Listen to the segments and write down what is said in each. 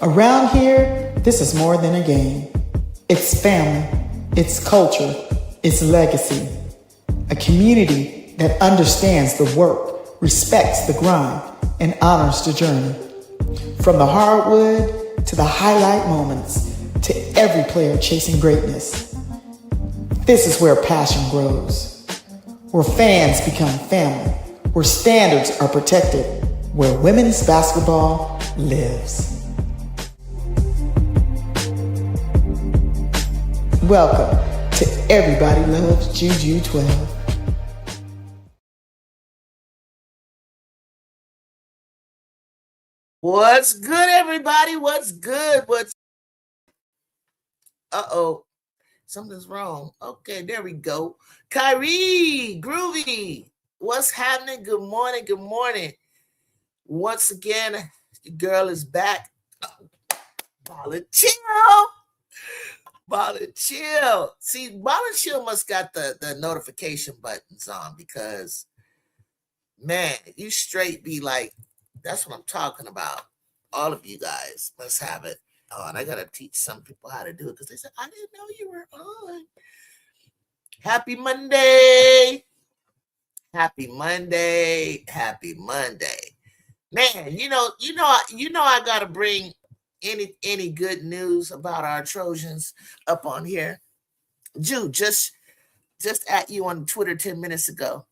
Around here, this is more than a game. It's family, it's culture, it's legacy. A community that understands the work, respects the grind, and honors the journey. From the hardwood to the highlight moments, to every player chasing greatness. This is where passion grows, where fans become family, where standards are protected, where women's basketball lives. Welcome to Everybody Loves JuJu 12. What's good, everybody? What's good? Uh-oh. Something's wrong. Okay, there we go. Kyrie, Groovy. What's happening? Good morning. Good morning. Once again, the girl is back. Ball and chill. Ball and chill. See, Ball and chill must got the notification buttons on because, man, you straight be like, that's what I'm talking about. All of you guys must have it on. I got to teach some people how to do it because they said, I didn't know you were on. Happy Monday. Happy Monday. Happy Monday. Man, you know, I got to bring any good news about our Trojans up on here. Ju, just at you on Twitter 10 minutes ago.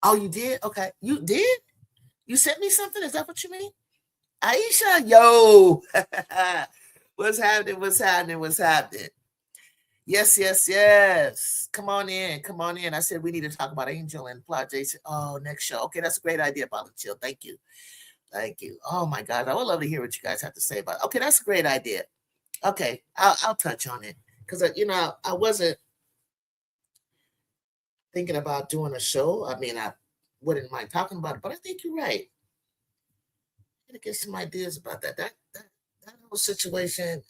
Oh, you did? Okay. You did? You sent me something? Is that what you mean? Aisha, yo. What's happening? What's happening? What's happening? Yes. Come on in. I said we need to talk about Angel and Plot Jason. Oh, next show. Okay, that's a great idea, Bala Chill. Thank you. Oh my God, I would love to hear what you guys have to say about it. Okay, that's a great idea. Okay, I'll touch on it because I wasn't thinking about doing a show. I mean, I wouldn't mind talking about it, but I think you're right. I'm gonna get some ideas about that. That whole situation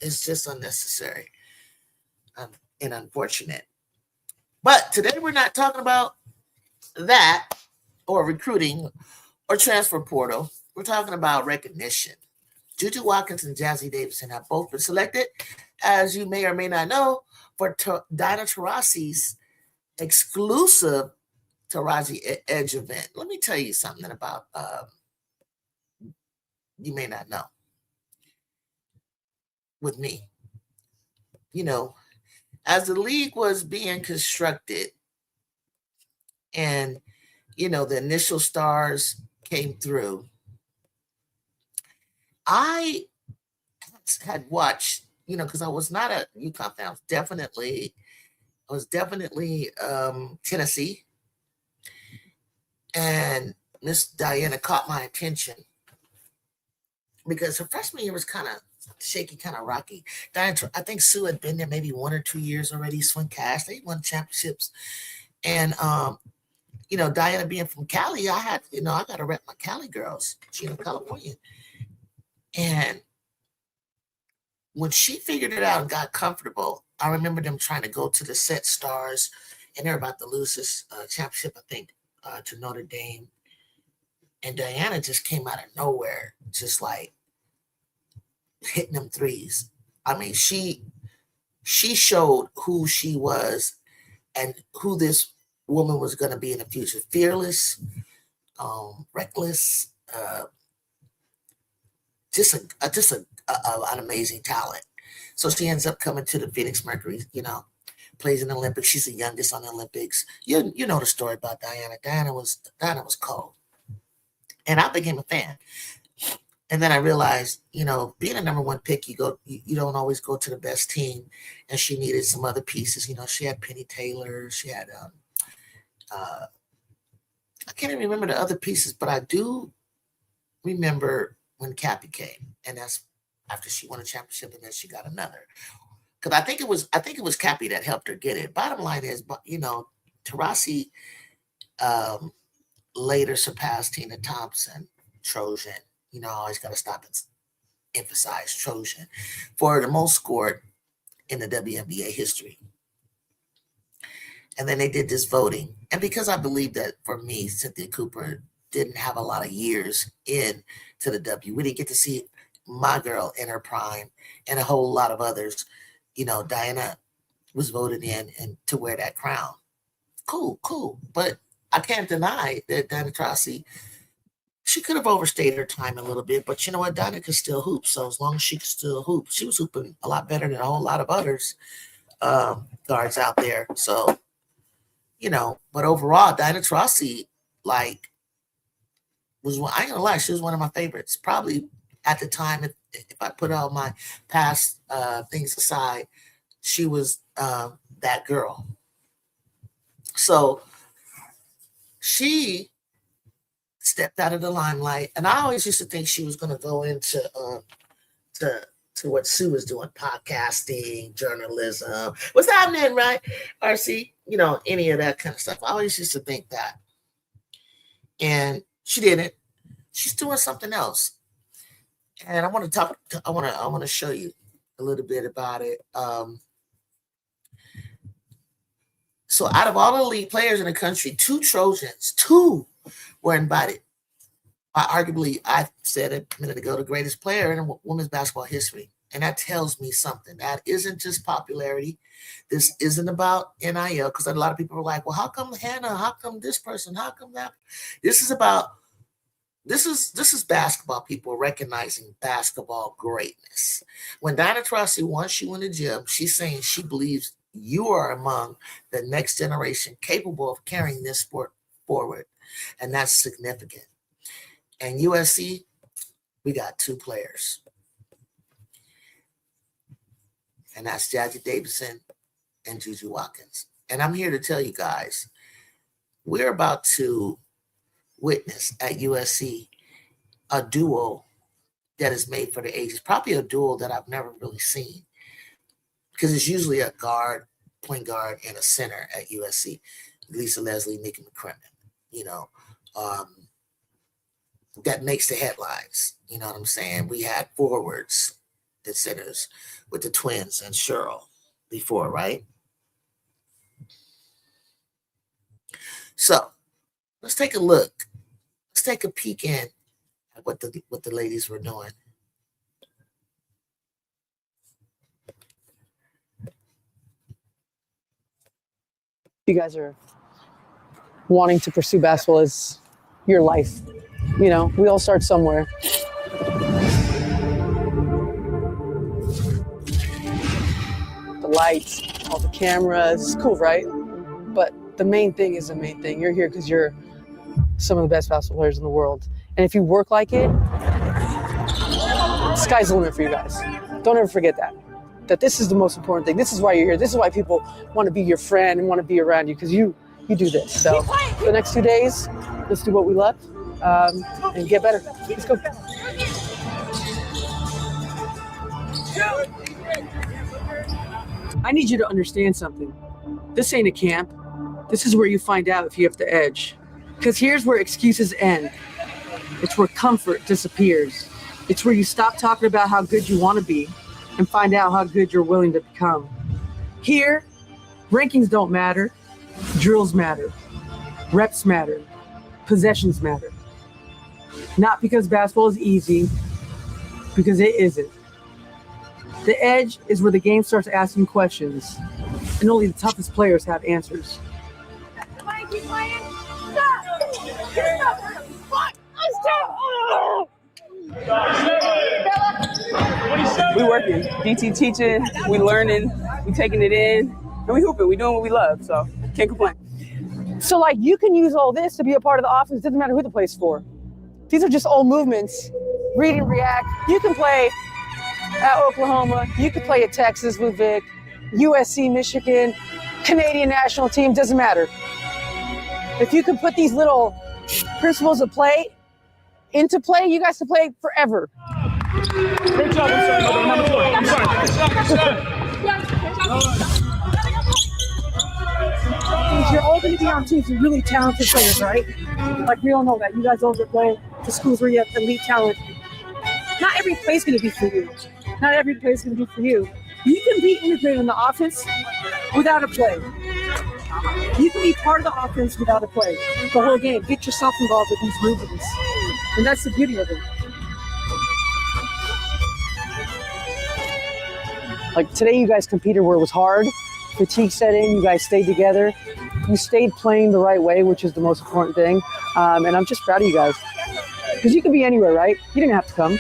is just unnecessary and unfortunate. But today we're not talking about that or recruiting or transfer portal. We're talking about recognition. JuJu Watkins and Jazzy Davidson have both been selected, as you may or may not know, for Diana Taurasi's exclusive Taurasi Edge event. Let me tell you something about you may not know. With me, as the league was being constructed and, the initial stars came through, I had watched, because I was not a UConn fan. I was definitely Tennessee. And Miss Diana caught my attention because her freshman year was kind of shaky, kind of rocky. Diana, I think Sue had been there maybe 1 or 2 years already. Swing Cash, they won championships. And Diana being from Cali, I got to rep my Cali girls. She's in California. And when she figured it out and got comfortable, I remember them trying to go to the set stars, and they're about to lose this championship, I think, to Notre Dame. And Diana just came out of nowhere, just like hitting them threes. I mean, she showed who she was and who this woman was going to be in the future. Fearless, reckless, just an amazing talent. So she ends up coming to the Phoenix Mercury, plays in the Olympics. She's the youngest on the Olympics. You know the story about Diana. Diana was cold. And I became a fan. And then I realized, being a number one pick, you don't always go to the best team. And she needed some other pieces. She had Penny Taylor. She had, I can't even remember the other pieces, but I do remember when Cappy came. And that's after she won a championship, and then she got another. Because I think it was Cappy that helped her get it. Bottom line is, Taurasi later surpassed Tina Thompson, Trojan. I always got to stop and emphasize Trojan for the most scored in the WNBA history. And then they did this voting. And because I believe that, for me, Cynthia Cooper didn't have a lot of years in to the W. We didn't get to see my girl in her prime, and a whole lot of others. Diana was voted in and to wear that crown. Cool. But I can't deny that Diana Taurasi, she could have overstayed her time a little bit, but you know what? Diana could still hoop. So as long as she could still hoop, she was hooping a lot better than a whole lot of others guards out there. So, but overall, Diana Taurasi, I ain't gonna lie, she was one of my favorites. Probably at the time, if I put all my past things aside, she was that girl. So she stepped out of the limelight, and I always used to think she was going to go into to what Sue was doing, podcasting, journalism. What's happening, right? RC, any of that kind of stuff. I always used to think that, and she didn't. She's doing something else, and I want to show you a little bit about it. So out of all the elite players in the country, 2 Trojans, 2 were invited. Arguably, I said it a minute ago, the greatest player in women's basketball history. And that tells me something. That isn't just popularity. This isn't about NIL, because a lot of people are like, well, how come Hannah? How come this person? How come that? This is basketball people recognizing basketball greatness. When Diana Taurasi wants you in the gym, she's saying she believes you are among the next generation capable of carrying this sport forward. And that's significant. And USC, we got 2 players. And that's Jazzy Davidson and JuJu Watkins. And I'm here to tell you guys, we're about to witness at USC a duo that is made for the ages. Probably a duo that I've never really seen, because it's usually a guard, point guard, and a center at USC. Lisa Leslie, Nikki McCrimmon, that makes the headlines. You know what I'm saying? We had forwards and centers with the twins and Cheryl before, right? So let's take a look. Let's take a peek in at what the ladies were doing. You guys are wanting to pursue basketball as your life. We all start somewhere. The lights, all the cameras, it's cool, right? But the main thing is the main thing. You're here because you're some of the best basketball players in the world. And if you work like it, sky's the limit for you guys. Don't ever forget that this is the most important thing. This is why you're here. This is why people want to be your friend and want to be around you, because you do this. So for the next 2 days, let's do what we love and get better. Let's go. I need you to understand something. This ain't a camp. This is where you find out if you have the edge. Because here's where excuses end. It's where comfort disappears. It's where you stop talking about how good you want to be and find out how good you're willing to become. Here, rankings don't matter. Drills matter. Reps matter. Possessions matter. Not because basketball is easy, because it isn't. The edge is where the game starts asking questions, and only the toughest players have answers. Keep playing. Stop. We working. DT teaching, we learning, we taking it in, and we hooping. We doing what we love, so can't complain. So you can use all this to be a part of the offense. Doesn't matter who the play's for. These are just old movements. Read and react. You can play at Oklahoma. You can play at Texas with Vic, USC, Michigan, Canadian national team. Doesn't matter. If you can put these little principles of play into play, you guys can play forever. Great job. I'm sorry. You're all going to be on teams with really talented players, right? We all know that. You guys all play to schools where you have elite talent. Not every play is going to be for you. Not every play is going to be for you. You can be integrated in the offense without a play. You can be part of the offense without a play. The whole game. Get yourself involved with these movements. And that's the beauty of it. Like today, you guys competed where it was hard. Fatigue set in. You guys stayed together. You stayed playing the right way, which is the most important thing. And I'm just proud of you guys. Because you could be anywhere, right? You didn't have to come.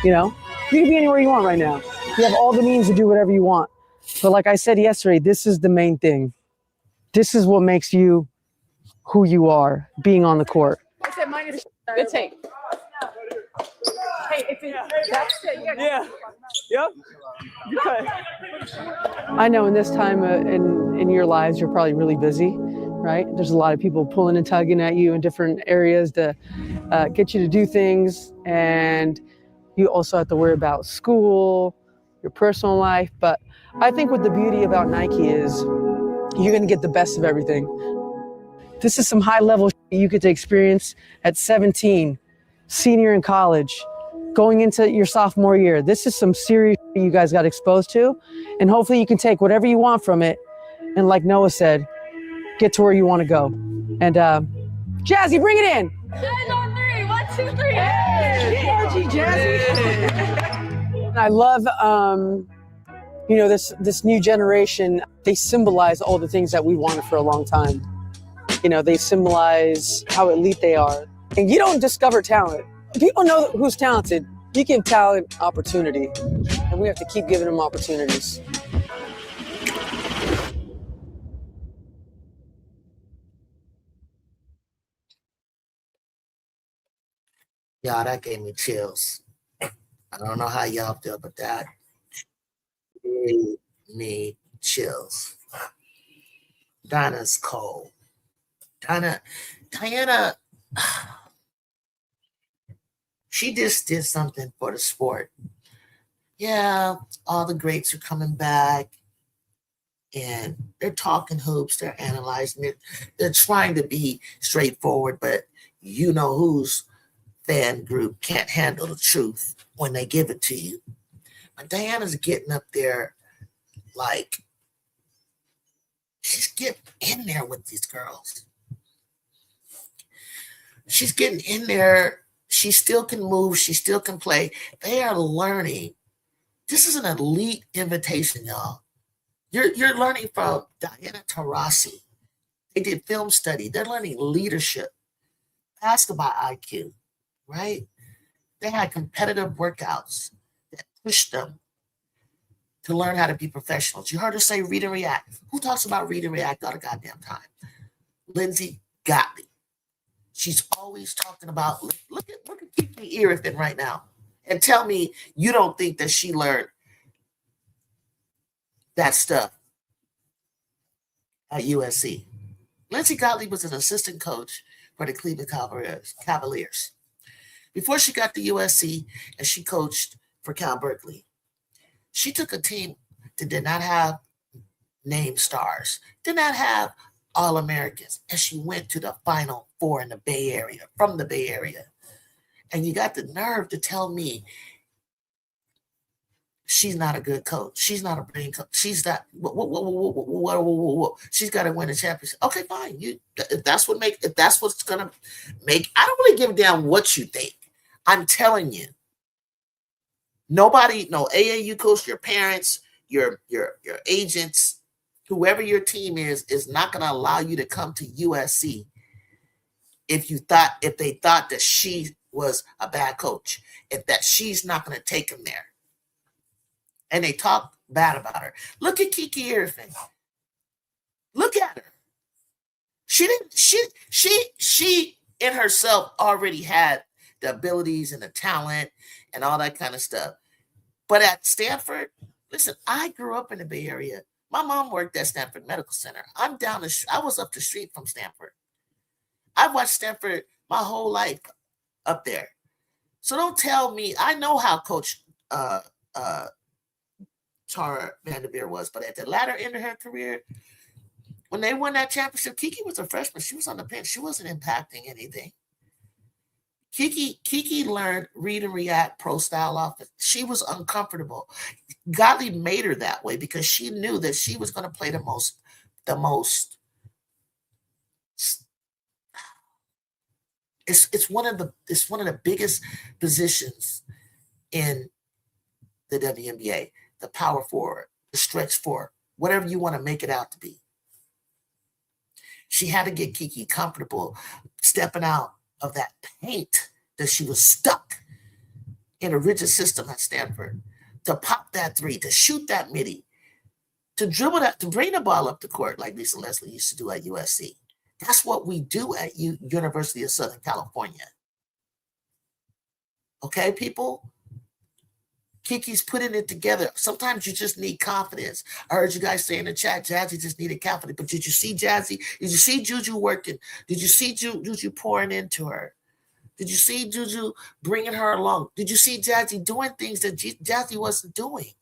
You know, you can be anywhere you want right now. You have all the means to do whatever you want. But like I said yesterday, this is the main thing. This is what makes you who you are, being on the court. Good take. Hey, if that's it, Yeah. Yep. Good. I know in this time in your lives, you're probably really busy, right? There's a lot of people pulling and tugging at you in different areas to get you to do things. And you also have to worry about school, your personal life. But I think what the beauty about Nike is you're going to get the best of everything. This is some high level you get to experience at 17, senior in college, going into your sophomore year. This is some serious you guys got exposed to. And hopefully you can take whatever you want from it. And like Noah said, get to where you want to go. And Jazzy, bring it in. Guys on 3. 1, 2, 3. Energy, Jazzy. I love, this new generation. They symbolize all the things that we wanted for a long time. You know, they symbolize how elite they are. And you don't discover talent. People know who's talented. You give talent opportunity, and we have to keep giving them opportunities. Y'all, that gave me chills. I don't know how y'all feel, but that gave me chills. Diana's cold. Diana, she just did something for the sport. Yeah, all the greats are coming back and they're talking hoops, they're analyzing it, they're trying to be straightforward, but you know whose fan group can't handle the truth when they give it to you. But Diana's getting up there like she's getting in there with these girls. She's getting in there. She still can move. She still can play. They are learning. This is an elite invitation, y'all. You're learning from Diana Taurasi. They did film study. They're learning leadership, basketball IQ, right? They had competitive workouts that pushed them to learn how to be professionals. You heard her say read and react. Who talks about read and react all the goddamn time? Lindsay Gottlieb. She's always talking about, look at Kiki Irvin right now. And tell me you don't think that she learned that stuff at USC. Lindsay Gottlieb was an assistant coach for the Cleveland Cavaliers. Before she got to USC and she coached for Cal Berkeley, she took a team that did not have name stars, did not have All-Americans, and she went to the Final Four in the Bay Area, from the Bay Area. And you got the nerve to tell me she's not a good coach. She's not a brain coach. She's not. She's got to win a championship. Okay, fine. If that's what's gonna make. I don't really give a damn what you think. I'm telling you. Nobody, no AAU coach, your parents, your agents, whoever your team is not going to allow you to come to USC if they thought that she was a bad coach, if that she's not going to take them there. And they talk bad about her. Look at Kiki Irvin. Look at her. She in herself already had the abilities and the talent and all that kind of stuff. But at Stanford, listen, I grew up in the Bay Area. My mom worked at Stanford Medical Center. I was up the street from Stanford. I've watched Stanford my whole life up there. So don't tell me, I know how Coach Tara Vanderveer was, but at the latter end of her career, when they won that championship, Kiki was a freshman. She was on the bench. She wasn't impacting anything. Kiki learned read and react pro style offense. She was uncomfortable. Gottlieb made her that way because she knew that she was going to play the most. It's one of the biggest positions in the WNBA. the power forward, the stretch forward, whatever you want to make it out to be. She had to get Kiki comfortable stepping out of that paint that she was stuck in a rigid system at Stanford, to pop that three, to shoot that midi, to dribble that, to bring the ball up the court like Lisa Leslie used to do at USC. That's what we do at University of Southern California. Okay, people? Kiki's putting it together. Sometimes you just need confidence. I heard you guys say in the chat, Jazzy just needed confidence. But did you see Jazzy? Did you see JuJu working? Did you see JuJu pouring into her? Did you see JuJu bringing her along? Did you see Jazzy doing things that Jazzy wasn't doing,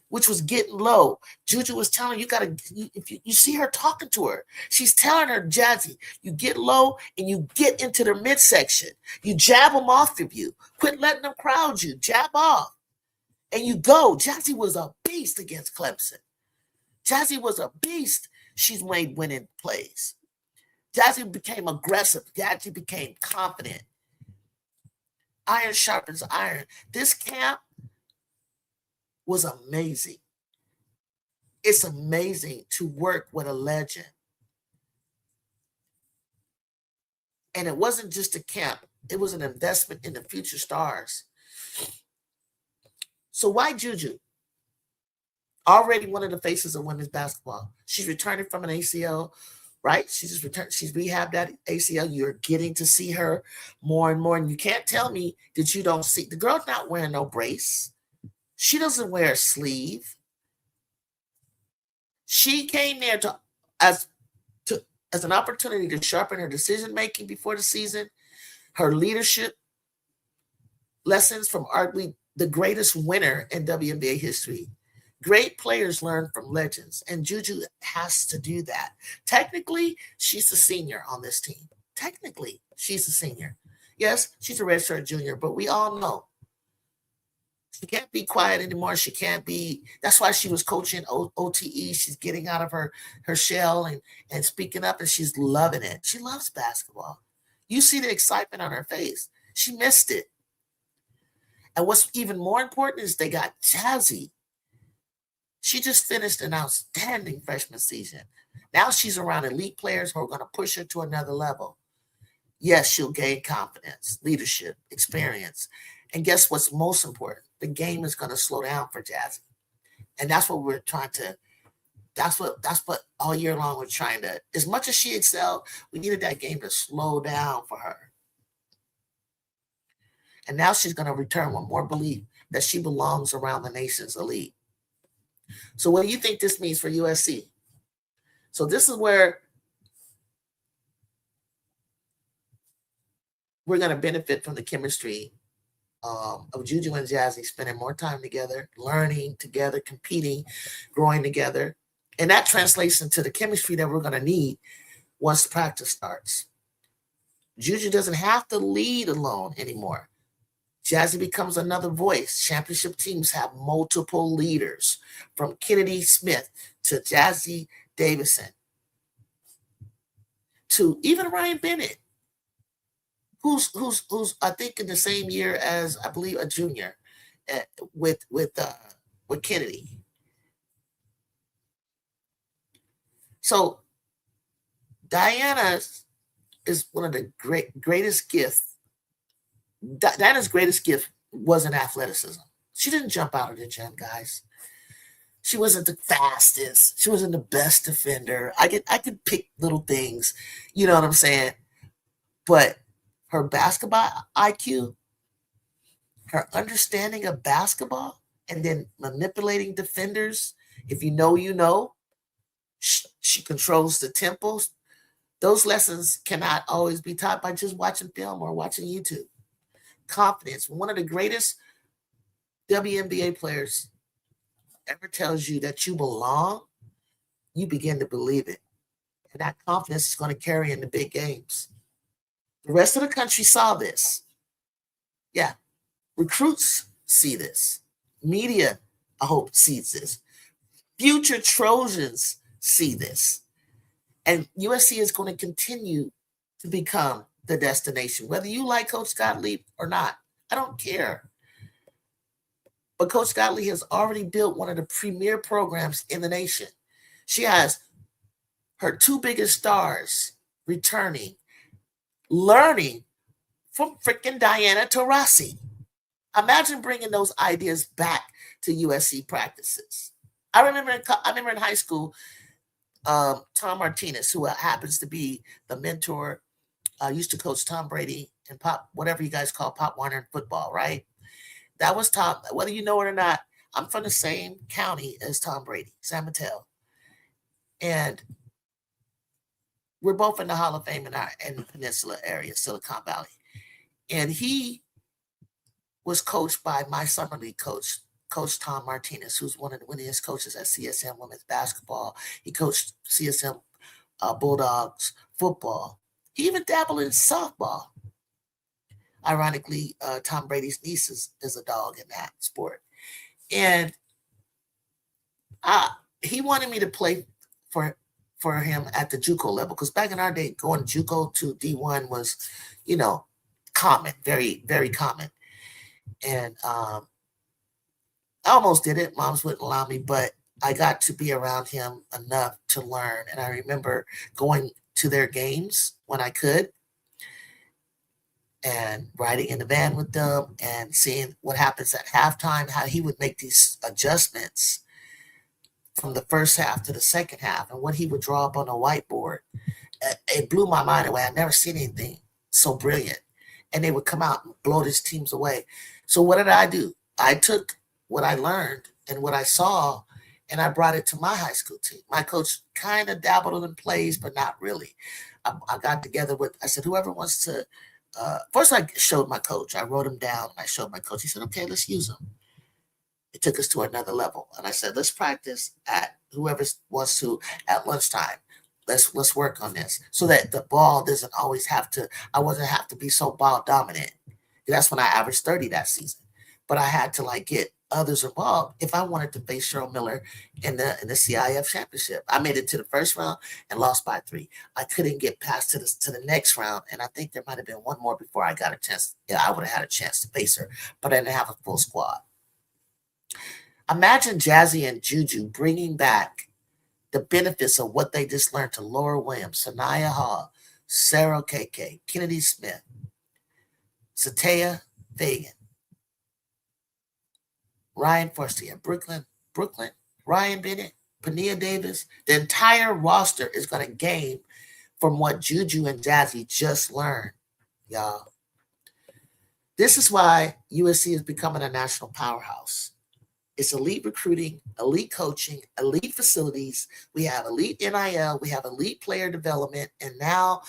which was getting low? JuJu was telling you, if you see her talking to her, she's telling her, Jazzy, you get low and you get into the midsection. You jab them off of you. Quit letting them crowd you. Jab off. And you go. Jazzy was a beast against Clemson. Jazzy was a beast. She's made winning plays. Jazzy became aggressive. Jazzy became confident. Iron sharpens iron. This camp was amazing. It's amazing to work with a legend. And it wasn't just a camp. It was an investment in the future stars. So why JuJu? Already one of the faces of women's basketball. She's returning from an ACL, right? She's rehabbed that ACL. You're getting to see her more and more. And you can't tell me that you don't see. The girl's not wearing no brace. She doesn't wear a sleeve. She came there as an opportunity to sharpen her decision-making before the season, her leadership lessons from arguably the greatest winner in WNBA history. Great players learn from legends, and JuJu has to do that. Technically, she's a senior on this team. Technically, she's a senior. Yes, she's a redshirt junior, but we all know she can't be quiet anymore. She can't be. That's why she was coaching OTE. She's getting out of her shell and speaking up, and she's loving it. She loves basketball. You see the excitement on her face. She missed it. And what's even more important is they got Jazzy. She just finished an outstanding freshman season. Now she's around elite players who are going to push her to another level. Yes, she'll gain confidence, leadership, experience. And guess what's most important? The game is going to slow down for Jazzy. And that's what we're trying to, that's what all year long we're trying to, as much as she excelled, we needed that game to slow down for her. And now she's going to return with more belief that she belongs around the nation's elite. So what do you think this means for USC? So this is where we're going to benefit from the chemistry of JuJu and Jazzy spending more time together, learning together, competing, growing together. And that translates into the chemistry that we're going to need once practice starts. JuJu doesn't have to lead alone anymore. Jazzy becomes another voice. Championship teams have multiple leaders, from Kennedy Smith to Jazzy Davidson to even Ryan Bennett, who's I think in the same year as, I believe, a junior with Kennedy. So Diana is one of the greatest gifts. Diana's greatest gift wasn't athleticism. She didn't jump out of the gym, guys. She wasn't the fastest. She wasn't the best defender. I could pick little things, you know what I'm saying? But her basketball IQ, her understanding of basketball, and then manipulating defenders, if you know, you know. She controls the tempos. Those lessons cannot always be taught by just watching film or watching YouTube. Confidence. One of the greatest WNBA players ever tells you that you belong, you begin to believe it. And that confidence is going to carry in the big games. The rest of the country saw this. Yeah. Recruits see this. Media, I hope, sees this. Future Trojans see this. And USC is going to continue to become the destination, whether you like Coach Gottlieb or not. I don't care. But Coach Godley has already built one of the premier programs in the nation. She has her two biggest stars returning, learning from freaking Diana Taurasi. Imagine bringing those ideas back to USC practices. I remember in high school, Tom Martinez, who happens to be the mentor, used to coach Tom Brady and Pop, whatever you guys call Pop Warner in football, right? That was Tom. Whether you know it or not, I'm from the same county as Tom Brady, San Mateo, and we're both in the Hall of Fame in the Peninsula area, Silicon Valley. And he was coached by my summer league coach, Coach Tom Martinez, who's one of the winningest coaches at CSM women's basketball. He coached CSM Bulldogs football. He even dabbled in softball. Ironically, Tom Brady's niece is a dog in that sport. And he wanted me to play for him at the JUCO level, because back in our day, going JUCO to D1 was, common, very, very common. And I almost did it. Moms wouldn't allow me, but I got to be around him enough to learn. And I remember going to their games when I could and riding in the van with them and seeing what happens at halftime, how he would make these adjustments from the first half to the second half and what he would draw up on a whiteboard. It blew my mind away. I'd never seen anything so brilliant. And they would come out and blow these teams away. So what did I do? I took what I learned and what I saw, and I brought it to my high school team. My coach kind of dabbled in plays, but not really. I got together I said, whoever wants to, first I showed my coach. I wrote him down, and I showed my coach. He said, okay, let's use them. It took us to another level. And I said, let's practice at whoever wants to at lunchtime. Let's work on this so that the ball doesn't always I wasn't have to be so ball dominant. That's when I averaged 30 that season. But I had to get others involved if I wanted to face Cheryl Miller in the CIF championship. I made it to the first round and lost by 3. I couldn't get past to the next round. And I think there might have been one more before I got a chance. Yeah, I would have had a chance to face her, but I didn't have a full squad. Imagine Jazzy and JuJu bringing back the benefits of what they just learned to Laura Williams, Sanaya Hall, Sarah KK, Kennedy Smith, Sataya Fagan, Ryan Forstier, Brooklyn, Ryan Bennett, Pania Davis. The entire roster is going to gain from what JuJu and Jazzy just learned, y'all. This is why USC is becoming a national powerhouse. It's elite recruiting, elite coaching, elite facilities. We have elite NIL. We have elite player development, and now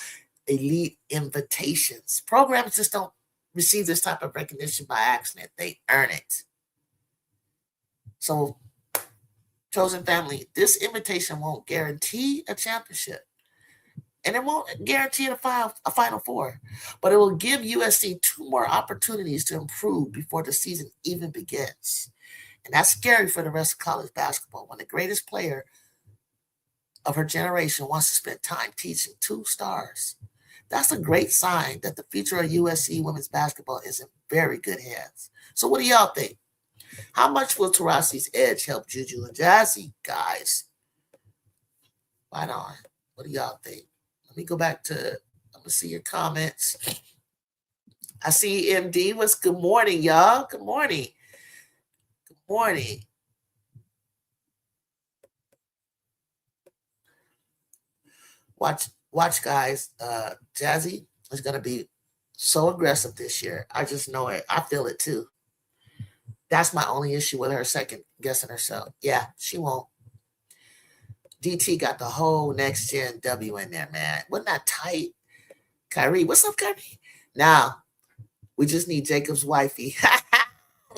elite invitations. Programs just don't receive this type of recognition by accident. They earn it. So, Trojan family, this invitation won't guarantee a championship. And it won't guarantee a Final Four. But it will give USC 2 more opportunities to improve before the season even begins. And that's scary for the rest of college basketball when the greatest player of her generation wants to spend time teaching 2 stars. That's a great sign that the future of USC women's basketball is in very good hands. So what do y'all think? How much will Taurasi's Edge help JuJu and Jazzy, guys? Right on. What do y'all think? Let me go back to, I'm going to see your comments. I see MD. Good morning, y'all. Good morning. Morning. Watch, guys. Jazzy is going to be so aggressive this year. I just know it. I feel it too. That's my only issue with her second guessing herself. Yeah, she won't. DT got the whole next gen W in there, man. Wasn't that tight? Kyrie, what's up, Kyrie? Now, we just need Jacob's wifey.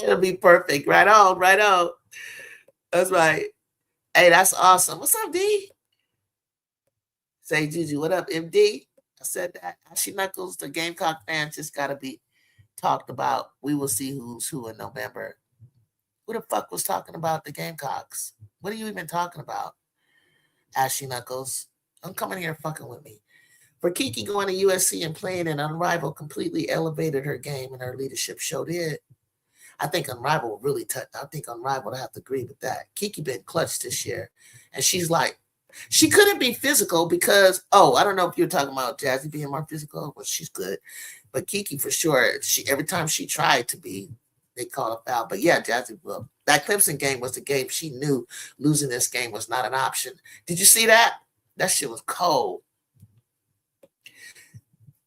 It'll be perfect. Right on, right on. That's right. Hey, that's awesome. What's up, D? Say, JuJu, what up, MD? I said that. Ashley Knuckles, the Gamecock fans just got to be talked about. We will see who's who in November. Who the fuck was talking about the Gamecocks? What are you even talking about, Ashley Knuckles? Don't come in here fucking with me. For Kiki going to USC and playing an unrivaled completely elevated her game, and her leadership showed it. I think Unrivaled really touched. I think Unrivaled, I have to agree with that. Kiki been clutch this year. And she's like, she couldn't be physical because, I don't know if you're talking about Jazzy being more physical. Well, she's good. But Kiki, for sure, every time she tried to be, they called a foul. But yeah, Jazzy, well, that Clemson game was the game she knew losing this game was not an option. Did you see that? That shit was cold.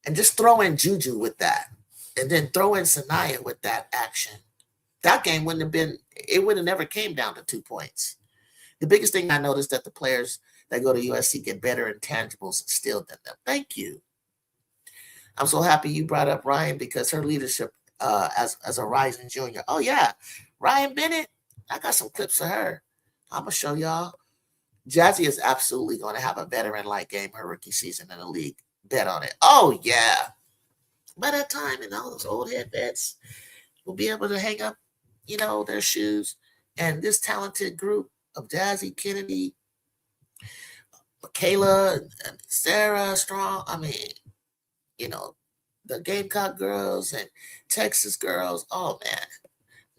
And just throw in JuJu with that. And then throw in Sanaya with that action. That game wouldn't have never came down to 2 points. The biggest thing I noticed that the players that go to USC get better intangibles instilled in them. Thank you. I'm so happy you brought up Ryan because her leadership as a rising junior. Oh, yeah. Ryan Bennett, I got some clips of her. I'm going to show y'all. Jazzy is absolutely going to have a veteran-like game her rookie season in the league. Bet on it. Oh, yeah. By that time, all those old head vets will be able to hang up, their shoes. And this talented group of Jazzy, Kennedy, Michaela, and Sarah Strong, the Gamecock girls and Texas girls, oh, man.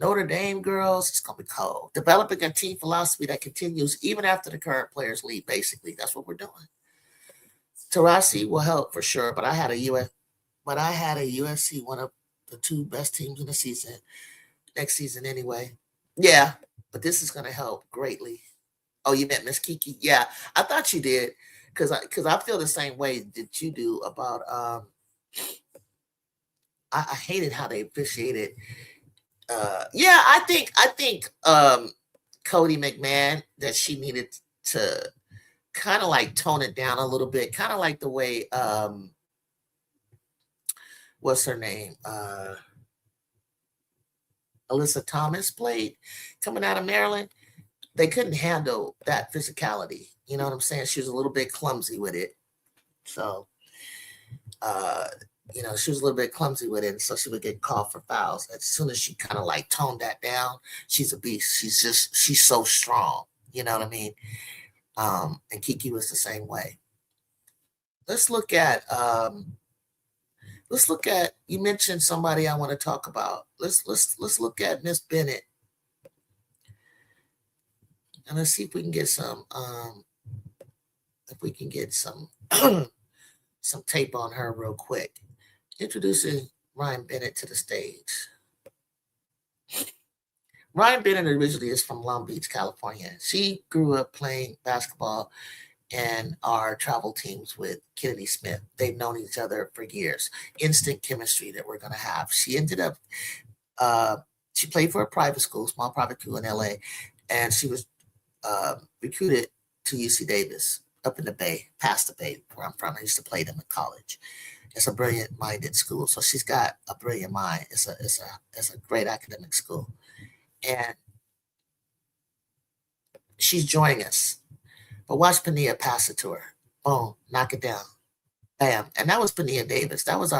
Notre Dame girls, it's going to be cold. Developing a team philosophy that continues even after the current players leave, basically. That's what we're doing. Taurasi will help for sure, but I had a USC, one of the 2 best teams in the season, next season anyway. Yeah, but this is going to help greatly. Oh, you meant Miss Kiki? Yeah, I thought you did because I feel the same way that you do about I hated how they officiated. I think Cody McMahon that she needed to kind of like tone it down a little bit, kind of like the way what's her name? Alyssa Thomas played coming out of Maryland. They couldn't handle that physicality. You know what I'm saying? She was a little bit clumsy with it. So, she was a little bit clumsy with it. And so she would get called for fouls. As soon as she kind of like toned that down, she's a beast. She's so strong. You know what I mean? And Kiki was the same way. Let's look at, you mentioned somebody I want to talk about. Let's look at Miss Bennett. And let's see if we can get some some tape on her real quick. Introducing Ryan Bennett to the stage. Ryan Bennett originally is from Long Beach, California. She grew up playing basketball and our travel teams with Kennedy Smith. They've known each other for years. Instant chemistry that we're going to have. She ended up, she played for a private school, small private school in LA, and she was recruited to UC Davis up in the Bay, past the Bay where I'm from. I used to play them in college. It's a brilliant-minded school, so she's got a brilliant mind. It's a great academic school, and she's joining us. But watch Pania pass it to her. Boom, knock it down, bam, and that was Pania Davis. That was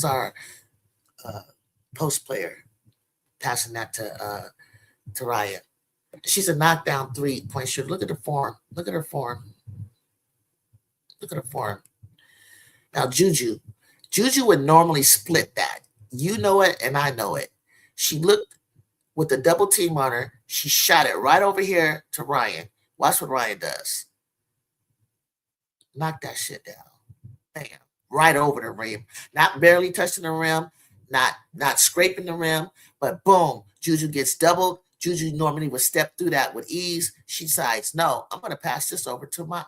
our post player passing that to Ryan. She's a knockdown 3-point shooter. Look at her form. Look at her form. Now JuJu would normally split that. You know it, and I know it. She looked with the double team on her. She shot it right over here to Ryan. Watch what Ryan does. Knock that shit down. Bam. Right over the rim. Not barely touching the rim, not scraping the rim, but boom, JuJu gets doubled. JuJu normally would step through that with ease. She decides, no, I'm going to pass this over to my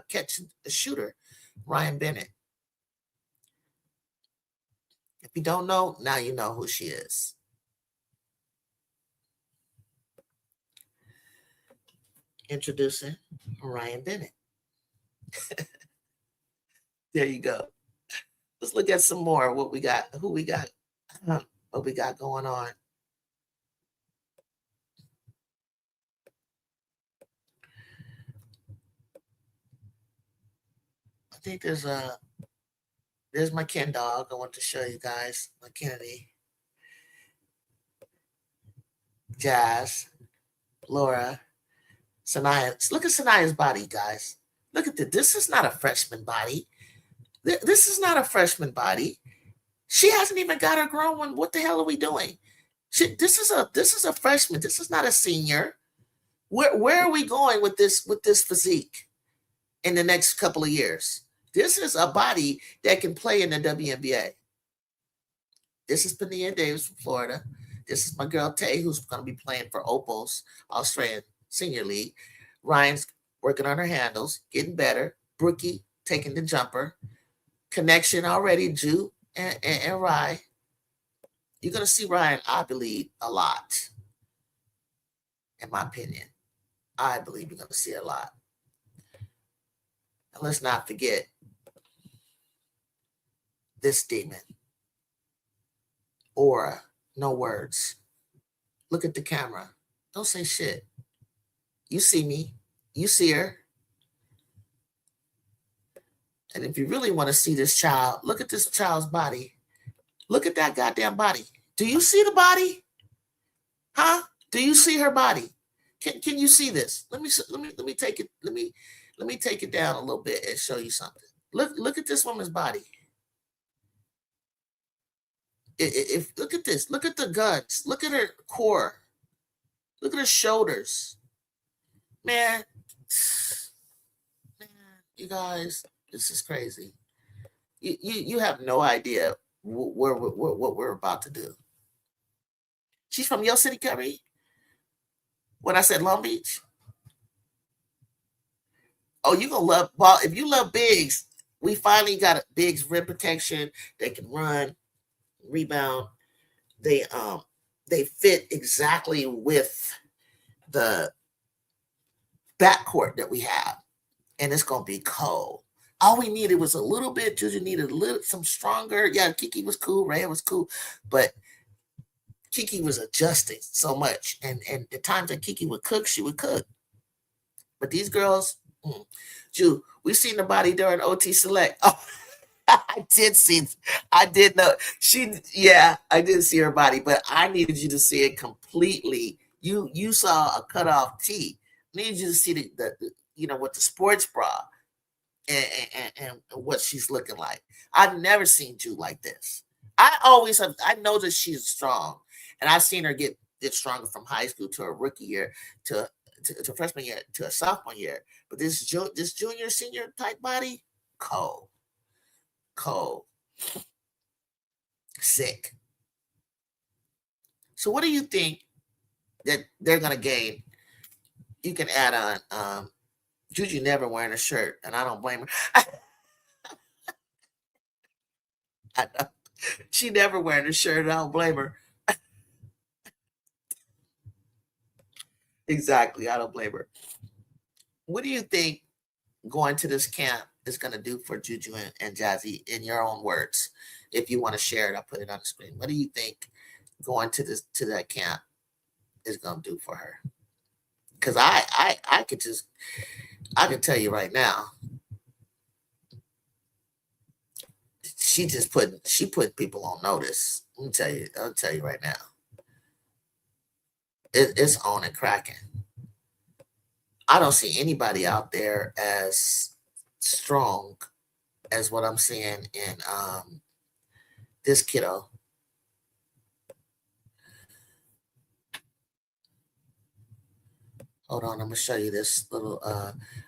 catch shooter, Ryan Bennett. If you don't know, now you know who she is. Introducing Ryan Bennett. There you go. Let's look at some more of what we got, what we got going on. I think there's my Ken dog. I want to show you guys my Kennedy. Jazz, Laura, Sanaya. Look at Sanaya's body, guys. Look at this. This is not a freshman body. This is not a freshman body. She hasn't even got her grown one. What the hell are we doing? This is a freshman. This is not a senior. Where are we going with this physique in the next couple of years? This is a body that can play in the WNBA. This is Diana Davis from Florida. This is my girl Tay, who's going to be playing for Opals, Australian Senior League. Ryan's working on her handles, getting better. Brookie taking the jumper. Connection already, Ju and Ryan. You're going to see Ryan, I believe, a lot. In my opinion, I believe you're going to see a lot. And let's not forget this demon. Aura, no words. Look at the camera. Don't say shit. You see me. You see her. And if you really want to see this child, look at this child's body. Look at that goddamn body. Do you see the body? Huh? Do you see her body? Can you see this? Let me take it. Let me take it down a little bit and show you something. Look at this woman's body. If look at this. Look at the guts. Look at her core. Look at her shoulders. Man, you guys, this is crazy. You have no idea what we're about to do. She's from Yo City, Curry. When I said Long Beach. Oh, you gonna love. Well, if you love bigs, we finally got a bigs rim protection. They can run, rebound. They fit exactly with the backcourt that we have, and it's gonna be cold. All we needed was a little bit. JuJu needed some stronger. Yeah, Kiki was cool. Rhea was cool, but Kiki was adjusting so much, and the times that Kiki would cook, she would cook. But these girls, Ju, we seen the body during OT Select. Oh, I did know I did see her body, but I needed you to see it completely. You saw a cutoff tee. I needed you to see the with the sports bra and what she's looking like. I've never seen Ju like this. I know that she's strong, and I've seen her get stronger from high school to a rookie year to freshman year to a sophomore year. But this junior senior type body, cold, sick. So what do you think that they're gonna gain? You can add on. JuJu never wearing a shirt, and I don't blame her. I know. She never wearing a shirt. I don't blame her. Exactly. I don't blame her. What do you think going to this camp is going to do for JuJu and Jazzy, in your own words? If you want to share it, I'll put it on the screen. What do you think going to that camp is going to do for her? Because I can tell you right now, she put people on notice. I'll tell you right now. It's on and cracking. I don't see anybody out there as strong as what I'm seeing in this kiddo. Hold on, I'm gonna show you this little.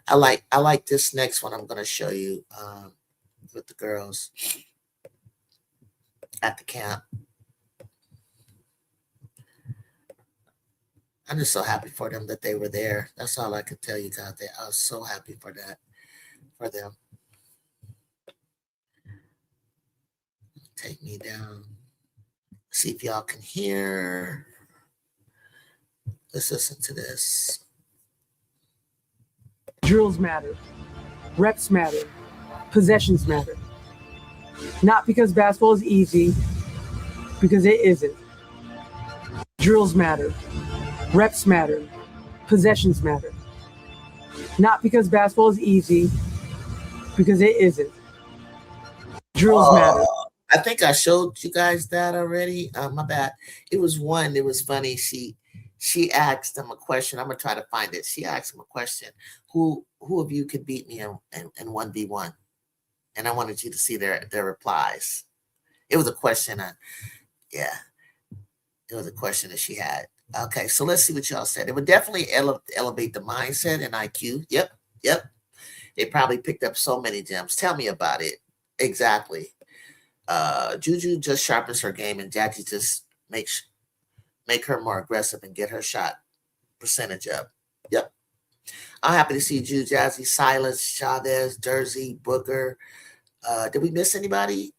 I like this next one. I'm gonna show you with the girls at the camp. I'm just so happy for them that they were there. That's all I could tell you guys. I was so happy for them. Take me down. See if y'all can hear. Let's listen to this. Drills matter. Reps matter. Possessions matter. Not because basketball is easy, because it isn't. Drills matter. Reps matter. Possessions matter. Not because basketball is easy, because it isn't. Drills matter. I think I showed you guys that already. My bad. It was one. It was funny. She asked them a question. I'm gonna try to find it. She asked them a question. Who of you could beat me in 1v1? And I wanted you to see their replies. It was a question. Yeah. It was a question that she had. Okay, so let's see what y'all said. It would definitely elevate the mindset and IQ. Yep. They probably picked up so many gems. Tell me about it. Exactly. JuJu just sharpens her game, and Jackie just make her more aggressive and get her shot percentage up. Yep. I'm happy to see JuJu, Jazzy, Silas, Chavez, Jersey, Booker. Did we miss anybody?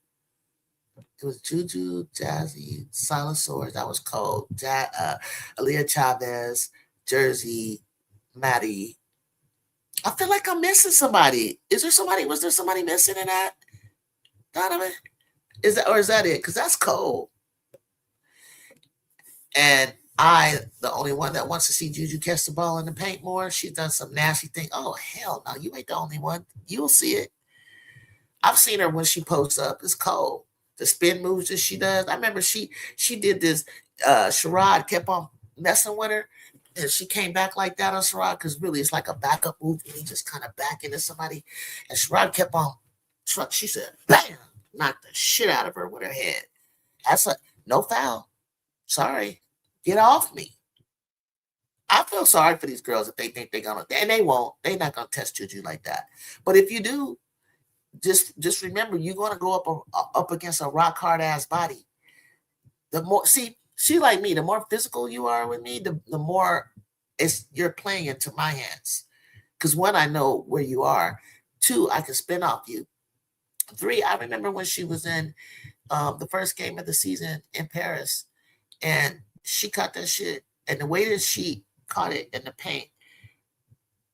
It was JuJu, Jazzy, Silosaurus. That was cold. Aaliyah Chavez, Jersey, Maddie. I feel like I'm missing somebody. Was there somebody missing in that? Donovan? Is that it? Because that's cold. And the only one that wants to see JuJu catch the ball in the paint more. She's done some nasty thing. Oh, hell no. You ain't the only one. You'll see it. I've seen her when she posts up. It's cold. The spin moves that she does. I remember she did this. Sherrod kept on messing with her, and she came back like that on Sherrod because really it's like a backup move, and he just kind of back into somebody. And Sherrod kept on. She said, "Bam!" Knocked the shit out of her with her head. That's no foul. Sorry, get off me. I feel sorry for these girls if they think they're gonna, and they won't. They're not gonna test JuJu like that. But if you do, just remember, you're gonna go up against a rock hard ass body. The more she like me, the more physical you are with me, the more you're playing into my hands. Because one, I know where you are. Two, I can spin off you. Three, I remember when she was in the first game of the season in Paris, and she caught that shit, and the way that she caught it in the paint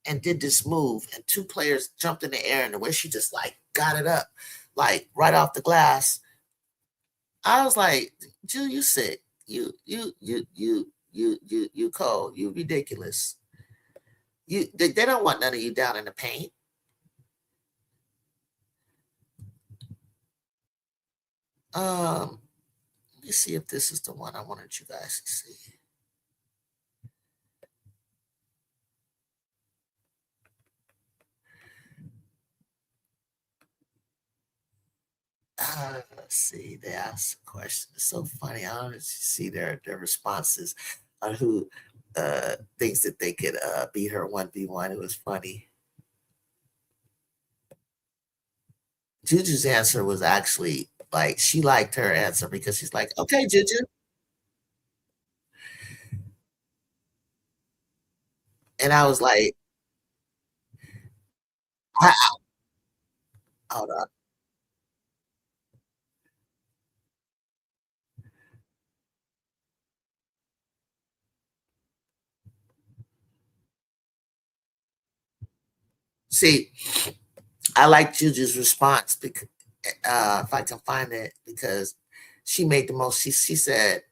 and did this move, and two players jumped in the air, and the way she just like got it up, like right off the glass. I was like, Ju, you sick. You cold. You ridiculous. They don't want none of you down in the paint. Let me see if this is the one I wanted you guys to see. Let's see. They asked a question. It's so funny. I don't see their responses on who thinks that they could beat her 1v1. It was funny. JuJu's answer was actually like, she liked her answer because she's like, okay, JuJu. And I was like, hold on. See, I like JuJu's response because if I can find it, because she made the most. She said,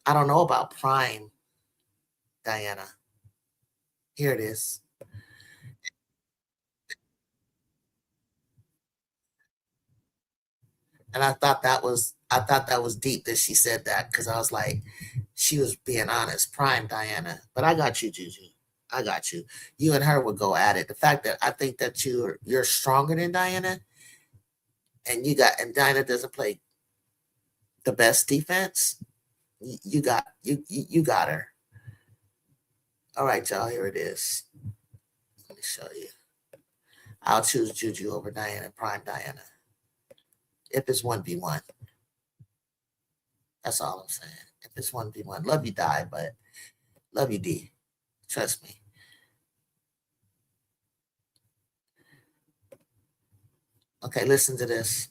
"I don't know about Prime, Diana." Here it is. And I thought that was deep that she said that, because I was like, she was being honest. Prime Diana, but I got you, JuJu. I got you. You and her would go at it. The fact that I think that you're stronger than Diana, and Diana doesn't play the best defense. You got her. All right, y'all. Here it is. Let me show you. I'll choose JuJu over Diana, Prime Diana. If it's 1v1. That's all I'm saying. If it's 1v1. Love you, Di, but love you, D. Trust me. Okay, listen to this.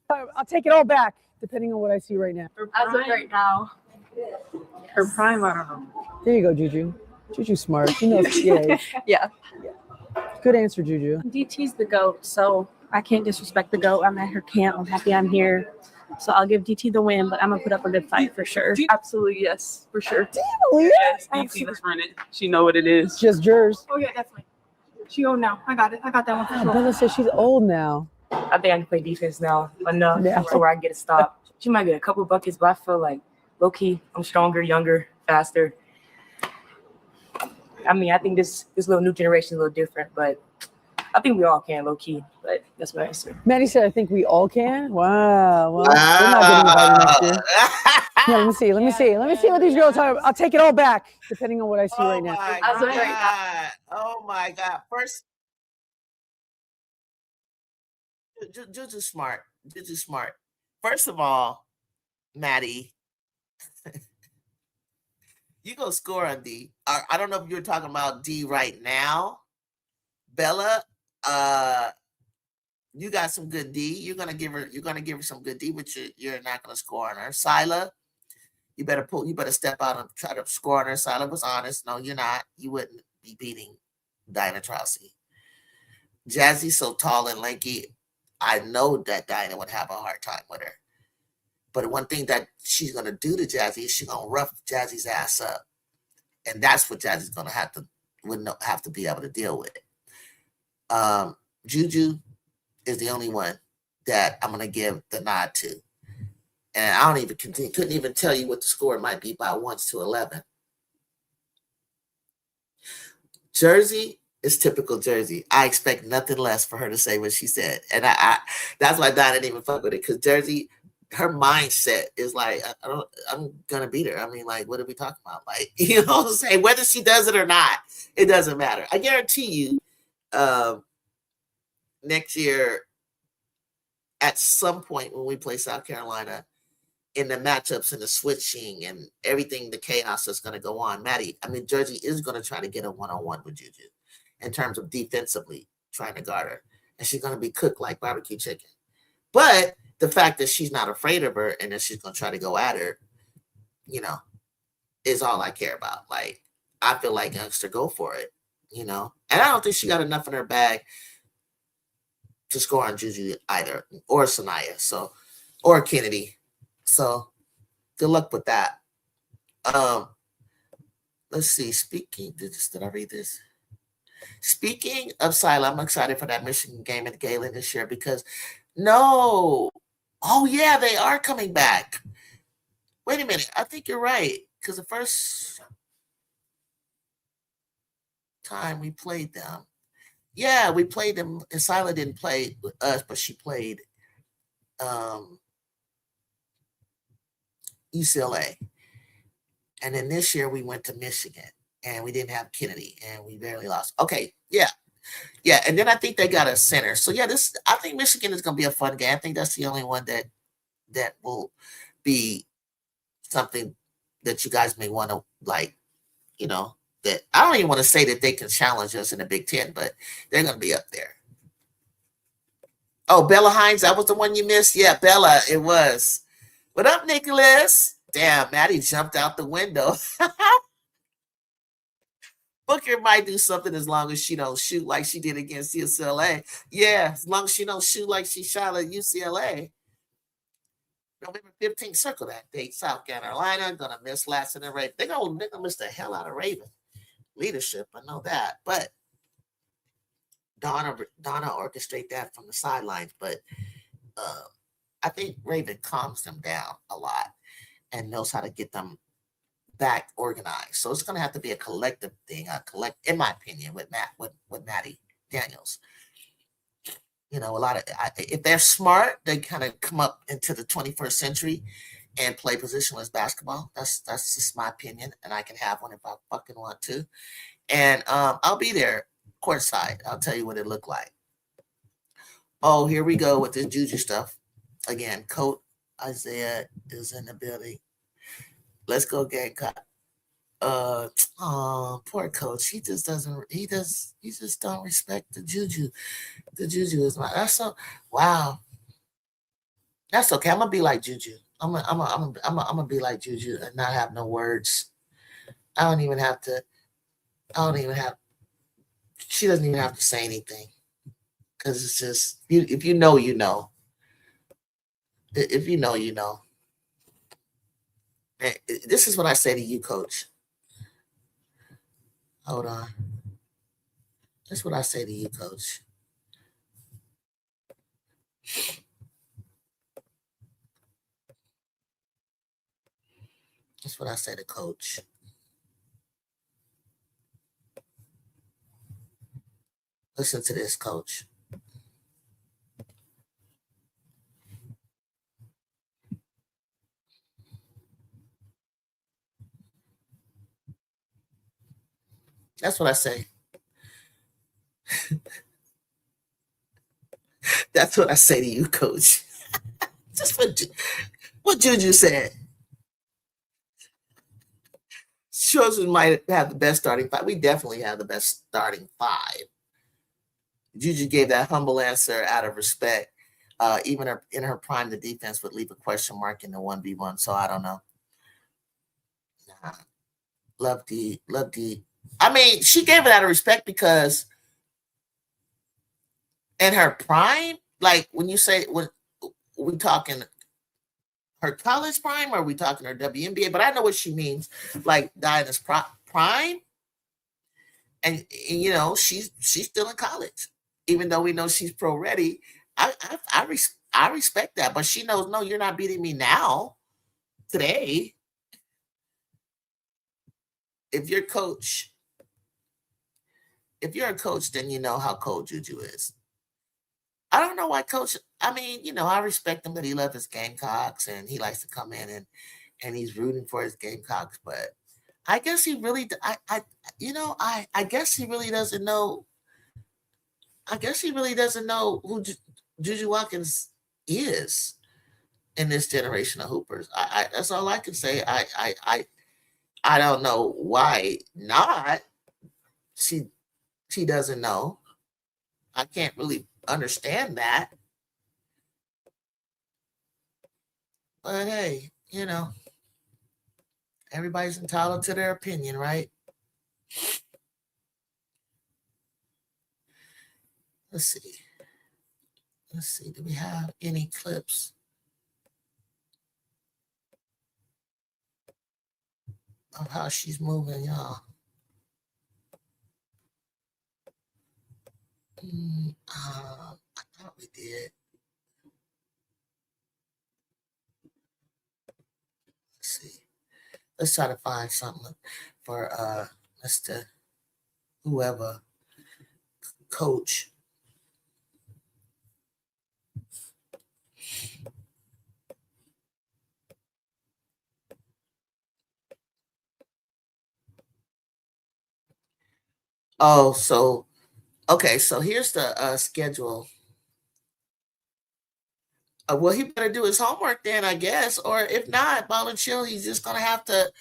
I'll take it all back, depending on what I see right now. As of right now, her prime, I don't know. There you go, JuJu. JuJu's smart. She knows. Yeah. Yeah. Good answer, JuJu. DT's the GOAT, so I can't disrespect the GOAT. I'm at her camp. I'm happy I'm here. So I'll give DT the win, but I'm going to put up a good fight for sure. Absolutely, yes, for sure. Yes, DT, let's run it. She know what it is. Just Jers. Oh, yeah, definitely. She old now. I got it. I got that one for sure. Bella says she's old now. I think I can play defense now enough Yeah. to where I can get a stop. She might get a couple buckets, but I feel like low-key, I'm stronger, younger, faster. I mean, I think this little new generation is a little different, but I think we all can, low key, but that's my answer. Maddie said, I think we all can. Wow. Well, we're not getting invited next year. Yeah, let me see. Let me see. Let me see what these girls are. I'll take it all back, depending on what I see right now. Oh my God. First, JuJu smart. JuJu smart. First of all, Maddie, you go score on D. I don't know if you're talking about D right now. Bella, you got some good D. You're gonna give her some good D, but you're not gonna score on her. Sila, you better step out and try to score on her. Sila was honest. No, you're not. You wouldn't be beating Diana Taurasi. Jazzy so tall and lanky. I know that Diana would have a hard time with her. But one thing that she's gonna do to Jazzy is she's gonna rough Jazzy's ass up. And that's what Jazzy's gonna have to be able to deal with. JuJu is the only one that I'm gonna give the nod to. And I couldn't even tell you what the score might be by 1 to 11. Jersey is typical Jersey. I expect nothing less for her to say what she said. And I that's why Diana didn't even fuck with it, because Jersey, her mindset is like, I'm gonna beat her. I mean, like, what are we talking about? Like, you know what I'm saying? Whether she does it or not, it doesn't matter. I guarantee you, next year, at some point when we play South Carolina, in the matchups and the switching and everything, the chaos that's going to go on, Maddie, I mean, Jersey is going to try to get a one-on-one with JuJu in terms of defensively trying to guard her. And she's going to be cooked like barbecue chicken. But the fact that she's not afraid of her and that she's going to try to go at her, you know, is all I care about. Like, I feel like youngster, go for it, you know. And I don't think she got enough in her bag to score on JuJu either, or Sanaya, so, or Kennedy. So good luck with that. Let's see. Did I read this? Speaking of Sila, I'm excited for that Michigan game at Galen this year because oh yeah, they are coming back. Wait a minute, I think you're right, because the first time we played them, yeah, we played them, and Sila didn't play with us, but she played UCLA. And then this year we went to Michigan and we didn't have Kennedy and we barely lost. Okay, yeah. Yeah, and then I think they got a center. So yeah, I think Michigan is gonna be a fun game. I think that's the only one that will be something that you guys may want to, like, you know, that I don't even want to say that they can challenge us in the Big Ten, but they're gonna be up there. Oh, Bella Hines, that was the one you missed? Yeah, Bella, it was. What up, Nicholas? Damn, Maddie jumped out the window. Booker might do something as long as she don't shoot like she did against UCLA. Yeah, as long as she don't shoot like she shot at UCLA. November 15th, circle that date. South Carolina gonna miss Latson and Raven. They're gonna miss the hell out of Raven leadership. I know that, but Donna orchestrate that from the sidelines. But I think Raven calms them down a lot and knows how to get them back organized. So it's going to have to be a collective thing, in my opinion, with Maddie Daniels. You know, if they're smart, they kind of come up into the 21st century and play positionless basketball. That's just my opinion, and I can have one if I fucking want to. And I'll be there courtside. I'll tell you what it looked like. Oh, here we go with this JuJu stuff. Again, Coach Isaiah is in the building. Let's go, Gamecock. Poor Coach. He just don't respect the JuJu. The JuJu is wow. That's okay. I'm gonna be like JuJu. I'm gonna be like JuJu and not have no words. She doesn't even have to say anything. Because it's just, if you know, you know. If you know, you know. This is what I say to you, Coach. Hold on. That's what I say to you, Coach. That's what I say to Coach. Listen to this, coach. That's what I say. That's what I say to you, coach. Just what JuJu said. Trojan might have the best starting five. We definitely have the best starting five. JuJu gave that humble answer out of respect. Even in her prime, the defense would leave a question mark in the 1v1. So I don't know. Nah. Love D. I mean, she gave it out of respect because in her prime, like when you say, when we talking her college prime or are we talking her WNBA? But I know what she means, like Diana's prime. And you know, she's still in college. Even though we know she's pro ready, I respect that. But she knows, no, you're not beating me now, today. If you're a coach, then you know how cold JuJu is. I don't know why coach. I mean, you know, I respect him that he loves his Gamecocks and he likes to come in and he's rooting for his Gamecocks. But I guess he really, I guess he really doesn't know. I guess he really doesn't know who JuJu Watkins is in this generation of hoopers. That's all I can say. I don't know why not. She doesn't know. I can't really understand that. But hey, you know, everybody's entitled to their opinion, right? Let's see. Do we have any clips of how she's moving, y'all? I thought we did. Let's see. Let's try to find something for Mr. whoever coach. Oh, so okay, so here's the schedule. Well, he better do his homework then, I guess. Or if not, ball and chill, he's just gonna have to.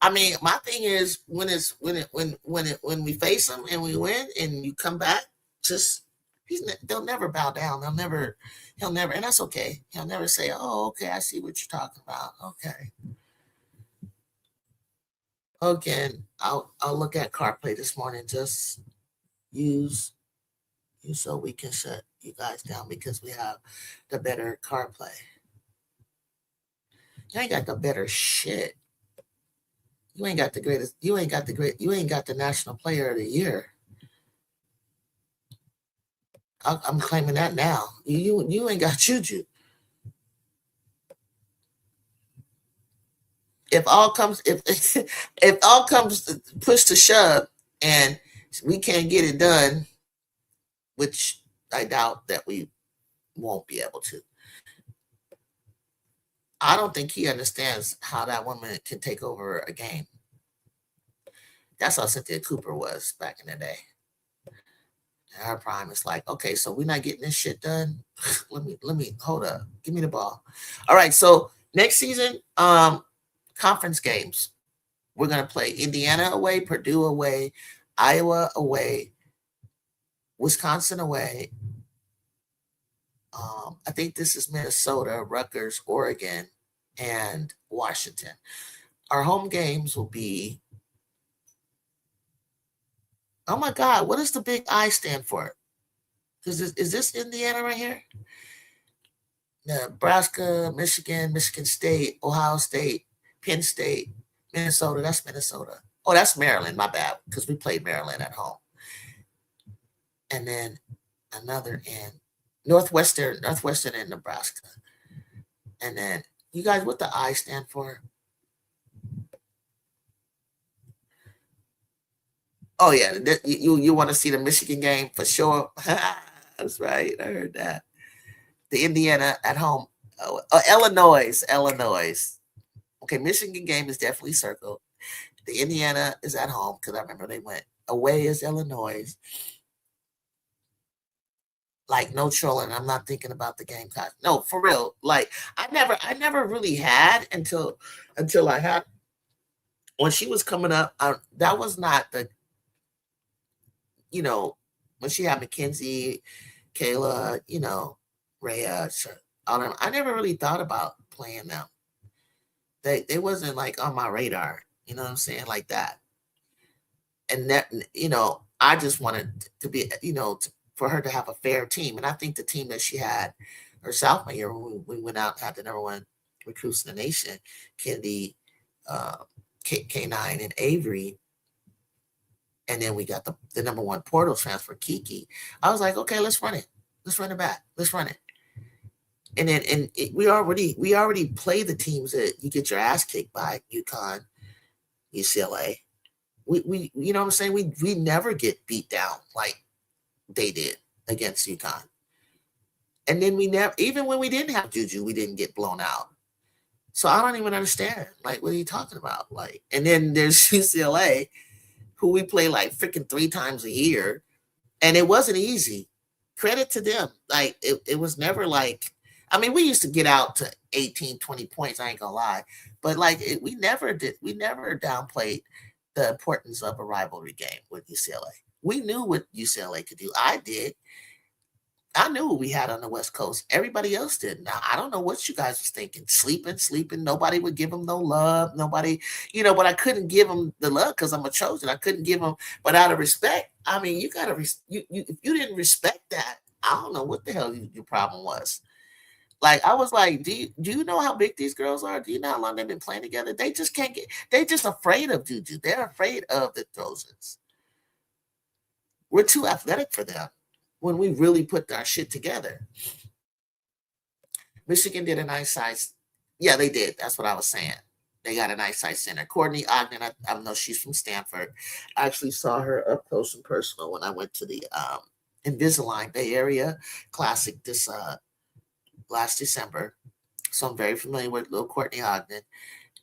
I mean, my thing is when we face him and we win and you come back, just they'll never bow down. He'll never, and that's okay. He'll never say, "Oh, okay, I see what you're talking about." Okay. Again, I'll look at card play this morning. Just use so we can shut you guys down because we have the better card play. You ain't got the better shit. You ain't got the greatest. You ain't got the national player of the year. I'm claiming that now. You ain't got JuJu. If all comes push to shove and we can't get it done, which I doubt that we won't be able to. I don't think he understands how that woman can take over a game. That's how Cynthia Cooper was back in the day. And her prime is like, okay, so we're not getting this shit done. let me hold up. Give me the ball. All right, so next season, conference games. We're gonna play Indiana away, Purdue away, Iowa away, Wisconsin away. I think this is Minnesota, Rutgers, Oregon, and Washington. Our home games will be. Oh my God, what does the big I stand for? Is this Indiana right here? Nebraska, Michigan, Michigan State, Ohio State, Penn State, Minnesota. That's Minnesota. Oh, that's Maryland. My bad, because we played Maryland at home. And then another in Northwestern and Nebraska. And then you guys, what the I stand for? Oh yeah, you want to see the Michigan game for sure. That's right. I heard that. The Indiana at home. Illinois. Okay, Michigan game is definitely circled. The Indiana is at home because I remember they went away is Illinois. Like no trolling. I'm not thinking about the Gamecocks. No, for real. Like I never really had until I had when she was coming up. That was not the when she had Mackenzie, Kayla, Rhea, all them. I never really thought about playing them. They wasn't like on my radar. You know what I'm saying, like that. And that I just wanted to be for her to have a fair team, and I think the team that she had her sophomore year when we went out and had the number one recruits in the nation, Kennedy, K9, and Avery. And then we got the number one portal transfer, Kiki. I was like, okay, let's run it. Let's run it back. Let's run it. And then we already play the teams that you get your ass kicked by, UConn, UCLA. We you know what I'm saying? We never get beat down like they did against UConn. And then we never, even when we didn't have JuJu, we didn't get blown out. So I don't even understand. Like, what are you talking about? Like, and then there's UCLA, who we play like freaking 3 times a year, and it wasn't easy. Credit to them. Like, it was never like, I mean, we used to get out to 18, 20 points, I ain't gonna lie. But like, we never downplayed the importance of a rivalry game with UCLA. We knew what UCLA could do. I did. I knew what we had on the West Coast. Everybody else did. Now, I don't know what you guys was thinking. Sleeping. Nobody would give them no love. Nobody, but I couldn't give them the love because I'm a Trojan. I couldn't give them, but out of respect, I mean, you got to, if you didn't respect that, I don't know what the hell your problem was. Like, I was like, do you know how big these girls are? Do you know how long they've been playing together? They just can't they just afraid of JuJu. They're afraid of the Trojans. We're too athletic for them when we really put our shit together. Michigan did a nice size. Yeah, they did. That's what I was saying. They got a nice size center. Courtney Ogden, I know she's from Stanford. I actually saw her up close and personal when I went to the Invisalign Bay Area Classic this last December. So I'm very familiar with little Courtney Ogden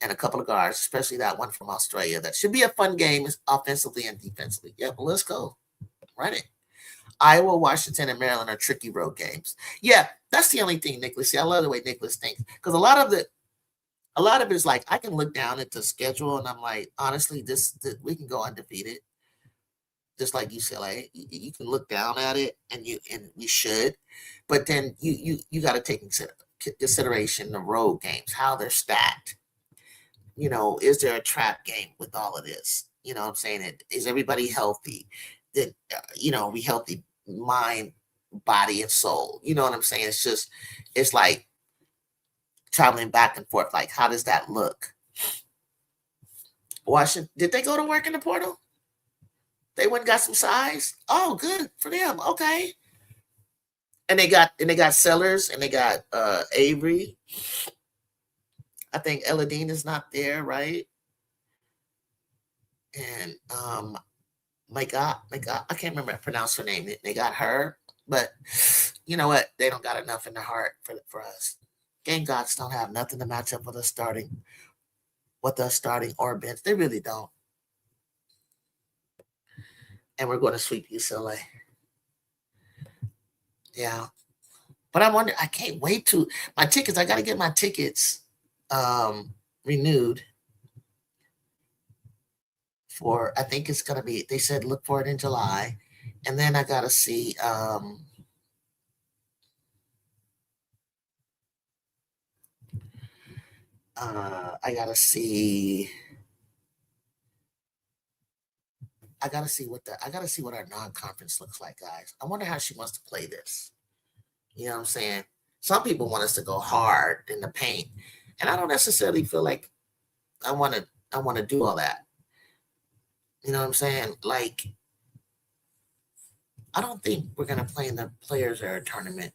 and a couple of guards, especially that one from Australia. That should be a fun game offensively and defensively. Yeah, well, let's go. Run it. Iowa, Washington, and Maryland are tricky road games. Yeah, that's the only thing, Nicholas. See, I love the way Nicholas thinks, because a lot of it is like, I can look down at the schedule and I'm like, honestly, this we can go undefeated, just like UCLA. You can look down at it, and we should, but then you got to take consideration the road games, how they're stacked. Is there a trap game with all of this? You know what I'm saying? Is everybody healthy? That we healthy mind, body, and soul. You know what I'm saying? It's like traveling back and forth. Like, how does that look? Washington, did they go to work in the portal? They went and got some size. Oh, good for them. Okay. And they got Sellers, and they got Avery. I think Eladine is not there, right? And my God, I can't remember how to pronounce her name. They got her, but you know what? They don't got enough in their heart for us. Gamecocks don't have nothing to match up with us starting or bench. They really don't. And we're going to sweep UCLA. Yeah. But I wonder, I can't wait to my tickets. I got to get my tickets renewed. I think it's going to be, they said look for it in July. And then I got to see, I got to see what our non-conference looks like, guys. I wonder how she wants to play this. You know what I'm saying? Some people want us to go hard in the paint, and I don't necessarily feel like I want to do all that. You know what I'm saying? Like, I don't think we're going to play in the Players Era tournament.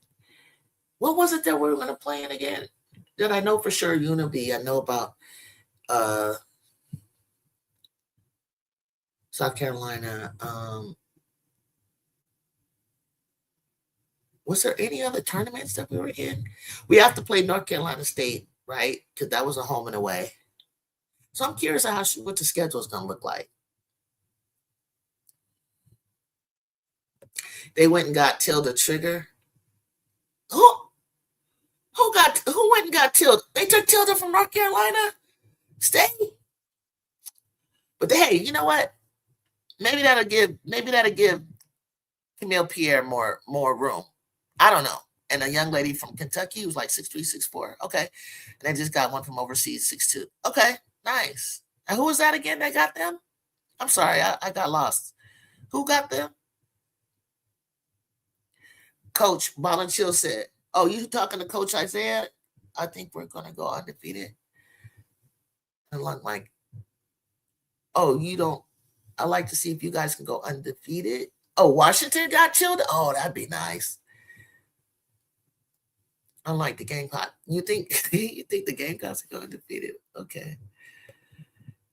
What was it that we were going to play in again? That I know for sure Unity. I know about. So South Carolina. Was there any other tournaments that we were in? We have to play North Carolina State, right? Because that was a home and away. So I'm curious what the schedule is going to look like. They went and got Tilda Trigger. Who went and got Tilda? They took Tilda from North Carolina State. But hey, you know what? Maybe that'll give Camille Pierre more room. I don't know. And a young lady from Kentucky who's like 6'3", 6'4". Okay. And they just got one from overseas, 6'2". Okay, nice. And who was that again that got them? I'm sorry, I got lost. Who got them? Coach Chill said, oh, you talking to Coach Isaiah? I think we're going to go undefeated. And like, oh, you don't, I like to see if you guys can go undefeated. Oh, Washington got chilled? Oh, that'd be nice. Unlike the Gamecock. You think the Gamecocks are going undefeated? Okay.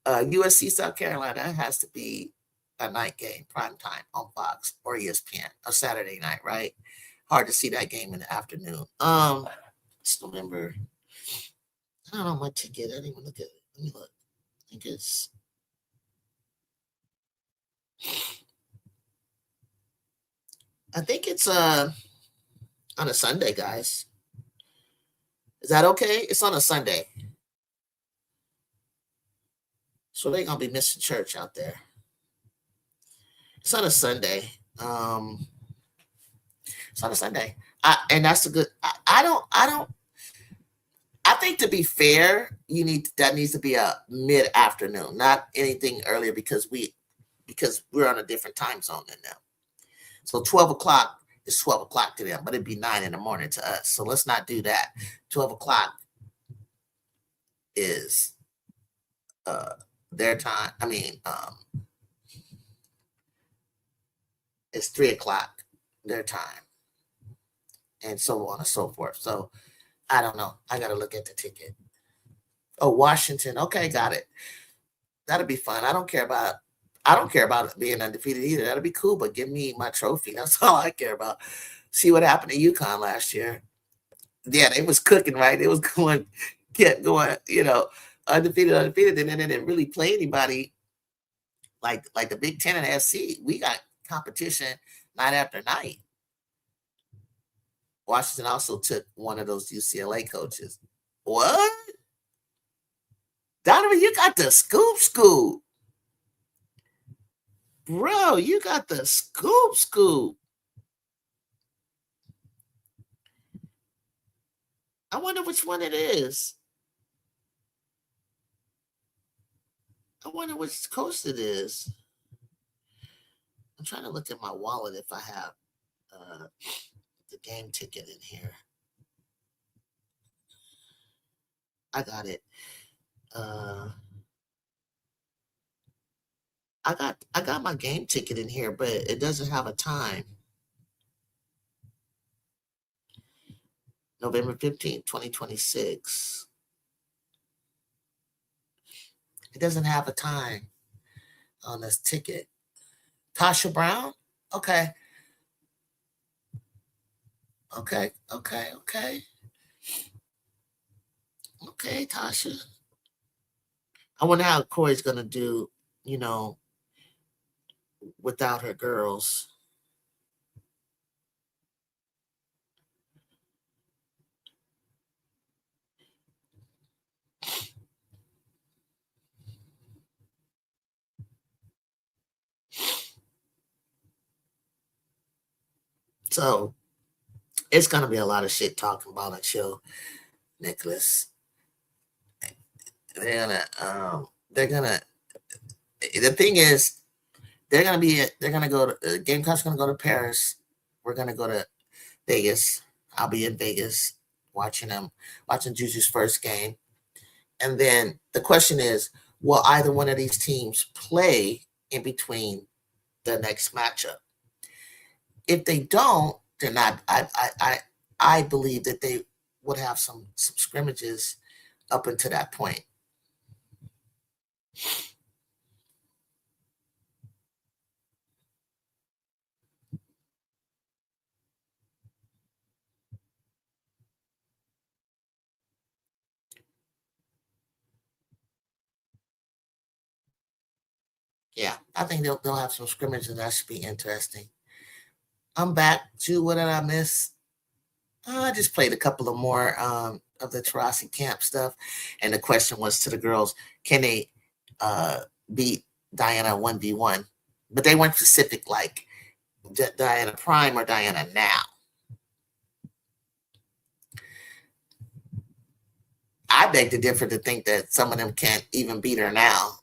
USC South Carolina has to be a night game, prime time on Fox or ESPN, a Saturday night, right? Hard to see that game in the afternoon. It's November. I don't know my ticket. I didn't even look at it. Let me look. I think it's on a Sunday, guys. Is that okay? It's on a Sunday. So they're going to be missing church out there. It's on a Sunday. It's on a Sunday. And that's a good, I think to be fair, that needs to be a mid-afternoon, not anything earlier because we're on a different time zone than them. So 12 o'clock is 12 o'clock to them, but it'd be 9 in the morning to us. So let's not do that. 12 o'clock is their time. I mean, it's 3 o'clock their time, and so on and so forth. So I don't know. I got to look at the ticket. Oh, Washington. Okay, got it. That'll be fun. I don't care about being undefeated either. That'll be cool, but give me my trophy. That's all I care about. See what happened to UConn last year. Yeah, they was cooking, right? It was kept going, undefeated, and then they didn't really play anybody like the Big Ten and SC. We got competition night after night. Washington also took one of those UCLA coaches. What? Donovan, you got the scoop. Bro, you got the scoop. I wonder which one it is. I wonder which coast it is. I'm trying to look at my wallet if I have the game ticket in here. I got it. I got my game ticket in here, but it doesn't have a time. November 15th, 2026. It doesn't have a time on this ticket. Tasha Brown? Okay. Okay, Tasha. I wonder how Corey's going to do, without her girls. So it's going to be a lot of shit talking about it, show, Nicholas. The thing is, they're going to go to, Gamecock's going to go to Paris. We're going to go to Vegas. I'll be in Vegas watching JuJu's first game. And then the question is, will either one of these teams play in between the next matchup? If they don't, then I believe that they would have some scrimmages up until that point. Yeah, I think they'll have some scrimmage, and that should be interesting. I'm back. Ju, what did I miss? I just played a couple of more of the Taurasi camp stuff, and the question was to the girls, can they beat Diana 1v1? But they weren't specific, like Diana Prime or Diana now. I beg to differ to think that some of them can't even beat her now.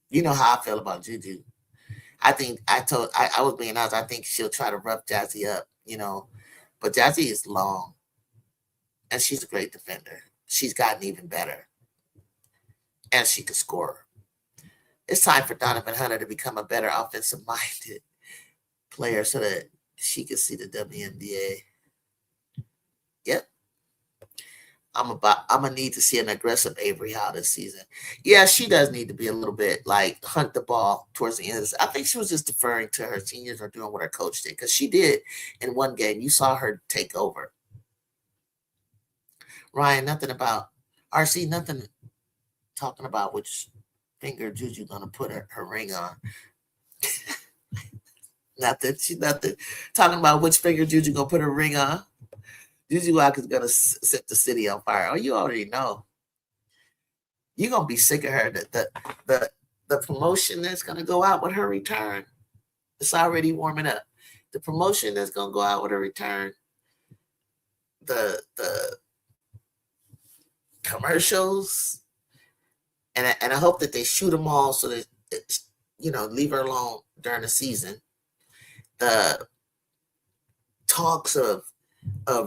You know how I feel about JuJu. I think I was being honest. I think she'll try to rough Jazzy up, but Jazzy is long, and she's a great defender. She's gotten even better, and she can score. It's time for Donovan Hunter to become a better offensive-minded player so that she can see the WNBA. Yep. I'm gonna need to see an aggressive Avery Howe this season. Yeah, she does need to be a little bit like hunt the ball towards the end. I think she was just deferring to her seniors or doing what her coach did, because she did in one game. You saw her take over. Ryan, nothing about RC, nothing talking about which finger JuJu gonna put her ring on. Nothing. She's nothing talking about which finger JuJu gonna put her ring on. JuJu Watkins is gonna set the city on fire. Oh, you already know. You're gonna be sick of her. The promotion that's gonna go out with her return, it's already warming up. The promotion that's gonna go out with her return, the commercials, and I hope that they shoot them all so that leave her alone during the season. The talks of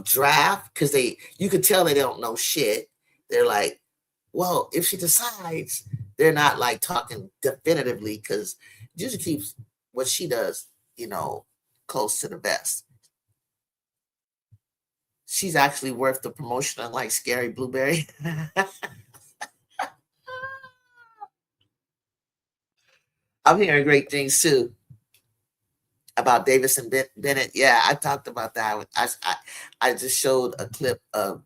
draft, because you could tell they don't know shit. They're like, well, if she decides, they're not like talking definitively, because JuJu keeps what she does, close to the vest. She's actually worth the promotion, unlike Scary Blueberry. I'm hearing great things too about Davidson Bennett. Yeah, I talked about that. I just showed a clip of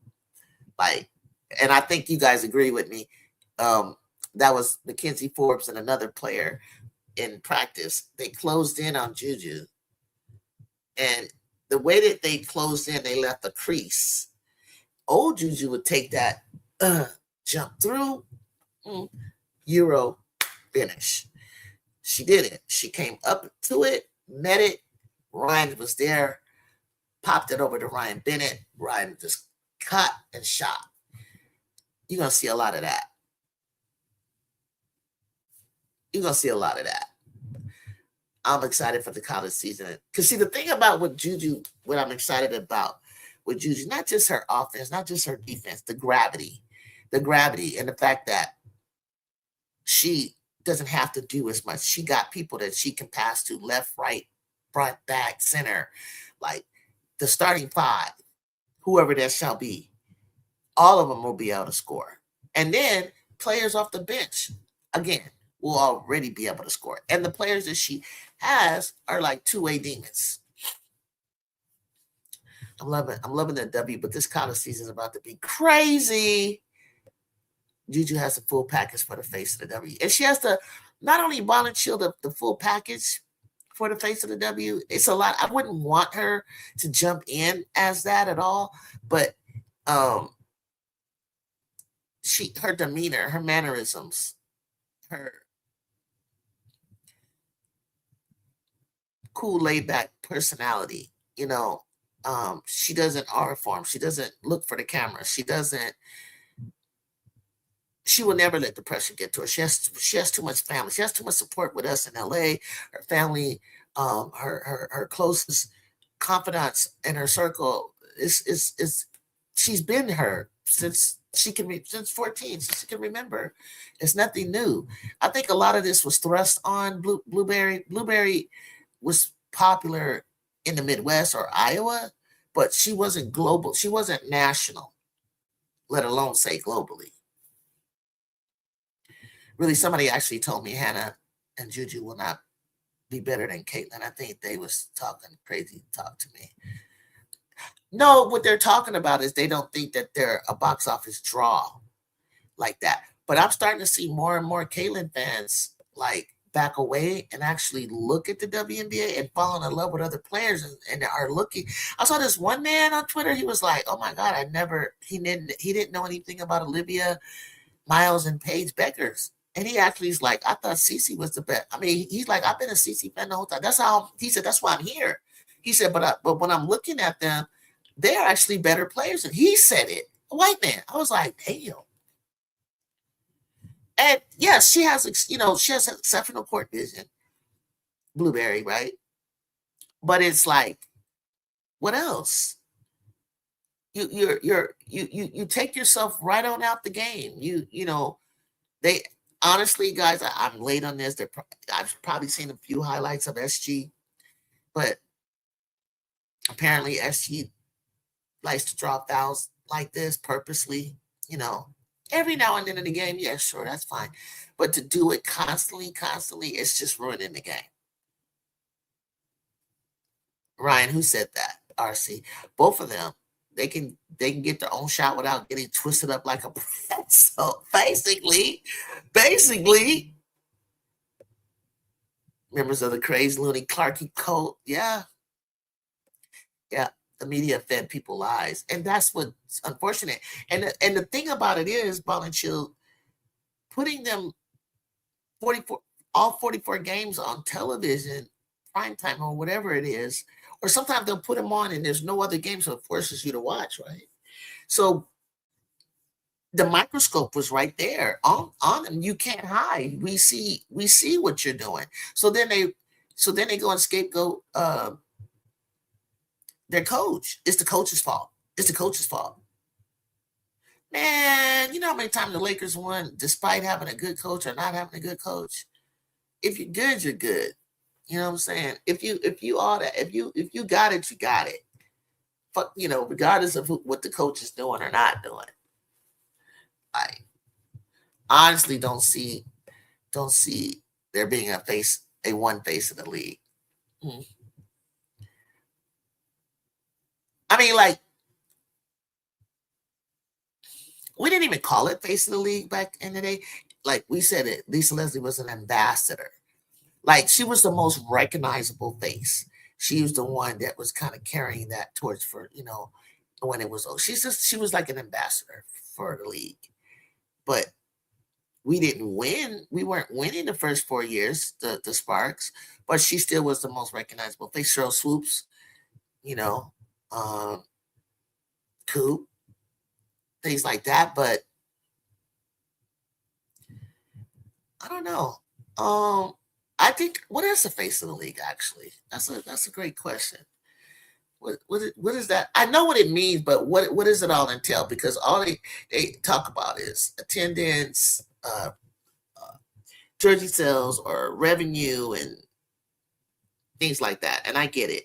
and I think you guys agree with me. That was Mackenzie Forbes and another player in practice. They closed in on JuJu, and the way that they closed in, they left a crease. Old JuJu would take that jump through, Euro finish. She did it. She came up to it, met it. Ryan was there, popped it over to Ryan Bennett. Ryan just cut and shot. You're going to see a lot of that. You're going to see a lot of that. I'm excited for the college season. Because, see, the thing about what I'm excited about with JuJu, not just her offense, not just her defense, the gravity, and the fact that she doesn't have to do as much. She got people that she can pass to left, right, front, back, center, like the starting five, whoever that shall be. All of them will be able to score. And then players off the bench, again, will already be able to score. And the players that she has are like two-way demons. I'm loving the W, but this college season is about to be crazy. JuJu has the full package for the face of the W. And she has to not only ball and shield the full package for the face of the W, it's a lot. I wouldn't want her to jump in as that at all, but her demeanor, her mannerisms, her cool, laid-back personality, she doesn't R-form. She doesn't look for the camera. She will never let the pressure get to her. She has too much family. She has too much support with us in LA. Her family, her closest confidants in her circle is she's been her since 14, since she can remember. It's nothing new. I think a lot of this was thrust on Blueberry. Blueberry was popular in the Midwest or Iowa, but she wasn't global. She wasn't national, let alone say globally. Really, somebody actually told me Hannah and JuJu will not be better than Caitlin. I think they was talking crazy talk to me. No, what they're talking about is they don't think that they're a box office draw like that. But I'm starting to see more and more Caitlin fans like back away and actually look at the WNBA and fall in love with other players and are looking. I saw this one man on Twitter. He was like, "Oh my God, he didn't know anything about Olivia Miles and Paige Beckers." And he actually is like, "I thought Cece was the best." I mean, he's like, "I've been a Cece fan the whole time." That's how he said. That's why I'm here. He said, "But when I'm looking at them, they're actually better players." And he said it, a white man. I was like, "Damn." And yes, she has exceptional court vision, Blueberry, right? But it's like, what else? You take yourself right on out the game. They honestly, guys, I'm late on this. I've probably seen a few highlights of SG, but apparently SG likes to draw fouls like this purposely. Every now and then in the game, yeah, sure, that's fine. But to do it constantly, it's just ruining the game. Ryan, who said that? RC. Both of them, they can get their own shot without getting twisted up like a pretzel. Basically, members of the crazy loony Clarky cult. Yeah. The media fed people lies, and that's what's unfortunate. And the thing about it is, Ball and Chill, putting them 44 games on television, primetime or whatever it is, or sometimes they'll put them on and there's no other game, so it forces you to watch, right? So the microscope was right there on them. You can't hide. We see what you're doing. So then they go and scapegoat their coach. It's the coach's fault. Man, you know how many times the Lakers won despite having a good coach or not having a good coach? If you're good, you're good. You know what I'm saying? If you got it, you got it. Fuck, regardless of what the coach is doing or not doing. I honestly don't see there being a one face of the league. I mean, like, we didn't even call it face of the league back in the day. Like we said it, Lisa Leslie was an ambassador. Like, she was the most recognizable face. She was the one that was kind of carrying that torch for, when it was, she was like an ambassador for the league. But we didn't win. We weren't winning the first 4 years, the Sparks, but she still was the most recognizable face. Cheryl Swoops, Coop, things like that. But I don't know. I think, what is the face of the league, actually? That's a great question. What is that? I know what it means, but what does it all entail? Because all they talk about is attendance, jersey sales, or revenue, and things like that. And I get it,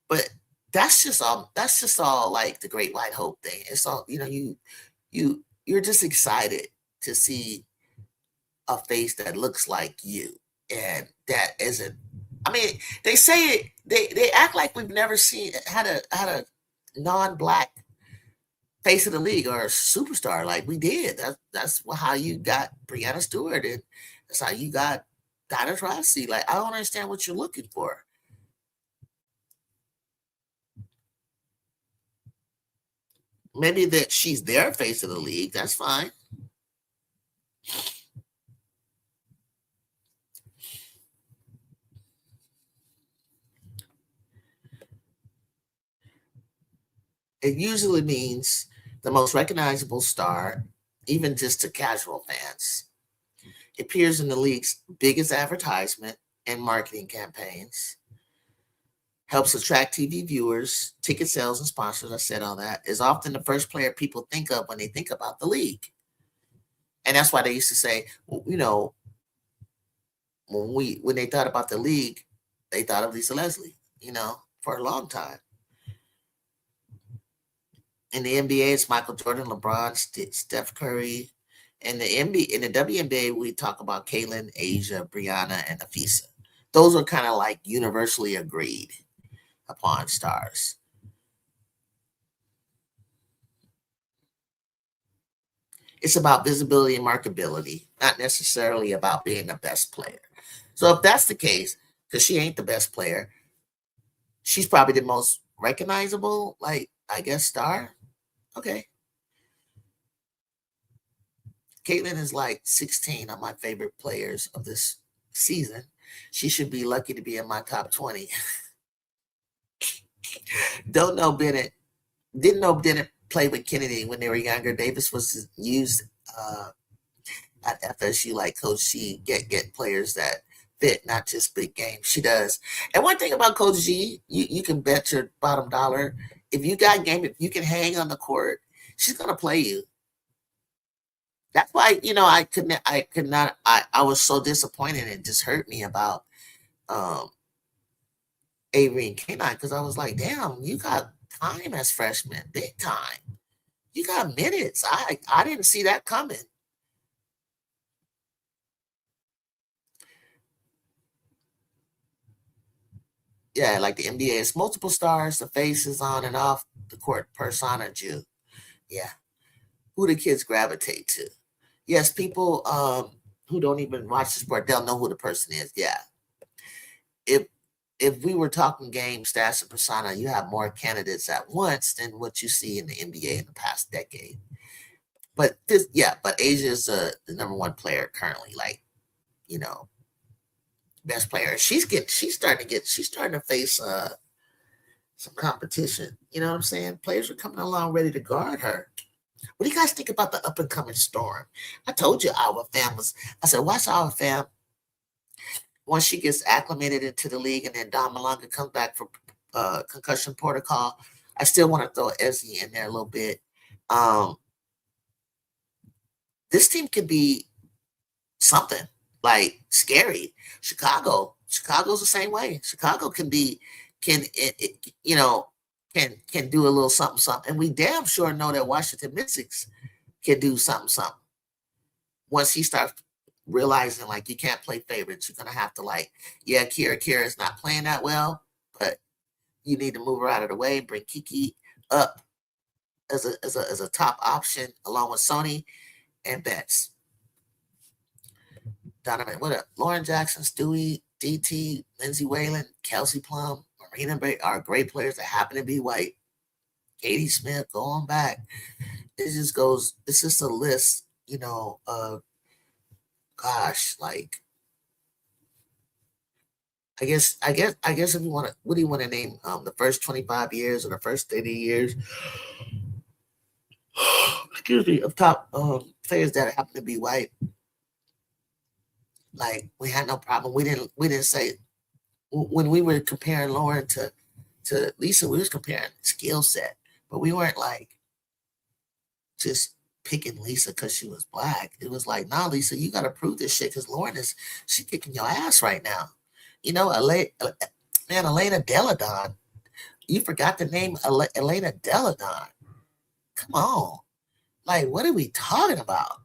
but that's just all like the Great White Hope thing. It's all, you're just excited to see a face that looks like you, and that isn't. I mean, they say it. They act like we've never had a non-black face of the league or a superstar like we did. That's how you got Brianna Stewart, and that's how you got Diana Taurasi. Like, I don't understand what you're looking for. Maybe that she's their face of the league. That's fine. It usually means the most recognizable star, even just to casual fans. It appears in the league's biggest advertisement and marketing campaigns. Helps attract TV viewers, ticket sales, and sponsors. I said all that. Is often the first player people think of when they think about the league. And that's why they used to say, when they thought about the league, they thought of Lisa Leslie, for a long time. In the NBA, it's Michael Jordan, LeBron, Steph Curry. In the WNBA, we talk about Kaylin, Asia, Brianna, and Afisa. Those are kind of like universally agreed upon stars. It's about visibility and marketability, not necessarily about being the best player. So if that's the case, because she ain't the best player, she's probably the most recognizable, like, I guess, star. Okay. Caitlin is like 16 of my favorite players of this season. She should be lucky to be in my top 20. Don't know Bennett. Didn't know Bennett played with Kennedy when they were younger. Davis was used at FSU like Coach G, get players that fit, not just big games. She does. And one thing about Coach G, you can bet your bottom dollar, if you got game, if you can hang on the court, she's gonna play you. That's why, I was so disappointed. It just hurt me about Avery and K9, because I was like, damn, you got time as freshmen, big time. You got minutes. I didn't see that coming. Yeah, like the NBA, it's multiple stars, the faces on and off the court persona Jew. Yeah. Who the kids gravitate to. Yes, people who don't even watch the sport, they'll know who the person is. Yeah. If we were talking game stats and persona, you have more candidates at once than what you see in the NBA in the past decade. But Asia is the number one player currently, like, best player. She's starting to face some competition. You know what I'm saying? Players are coming along ready to guard her. What do you guys think about the up and coming Storm? I told you I said, watch our fam. Once she gets acclimated into the league and then Don Malonga comes back for concussion protocol, I still want to throw Ezzy in there a little bit. This team could be something like scary. Chicago's the same way. Chicago can do a little something. And we damn sure know that Washington Mystics can do something. Once he starts realizing, like, you can't play favorites, you're gonna have to, like, Kira is not playing that well, but you need to move her out of the way, bring Kiki up as a top option along with Sony and Betts. Donovan, what up? Lauren Jackson, Stewie, DT, Lindsay Whalen, Kelsey Plum, Marina Bay are great players that happen to be white. Katie Smith, going back. It's just a list, of, gosh, like, I guess if you want to, what do you want to name the first 25 years or the first 30 years? Excuse me, of top players that happen to be white. Like, we had no problem. We didn't say, when we were comparing Lauren to Lisa, we was comparing skill set, but we weren't like just picking Lisa because she was black. It was like, nah, Lisa, you got to prove this shit, because Lauren she kicking your ass right now. Elena Deladon. You forgot the name Elena Deladon. Come on. Like, what are we talking about?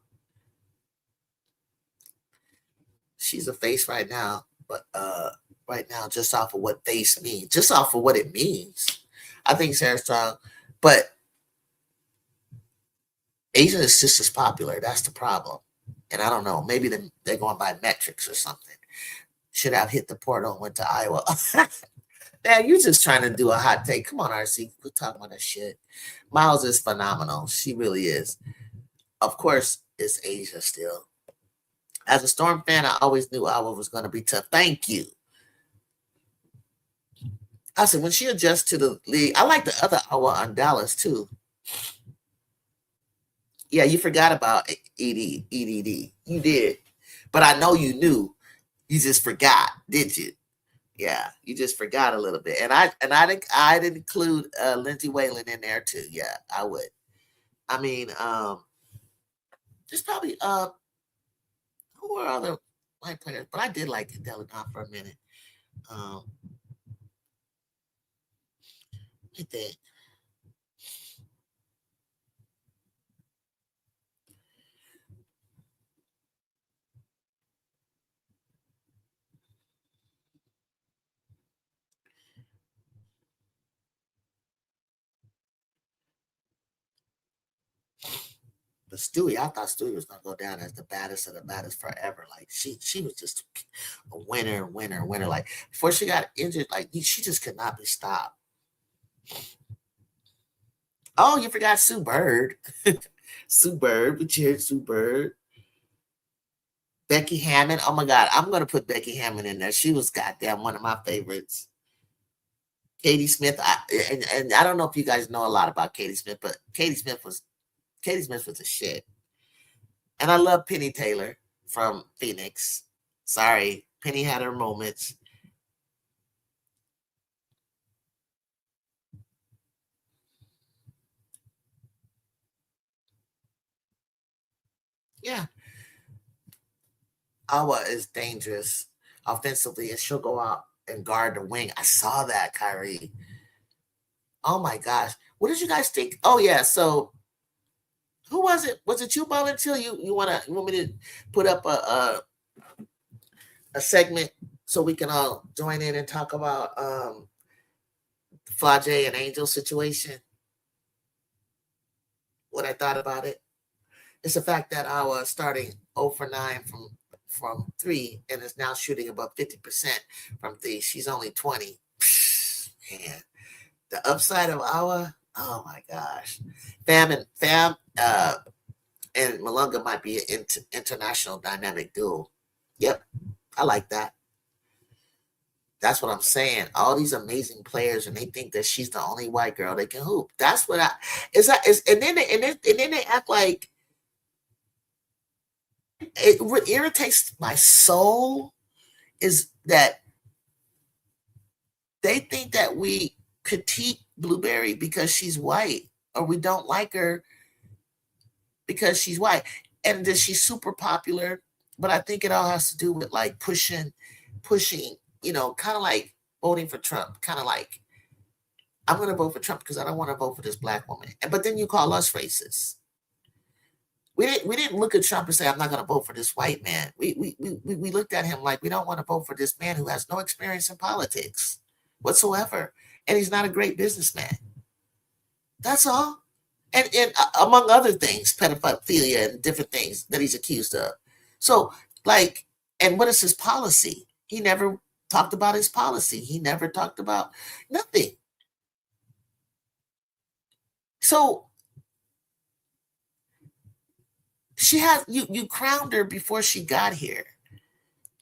She's a face right now, but just off of what face means, just off of what it means. I think Sarah Strong, but Asia is just as popular. That's the problem. And I don't know, maybe they're going by metrics or something. Should have hit the portal and went to Iowa. Man, you just trying to do a hot take. Come on, RC. Quit talking about that shit. Miles is phenomenal. She really is. Of course, it's Asia still. As a Storm fan, I always knew Iowa was going to be tough. Thank you. I said, when she adjusts to the league, I like the other Iowa on Dallas, too. Yeah, you forgot about EDD. You did. But I know you knew. You just forgot, did you? Yeah, you just forgot a little bit. And I'd include Lindsay Whalen in there too. Yeah, I would. I mean, there's probably who are other white players, but I did like Deladon for a minute. I think. Stewie, I thought Stewie was gonna go down as the baddest of the baddest forever. Like she was just a winner. Like before she got injured, like she just could not be stopped. Oh, you forgot Sue Bird. Sue Bird, we cheered Sue Bird. Becky Hammond. Oh my God, I'm gonna put Becky Hammond in there. She was goddamn one of my favorites. Katie Smith. And I don't know if you guys know a lot about Katie Smith, but Katie Smith was a shit. And I love Penny Taylor from Phoenix. Sorry, Penny had her moments. Yeah. Awa is dangerous offensively, and she'll go out and guard the wing. I saw that, Kyrie. Oh my gosh. What did you guys think? Oh yeah, so who was it? Was it you, Until you want me to put up a segment so we can all join in and talk about the Flage and Angel situation? What I thought about it? It's the fact that I was starting 0 for 9 from 3 and is now shooting above 50% from 3. She's only 20. Man, the upside of Awa, oh my gosh. Fam and Malunga might be an international dynamic duo. Yep, I like that. That's what I'm saying. All these amazing players, and they think that she's the only white girl they can hoop. That's what and then they act like what irritates my soul is that they think that we critique Blueberry because she's white, or we don't like her because she's white, and that she's super popular. But I think it all has to do with like pushing, kind of like voting for Trump, kind of like, I'm going to vote for Trump because I don't want to vote for this black woman. But then you call us racist. We didn't look at Trump and say, I'm not going to vote for this white man. We looked at him like, we don't want to vote for this man who has no experience in politics whatsoever. And he's not a great businessman. That's all. And among other things, pedophilia and different things that he's accused of. So, like, and what is his policy? He never talked about his policy. He never talked about nothing. So, she had you crowned her before she got here.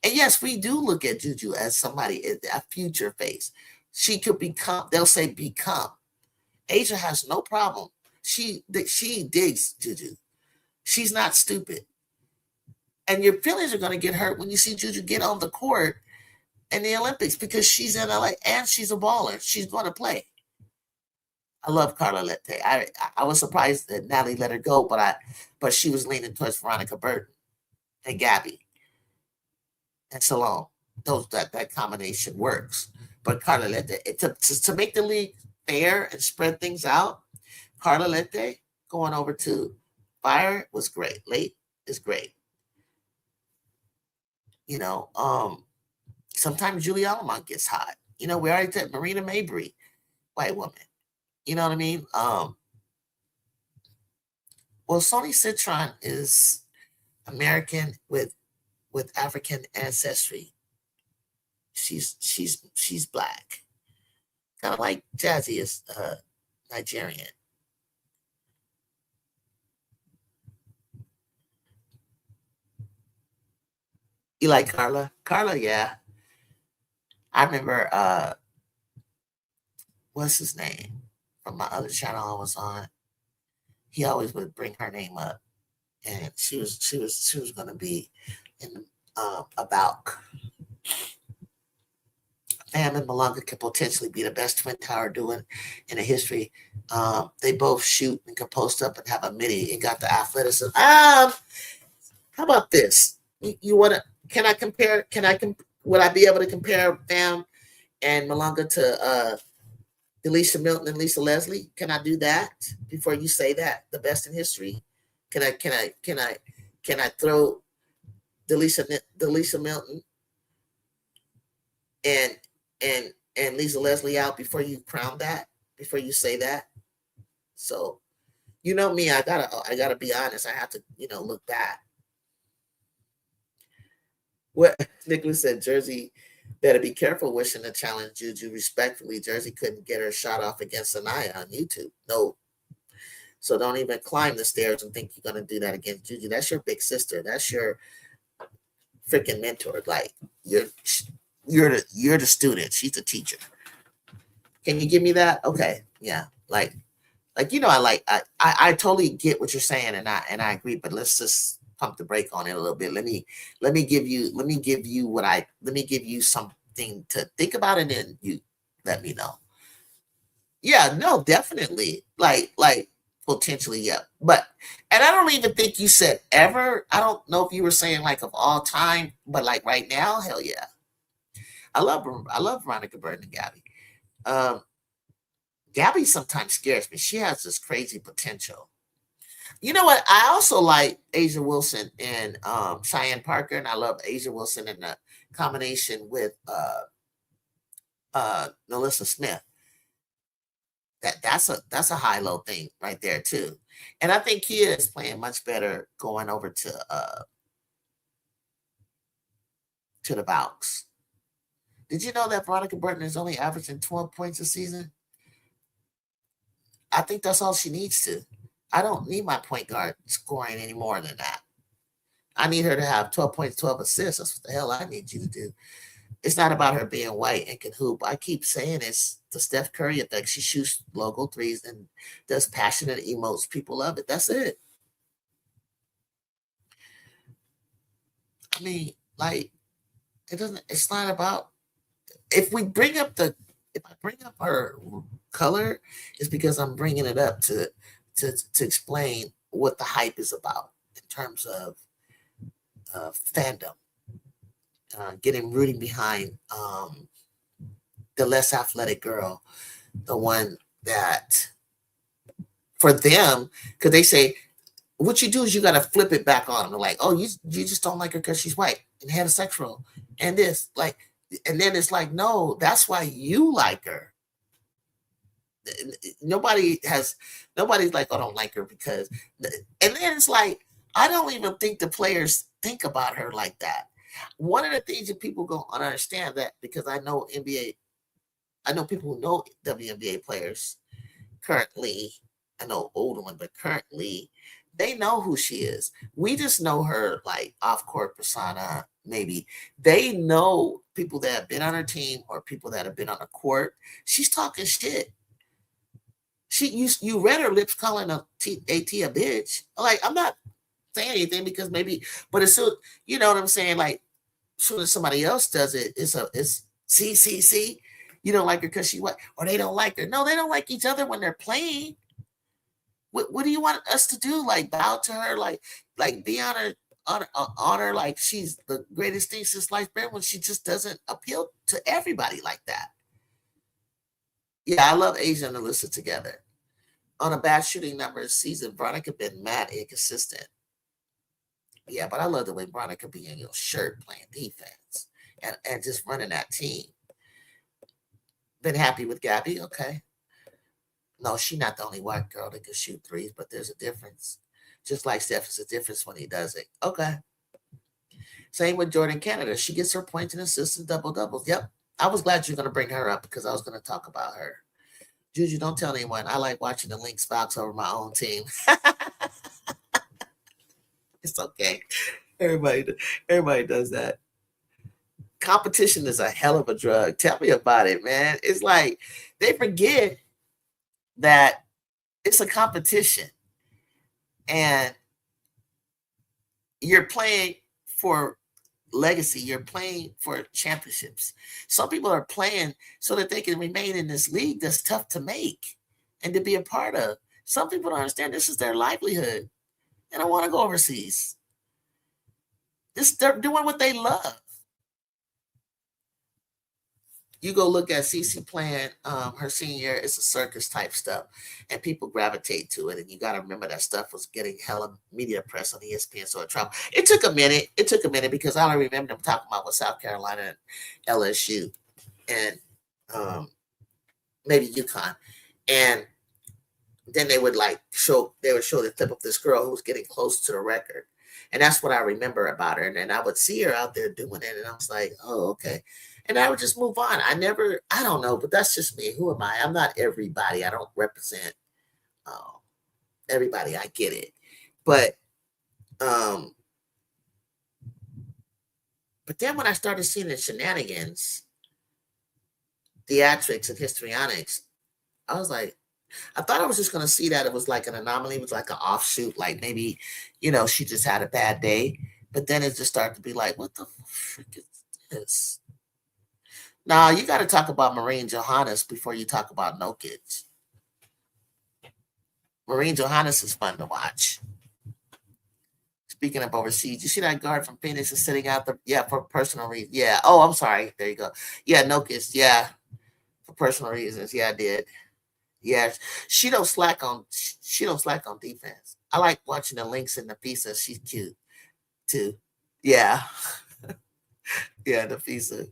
And yes, we do look at JuJu as somebody, a future face. She could become, they'll say become. Asia has no problem. She digs JuJu. She's not stupid. And your feelings are going to get hurt when you see JuJu get on the court in the Olympics because she's in LA and she's a baller. She's going to play. I love Carla Lette. I was surprised that Natalie let her go, but she was leaning towards Veronica Burton and Gabby and Salome. That combination works. But Carla Lette, to make the league fair and spread things out, Carla Lette going over to Fire was great. Late is great. Sometimes Julie Allemont gets hot. We already said Marina Mabry, white woman. You know what I mean? Well, Sony Citron is American with African ancestry. She's black, kind of like Jazzy is Nigerian. You like Carla? Carla, yeah. I remember what's his name from my other channel I was on. He always would bring her name up, and she was going to be in about Fam and Malunga could potentially be the best twin tower duo in the history. They both shoot and can post up and have a midi and got the athleticism. How about this? You want to? Can I compare? Would I be able to compare Fam and Malunga to Delisha Milton and Lisa Leslie? Can I do that before you say that the best in history? Can I throw Delisha Milton and Lisa Leslie out before you crown that? Before you say that? So You know me, I gotta be honest. I have to, look back. What Nicholas said, Jersey better be careful wishing to challenge JuJu respectfully. Jersey couldn't get her shot off against Anaya on YouTube. No. So don't even climb the stairs and think you're gonna do that against JuJu. That's your big sister. That's your freaking mentor. Like you're the student. She's the teacher. Can you give me that? Okay. Yeah. Like I totally get what you're saying, and I agree, but let's just pump the brake on it a little bit. Let me give you something to think about, and then you let me know. Yeah, no, definitely. Like potentially, yeah. But and I don't even think you said ever. I don't know if you were saying like of all time, but like right now, hell yeah. I love Veronica Burton and Gabby. Gabby sometimes scares me. She has this crazy potential. You know what? I also like Asia Wilson and Cheyenne Parker, and I love Asia Wilson in the combination with Melissa Smith. That's a high-low thing right there too. And I think Kia is playing much better going over to the Valks. Did you know that Veronica Burton is only averaging 12 points a season? I think that's all she needs to. I don't need my point guard scoring any more than that. I need her to have 12 points, 12 assists. That's what the hell I need you to do. It's not about her being white and can hoop. I keep saying it's the Steph Curry effect. She shoots logo threes and does passionate emotes. People love it. That's it. I mean, like, it's not about, if I bring up her color, it's because I'm bringing it up to explain what the hype is about in terms of fandom, rooting behind the less athletic girl, the one that for them, because they say what you do is you got to flip it back on them. They're like, oh, you just don't like her because she's white and heterosexual and this, like, and then it's like, no, that's why you like her. Nobody's like, I don't like her because, and then it's like, I don't even think the players think about her like that. One of the things that people don't understand that, because I know people who know WNBA players currently, I know older ones, but currently they know who she is. We just know her like off-court persona, maybe. They know people that have been on her team or people that have been on the court. She's talking shit. You read her lips calling AT a bitch. Like, I'm not saying anything because maybe, but it's so, you know what I'm saying? Like, as soon as somebody else does it, it's see, you don't like her because she what, or they don't like her. No, they don't like each other when they're playing. What do you want us to do? Like, bow to her, like be on her, like she's the greatest thing since sliced bread, when she just doesn't appeal to everybody like that. Yeah, I love Asia and Alyssa together. On a bad shooting numbers season, Veronica been mad inconsistent. Yeah, but I love the way Veronica be in your shirt playing defense and just running that team. Been happy with Gabby, okay. No, she's not the only white girl that can shoot threes, but there's a difference. Just like Steph is a difference when he does it. Okay. Same with Jordan Canada. She gets her points and assists and double-doubles. Yep. I was glad you're going to bring her up because I was going to talk about her. JuJu, don't tell anyone. I like watching the Lynx Fox over my own team. It's okay. Everybody does that. Competition is a hell of a drug. Tell me about it, man. It's like they forget that it's a competition and you're playing for legacy. You're playing for championships. Some people are playing so that they can remain in this league that's tough to make and to be a part of. Some people don't understand this is their livelihood. They don't want to go overseas. They're doing what they love. You go look at Cece playing her senior year, it's a circus type stuff, and people gravitate to it. And you got to remember that stuff was getting hella media press on ESPN, so it took a minute. It took a minute because all I remember them talking about was South Carolina and LSU and maybe UConn. And then they would show the clip of this girl who was getting close to the record. And that's what I remember about her. And then I would see her out there doing it. And I was like, oh, okay. And I would just move on. I don't know, but that's just me. Who am I? I'm not everybody. I don't represent everybody. I get it. But then when I started seeing the shenanigans, theatrics and histrionics, I was like, I thought I was just going to see that it was like an anomaly. It was like an offshoot. Like maybe, she just had a bad day. But then it just started to be like, what the frick is this? Now, you got to talk about Maureen Johannes before you talk about Nokic. Maureen Johannes is fun to watch. Speaking of overseas, you see that guard from Phoenix is sitting out there? For personal reasons. Yeah. Oh, I'm sorry. There you go. Yeah, Nokic. Yeah. For personal reasons. Yeah, I did. Yeah, she don't slack on defense. I like watching the links in the pizza. She's cute too. Yeah. Yeah, the pizza.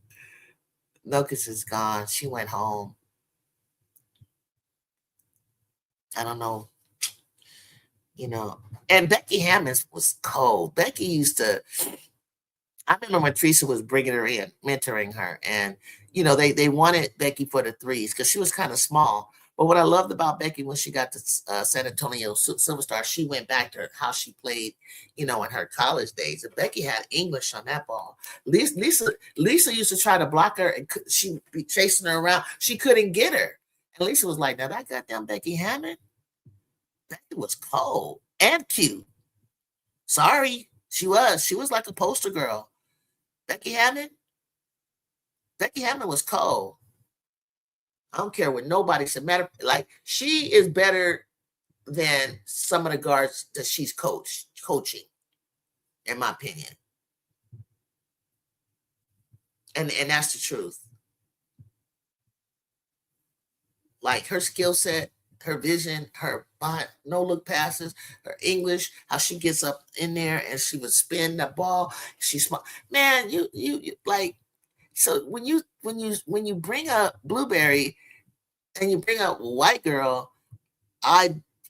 Nokic is gone. She went home. I don't know. And Becky Hammond was cold. Becky used to, I remember when Teresa was bringing her in, mentoring her. And, they wanted Becky for the threes because she was kind of small. But what I loved about Becky when she got to San Antonio Silver, she went back to how she played, in her college days. And Becky had English on that ball. Lisa used to try to block her, and she'd be chasing her around. She couldn't get her. And Lisa was like, now that goddamn Becky Hammond, Becky was cold and cute. Sorry, she was like a poster girl. Becky Hammond was cold. I don't care what nobody said. She is better than some of the guards that she's coaching, in my opinion. And that's the truth. Like her skill set, her vision, her no-look passes, her English, how she gets up in there and she would spin the ball. She's smart. Man, you like. So when you bring up Blueberry and you bring up White Girl,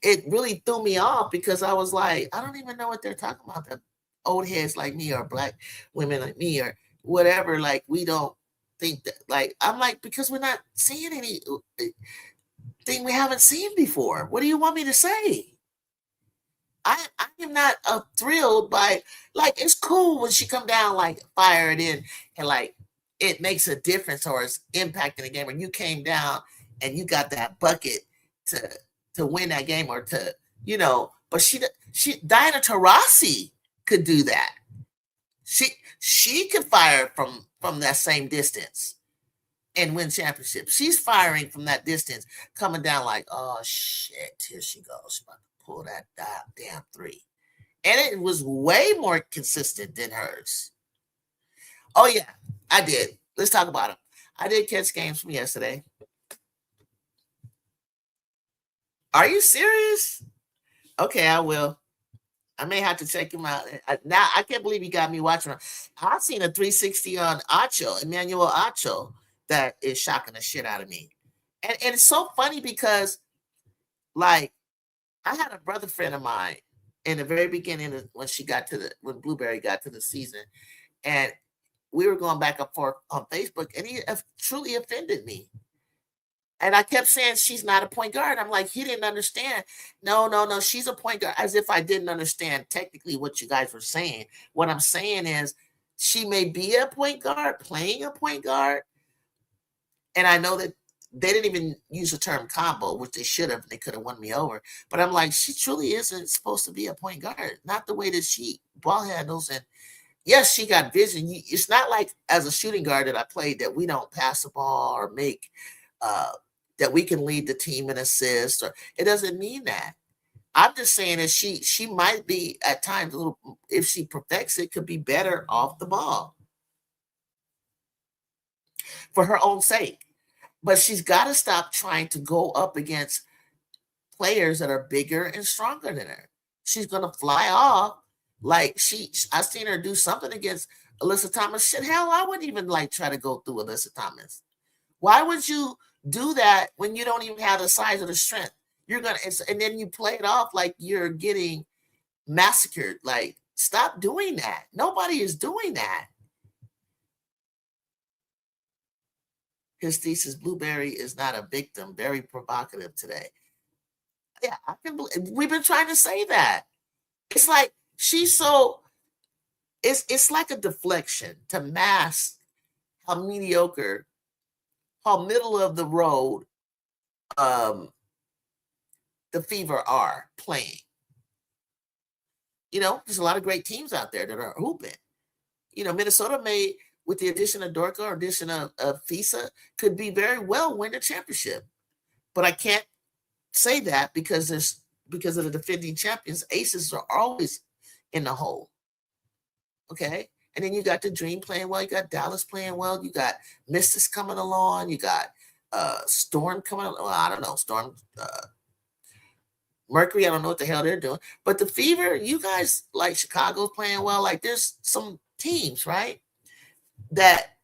it really threw me off because I was like, I don't even know what they're talking about. The old heads like me or black women like me or whatever. Like we don't think that. Like I'm like because we're not seeing anything we haven't seen before. What do you want me to say? I am not thrilled by it's cool when she come down fire it in and it makes a difference or it's impacting the game when you came down and you got that bucket to win that game or to but she Diana Taurasi could do that. She could fire from that same distance and win championships. She's firing from that distance, coming down oh shit, here she goes. She's about to pull that damn three. And it was way more consistent than hers. Oh yeah, I did. Let's talk about them. I did catch games from yesterday. Are you serious? Okay, I will. I may have to check him out. Now, I can't believe you got me watching him. I've seen a 360 on Emmanuel Acho, that is shocking the shit out of me. And it's so funny because, I had a brother friend of mine in the very beginning when Blueberry got to the season, and we were going back and forth on Facebook, and he truly offended me. And I kept saying she's not a point guard. I'm like, he didn't understand. No, she's a point guard. As if I didn't understand technically what you guys were saying. What I'm saying is she may be a point guard, playing a point guard. And I know that they didn't even use the term combo, which they should have. They could have won me over. But I'm like, she truly isn't supposed to be a point guard. Not the way that she ball handles. And yes, she got vision. It's not like as a shooting guard that I played that we don't pass the ball or make that we can lead the team in assists. Or it doesn't mean that. I'm just saying that she might be at times a little, if she perfects it, could be better off the ball for her own sake. But she's got to stop trying to go up against players that are bigger and stronger than her. She's going to fly off. I've seen her do something against Alyssa Thomas. Shit, hell, I wouldn't even try to go through Alyssa Thomas. Why would you do that when you don't even have the size or the strength? You're gonna, and then you play it off like you're getting massacred. Like, stop doing that. Nobody is doing that. His thesis, Blueberry is not a victim. Very provocative today. Yeah, I can believe, we've been trying to say that. It's like she's so, it's like a deflection to mask how mediocre, how middle of the road the Fever are playing. You know, there's a lot of great teams out there that are hooping. You know, Minnesota may, with the addition of Dorka or addition of Fisa, could be very well win the championship. But I can't say that because of the defending champions. Aces are always in the hole. Okay. And then you got the Dream playing well. You got Dallas playing well. You got Mystics coming along. You got Storm coming along. Well, I don't know. Storm, Mercury, I don't know what the hell they're doing. But the Fever, you guys, like Chicago's playing well. Like, there's some teams, right, that,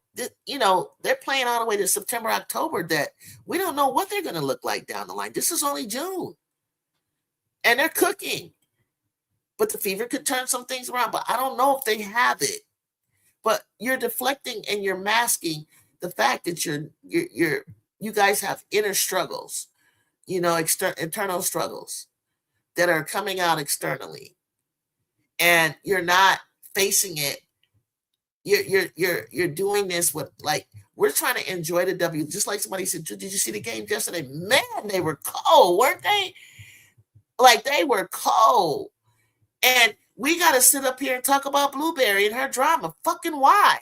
you know, they're playing all the way to September, October, that we don't know what they're going to look like down the line. This is only June. And they're cooking. But the Fever could turn some things around. But I don't know if they have it. But you're deflecting and you're masking the fact that you guys have inner struggles, you know, internal struggles that are coming out externally, and you're not facing it. You're doing this with, like, we're trying to enjoy the W. Just like somebody said, did you see the game yesterday? Man, they were cold, weren't they? Like, they were cold. And we got to sit up here and talk about Blueberry and her drama. Fucking why?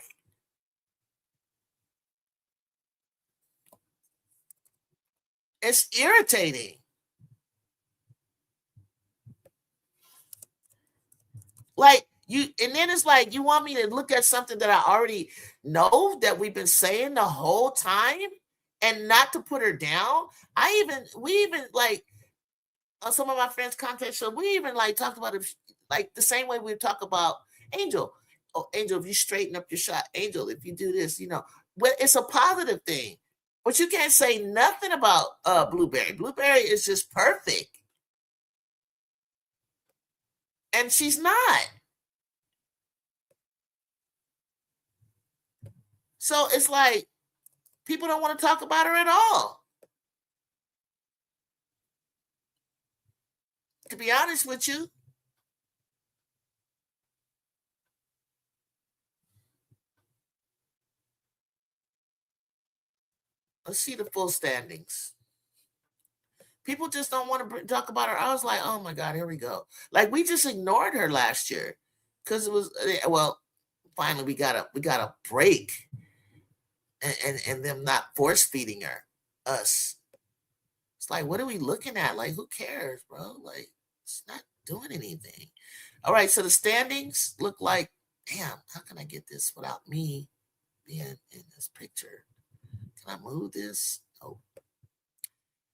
It's irritating. Like, and then it's like, you want me to look at something that I already know that we've been saying the whole time and not to put her down. We even like, on some of my friends' content show, we even like talked about it like the same way we talk about Angel. Oh, Angel, if you straighten up your shot, Angel, if you do this, you know, well, it's a positive thing. But you can't say nothing about Blueberry. Blueberry is just perfect. And she's not. So it's like, people don't want to talk about her at all. To be honest with you. Let's see the full standings. People just don't want to talk about her. I was like, oh my God, here we go. Like, we just ignored her last year because it was, well, finally we got a break, and them not force feeding us. It's like, what are we looking at? Like, who cares, bro? Like, it's not doing anything. All right, so the standings look like, damn, how can I get this without me being in this picture? Can I move this? Oh.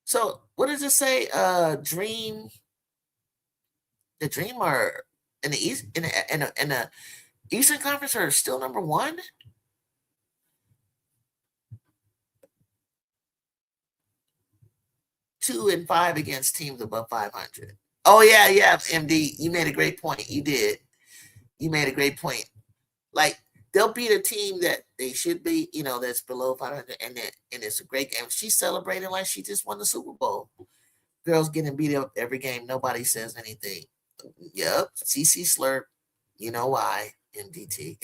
So what does it say? Dream. The Dream are in the East, in the Eastern Conference are still number one. Two and 5 against teams above 500. Oh yeah, MD, you made a great point. You did. You made a great point. Like, they'll beat a team that they should be, you know, that's below 500, and it's a great game. She's celebrating like she just won the Super Bowl. Girls getting beat up every game. Nobody says anything. Yep, CC Slurp. You know why, MDT.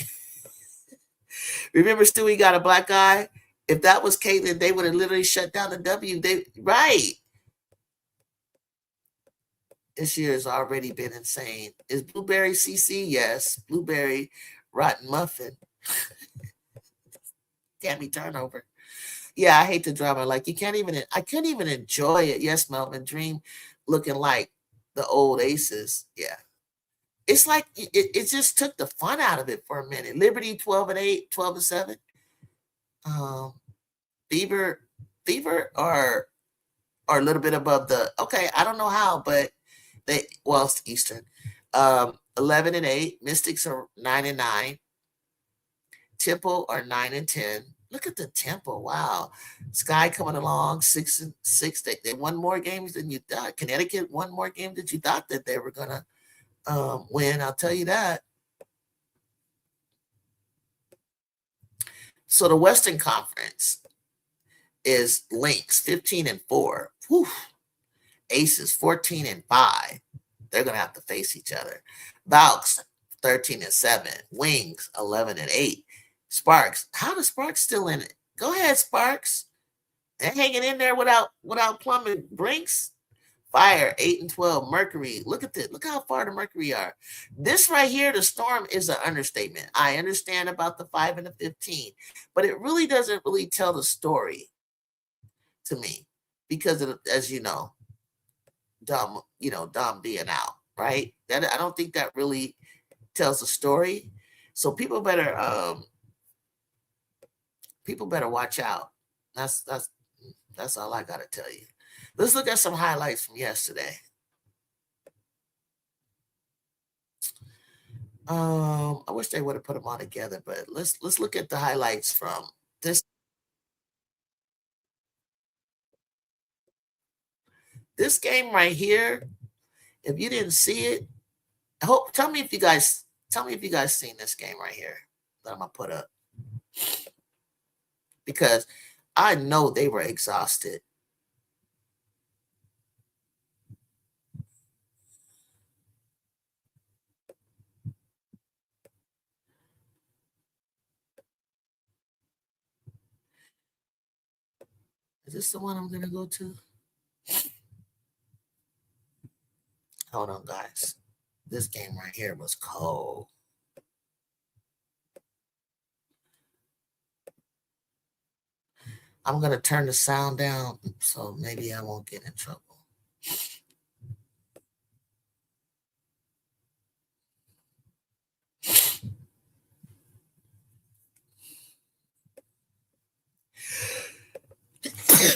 Remember Stewie got a black eye? If that was Caitlin, they would have literally shut down the W. Right. This year has already been insane. Is Blueberry CC? Yes. Blueberry Rotten Muffin. Tammy Turnover. Yeah, I hate the drama. Like, I couldn't even enjoy it. Yes, Melvin Dream looking like the old Aces. Yeah. It's like it just took the fun out of it for a minute. Liberty 12-8, 12-7. Fever are a little bit above the, okay, I don't know how, but it's Eastern. 11-8. Mystics are 9-9. Temple are 9-10. Look at the tempo. Wow. Sky coming along 6-6. They won more games than you thought. Connecticut won more games than you thought that they were going to win. I'll tell you that. So the Western Conference is Lynx 15-4. Whew. Aces 14-5. They're going to have to face each other. Valks 13-7. Wings 11-8. Sparks. How does Sparks still in it? Go ahead, Sparks. They're hanging in there without plumbing Brinks. Fire 8-12. Mercury. Look at this. Look how far the Mercury are. This right here, the Storm, is an understatement. I understand about the 5 and the 15, but it really doesn't really tell the story to me because of, as you know, Dom being out, right? That I don't think that really tells the story. So people better watch out. That's all I gotta tell you. Let's look at some highlights from yesterday. I wish they would have put them all together, but let's look at the highlights from this game right here. If you didn't see it, tell me if you guys seen this game right here that I'm gonna put up. Because I know they were exhausted. Is this the one I'm going to go to? Hold on, guys. This game right here was cold. I'm going to turn the sound down so maybe I won't get in trouble.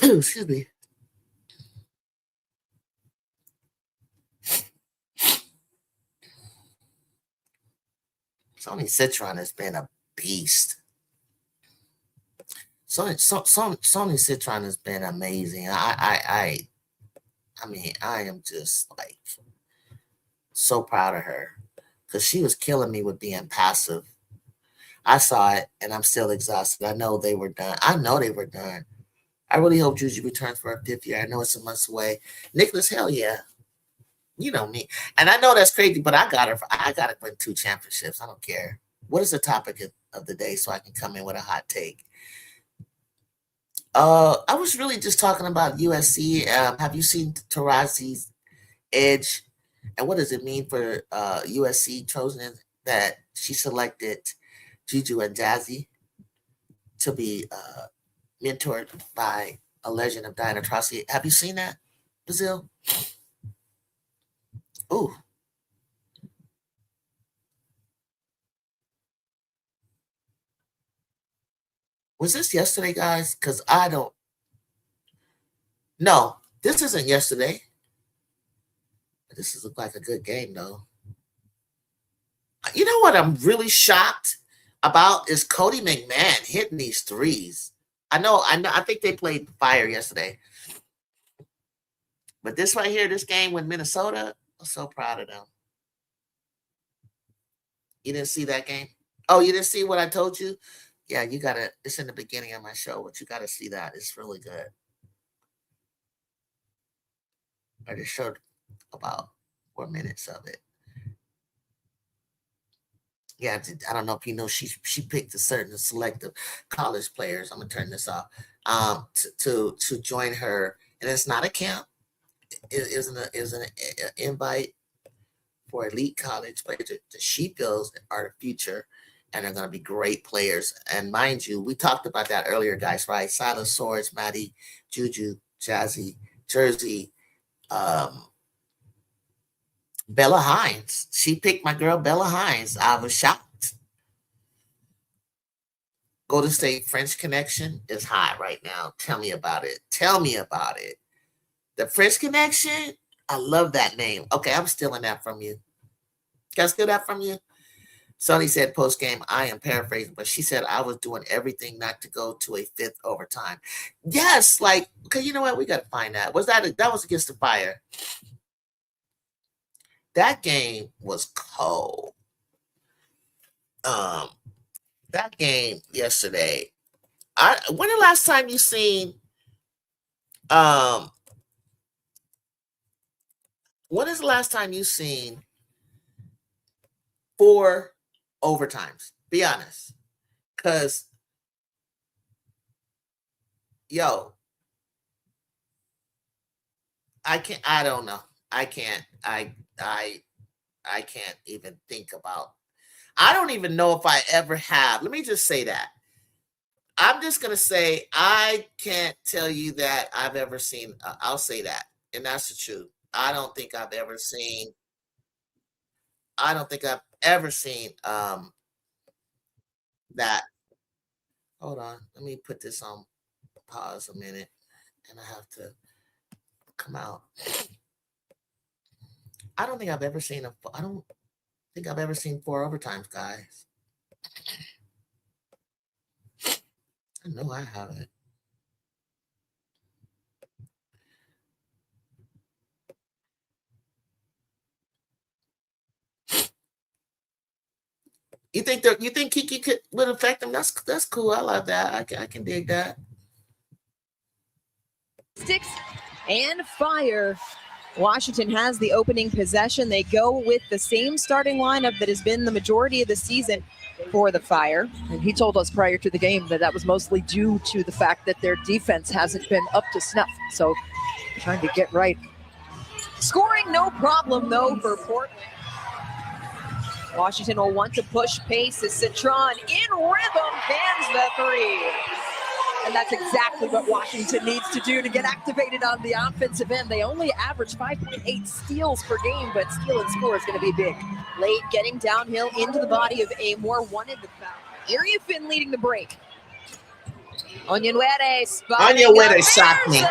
Excuse me. Sony Citron has been a beast. Sony Citron has been amazing. I mean, I am just like so proud of her because she was killing me with being passive. I saw it and I'm still exhausted. I know they were done. I really hope JuJu returns for her 5th year. I know it's a month away. Nicholas, hell yeah. You know me. And I know that's crazy, but I got to win 2 championships. I don't care. What is the topic of the day so I can come in with a hot take? I was really just talking about USC. Have you seen Taurasi Edge? And what does it mean for USC Trojan that she selected JuJu and Jazzy to be mentored by a legend of Diana Taurasi? Have you seen that, Brazil? Ooh. Was this yesterday, guys? Because I don't. No, this isn't yesterday. This look like a good game, though. You know what I'm really shocked about is Cody McMahon hitting these threes. I know. I think they played Fire yesterday. But this right here, this game with Minnesota, I'm so proud of them. You didn't see that game? Oh, you didn't see what I told you? Yeah, you got to. It's in the beginning of my show, but you got to see that. It's really good. I just showed about 4 minutes of it. Yeah, I don't know if you know, she picked a certain selective college players. I'm gonna turn this off. To join her, and it's not a camp. It was an invite for elite college players that she feels are the future, and they're gonna be great players. And mind you, we talked about that earlier, guys. Right? Silas Swords, Maddie, JuJu, Jazzy, Jersey. Bella Hines. She picked my girl Bella Hines. I was shocked. Golden State French Connection is hot right now. Tell me about it. The French Connection, I love that name. Okay, I'm stealing that from you. Can I steal that from you? Sonny said post game, I am paraphrasing, but she said I was doing everything not to go to a 5th overtime. Yes, like, okay, you know what? We got to find out. That was against the Fire. That game was cold. That game yesterday. When the last time you seen when is the last time you seen 4 overtimes? Be honest. Cause I don't know. I can't even think about. I don't even know if I ever have. Let me just say that. I'm just going to say I can't tell you that I've ever seen. I'll say that. And that's the truth. I don't think I've ever seen that. Hold on. Let me put this on pause a minute. And I have to come out. I don't think I've ever seen 4 overtimes, guys. I know I haven't. You think Kiki would affect them? That's cool. I love that. I can dig that. Sticks and Fire. Washington has the opening possession. They go with the same starting lineup that has been the majority of the season for the Fire. And he told us prior to the game that was mostly due to the fact that their defense hasn't been up to snuff. So trying to get right. Scoring no problem, though, for Portland. Washington will want to push pace as Citron in rhythm bans the 3. And that's exactly what Washington needs to do to get activated on the offensive end. They only average 5.8 steals per game, but steal and score is going to be big. Late getting downhill into the body of Amor, wanted the foul. Area Finn leading the break. Onyenwere shocked me.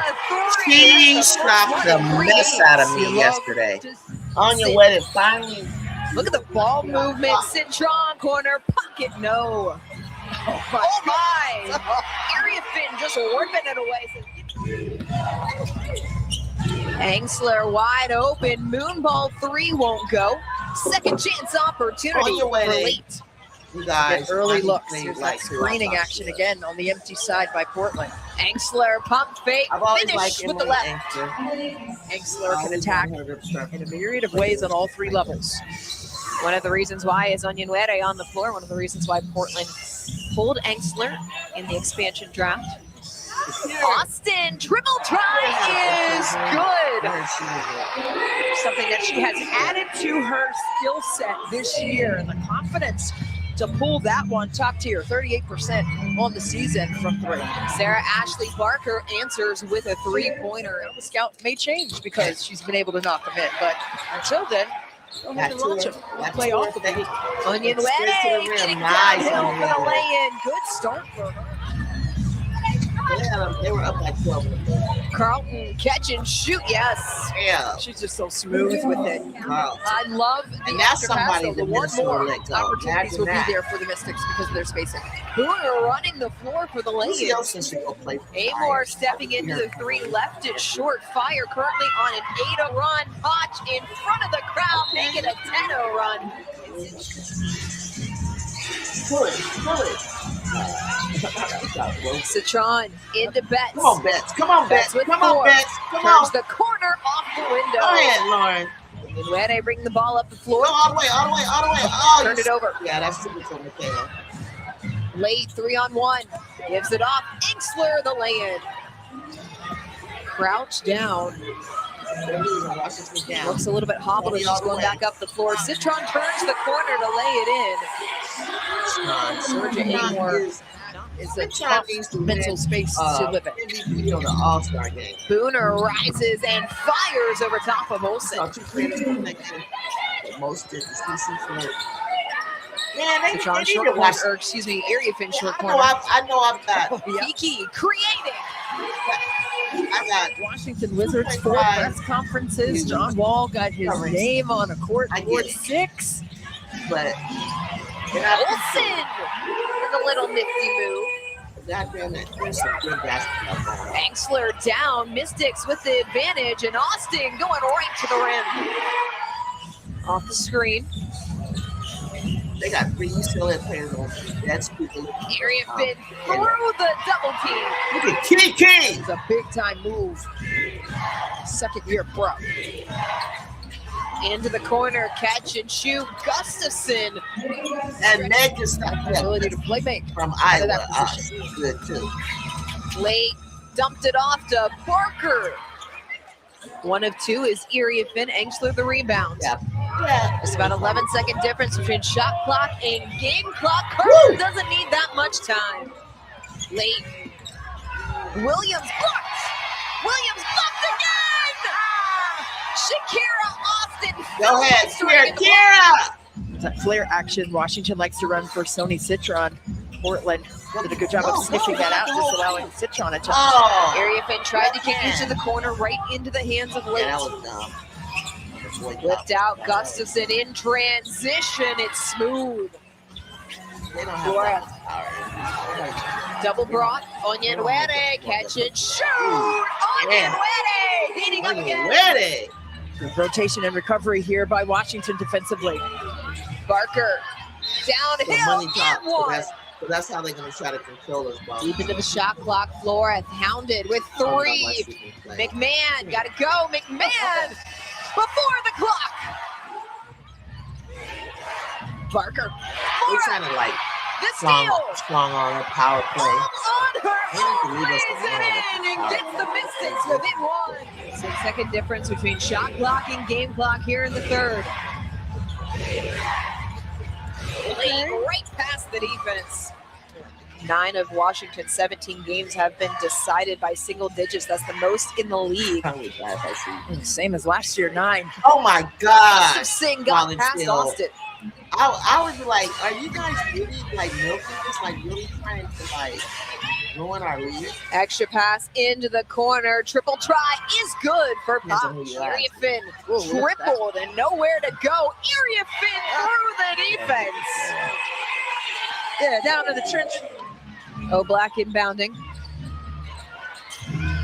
She shocked the mess out of me yesterday. Onyenwere finally. Look at the ball movement. Citron corner pocket. No. Oh my! Area Finn just ripping it away. Angsler wide open. Moonball 3 won't go. Second chance opportunity for late. You guys, early looks. Here's that screening action again on the empty side by Portland. Angsler pump fake. Finish with the left. Angsler can attack in a myriad of ways on all 3 levels. One of the reasons why is Onyenwere on the floor. One of the reasons why Portland pulled Angsler in the expansion draft. Austin, triple try is good. Something that she has added to her skill set this year, and the confidence to pull that one top tier, 38% on the season from 3. Sarah Ashley Barker answers with a 3-pointer. The scout may change because she's been able to knock them in, but until then, play off the beat. Onyenwere getting downhill for the lay-in. Good start for her. They were up like 12. Carlton catch and shoot, yes. Yeah. She's just so smooth with it. I love the and that's somebody the one more opportunities will be there for the Mystics because of their spacing. Booner running the floor for the lane. Amor stepping into the 3, left it short. Fire currently on an 8-0 run. Potch in front of the crowd, make it a 10-0 run. Citron into Betts. Come on, Betts. Come on, Betts. Come on, Betts. Come on. Turns the corner off the window. Go ahead, Lauren. When bring the ball up the floor. Go all the way. Oh, turned it over. Yeah, that's super cool, Michaela. Late 3-on-1. Gives it off. Angsler the lay-in. Crouch down. Looks a little bit hobbled as she's going back up the floor. Citron turns the corner to lay it in. Georgia Amor is a tough mental space to live in. The All-Star game. Booner rises and fires over top of Olsen. Man, they short corner, or excuse me, Area Finn short corner. I know I've got. Kiki creating. I got Washington Wizards 4 press conferences. John Wall got his name on a court board 6. But Olsen with a little nifty move. There's some good basketball going on. Angsler down, Mystics with the advantage, and Austin going right to the rim. Off the screen. They got 3 UCLA players on. That's people. Area fit through the double team. Look at Kiki. It's a big time move. Second year pro. Into the corner, catch and shoot. Gustafson. And Meg just got the Ability to play make from out of Iowa. that position. Good too. Late dumped it off to Barker. 1 of 2 is Erie Finn. Angsler the rebound. Yeah. There's about 11-second difference between shot clock and game clock. Carter doesn't need that much time. Late. Williams blocked. Williams blocked again. Shakira Austin. Go ahead, Kira. It's a flare action Washington likes to run for Sony Citron. Portland did a good job of sniffing that out, just allowing Citron a touch. Oh. Area Finn tried to get into the corner, right into the hands of Late. Yeah, that was dumb. Whipped out Gustafson in transition. It's smooth. They don't have that. Double brought. Onyenwere. Catch and shoot. Onyenwere. Heating up again. Ready. Good rotation and recovery here by Washington defensively. Barker. Downhill. And one. So that's how they're going to try to control us. Deep into the shot clock. Flores hounded with 3. McMahon. Got to go. McMahon. Before the clock. Barker. We're trying to like the steal. Strong on her power play. On her own, Lays it in and gets the Mystics within 1. 6-second difference between shot clock and game clock here in the third. Late, right past the defense. 9 of Washington's 17 games have been decided by single digits. That's the most in the league. Same as last year, 9. Oh my God! Singh got past Austin. I was like, are you guys really like milking this? Like really trying to like ruin our league? Extra pass into the corner. Triple try is good for Pop. Area Finn tripled and nowhere to go. Area Finn through the defense. Yeah, down to the trench. Black inbounding.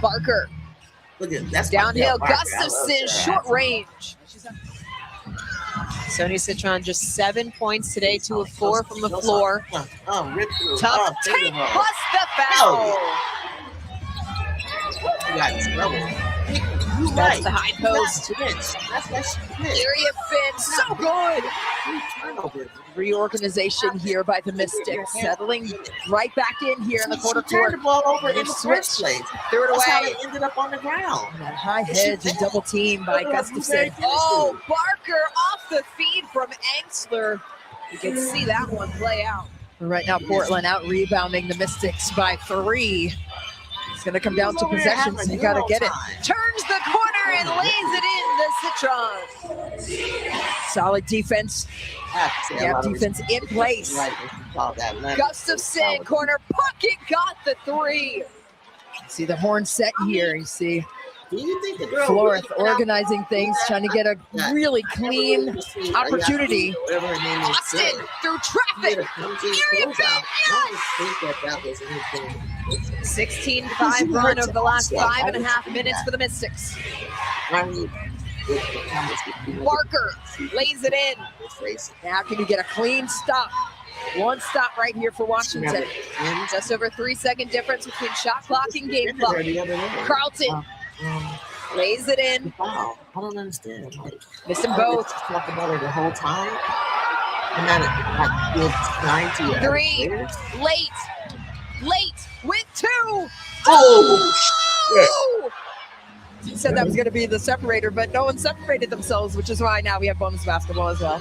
Barker. Look at that's downhill. Gustafson short range. Sony Citron just 7 points today, 2 of 4 from the floor. Tough take plus the foul. That's the high post. Area Finn, so good. Reorganization here by the Mystics, settling right back in here in the quarter court. Turned the ball over in the first place. Threw it away. That's how they ended up on the ground. That high hedge and double team by Gustafson. Oh, Barker off the feed from Angsler. You can see that one play out. Right now, Portland out rebounding the Mystics by 3. It's going to come down to possessions. You got to get it. Turns the corner and lays it in the Citron. Solid defense. Yeah, defense in place. Gustafson, corner pocket, got the 3. See the horn set here. You see Flores organizing things, trying to get a really clean opportunity. Austin through traffic. 16-5 run over the last 5.5 minutes for the Mystics. Barker lays it in. Now can you get a clean stop? One stop right here for Washington. Just over 3-second difference between shot clock and game clock. Carlton lays it in. Wow, I don't understand. Missed them both. Talk about it the whole time. And then it 90. 3 late with 2. Oh shit. You said that was going to be the separator, but no one separated themselves, which is why now we have bonus basketball as well.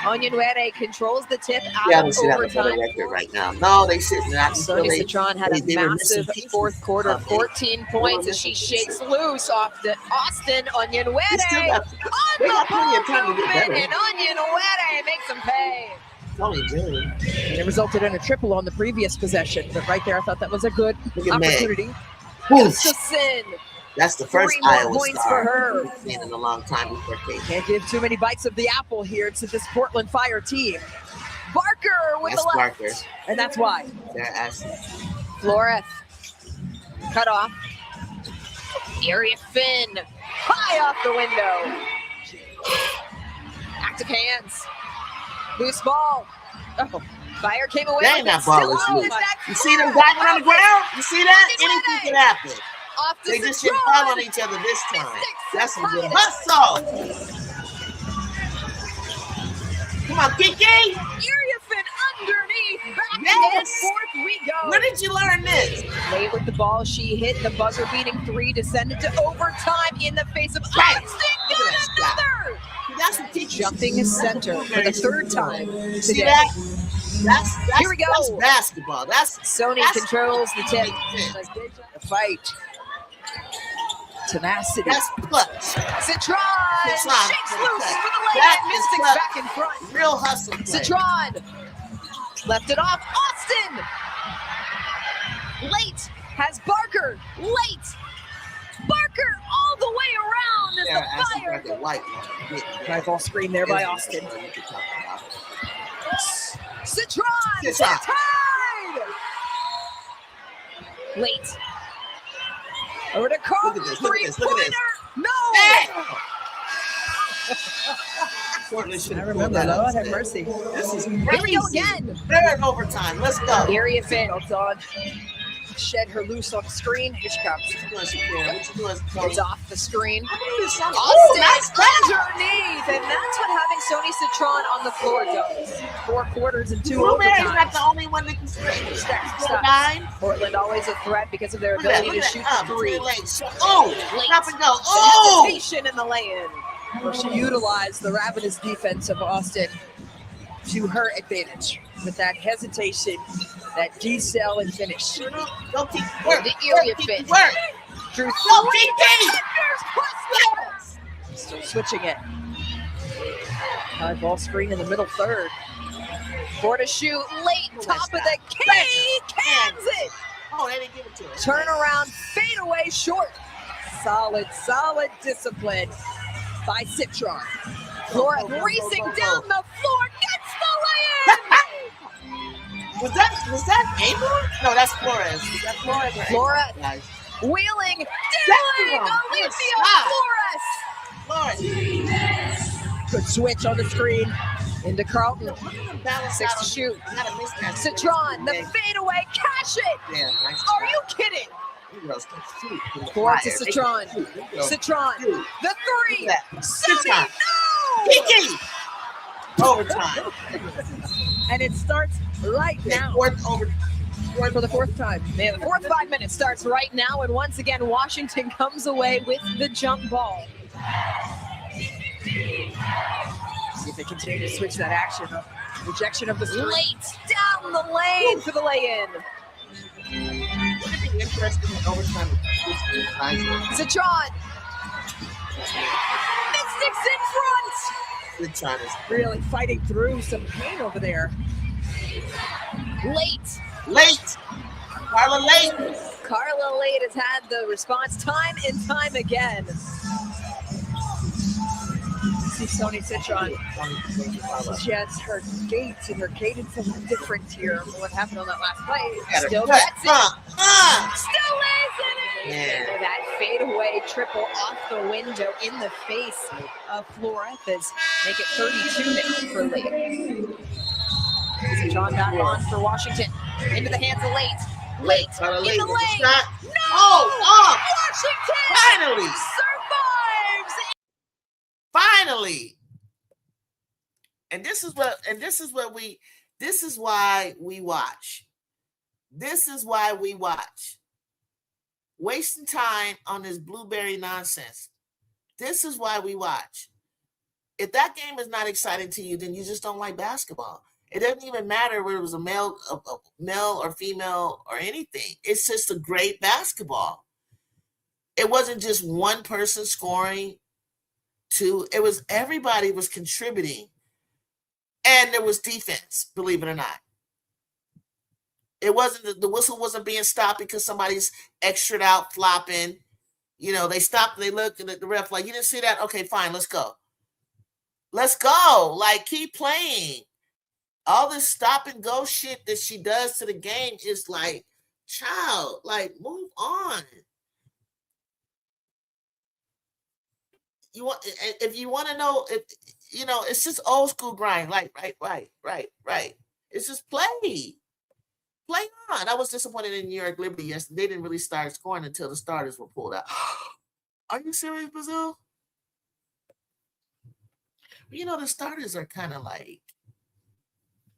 Onyenwere controls the tip out of overtime. Right now. No, they sitting out. Sony Citron had a massive fourth quarter, 14 points as she shakes loose off the Austin. Onyenwere on the ball movement, and Onyenwere makes them pay. And it resulted in a triple on the previous possession, but right there I thought that was a good opportunity. Gustafson. That's the first 3 more Iowa points star for her. we've seen in a long time before Kate. Can't give too many bites of the apple here to this Portland Fire team. Barker with That's the left. Barker. And that's why. Sarah Ashley. Flores cut off. Area Finn high off the window. Active hands. Loose ball. Oh, fire came away. Dang, with that it. ball Still was out. loose. Is that You see them clear? diving on the ground? You see that? Anything can happen. Off to They just Citron. didn't fall on each other this time. Mystics That's some good have hustle. Come on, Kiki. Area Finn underneath. Back Yes. and forth we go. Where did you learn this? Late with the ball, she hit the buzzer-beating three, descended to overtime in the face of Right. Austin. Look at that shot. Another That's what Kiki. jumping his center for the third time See today. that? That's Here we go. That's basketball. That's Sony That's- controls the tip. The fight. Tenacity. that's clutch. Citron Citron. shakes loose for the That layup. is Mystics clutch. back in front. Real hustle play. Citron left it off. Austin late has Barker. Late Barker all the way around as Sarah the Ashley fire. got the white one. High ball screen there by Austin. You can talk about it. Citron Citron. tied. Late over to Carl. Look at this, look at this, look at this. Three-pointer. No. Portland should I have remember, pulled that Lord upset. have mercy. This is Here we go crazy. again. Third overtime. Let's go. Area Finn. Well done. Shed her loose on the screen. Here she comes. What you doing, Shakira? What you doing, It's Tony? off the screen. Austin, Austin nice pass. underneath, and that's what having Sony Citron on the floor does. 4 quarters and 2 Blueberry's not overtimes. the only one that can stretch. Stop. Nine. Portland always a threat because of their Look at that. ability Look to at shoot that. the three. Oh, Late. stop and go. Oh, Hesitation in the lay-in. Where she utilized the ravenous defense of Austin to her advantage with that hesitation, that decel and finish. don't keep work. The area Don't keep fit. work. Drew Go, three Kiki. defenders plus the Still switching it. High ball screen in the middle third. four to shoot. Late Oh, top of that's the key. Cans it. Oh, they didn't give it to her. Turnaround fade away short. Solid discipline by Citron. Flora Go, go, go, racing go, go. down the floor. Gets the lay-in. Was that Abel? No, that's Flores. Was that Flores or Flora. Abel? Guys, Wheeling. Second Diddling. one. Olivia Good Flores. Good switch on the screen into Carlton. balance 6 out. to shoot. Gotta miss that. Citron, the Yeah, fadeaway. Cash it. nice. Are you kidding? You girls can shoot in the Forward to fire. They Citron. can shoot. You girls Citron. can shoot. The three. Look at that. Sony. Citron. No. Kiki. Overtime. And it starts right now Fourth over. for the fourth time. Man, the fourth 5 minutes starts right now, and once again, Washington comes away with the jump ball. See if they continue to switch that action. Rejection of the screen. Late down the lane for the lay-in. Would it be interesting in overtime if this guys Citron. Mystics in front. good time is Really fighting through some pain over there. Late. late. Carla late. Carla Late has had the response time and time again. See Sony Citron. She has her gait and her cadence a little different here from what happened on that last play. Still gets it. Still lays it in. Yeah. And that fadeaway triple off the window in the face of Flores. Make it 32 now for Late. Citron back on for Washington. Into the hands of Late. Late Carla in late. the lane. Shot. No! Oh, Washington finally. survives. Finally. And this is why we watch. This is why we watch. Wasting time on this blueberry nonsense. This is why we watch. If that game is not exciting to you, then you just don't like basketball. It doesn't even matter whether it was a male or female or anything. It's just a great basketball. It wasn't just one person scoring. It was everybody was contributing, and there was defense, believe it or not. It wasn't the whistle wasn't being stopped because somebody's extra'd out flopping. You know, they stopped, they looked at the ref like, you didn't see that? Okay, fine, let's go. Let's go. Like, keep playing. all this stop and go shit that she does to the game is like, child, like, move on. You want, if you want to know, if you know, it's just old school grind. Like, right. It's just play on. I was disappointed in New York Liberty yesterday. They didn't really start scoring until the starters were pulled out. Are you serious, Brazil? You know, the starters are kind of like,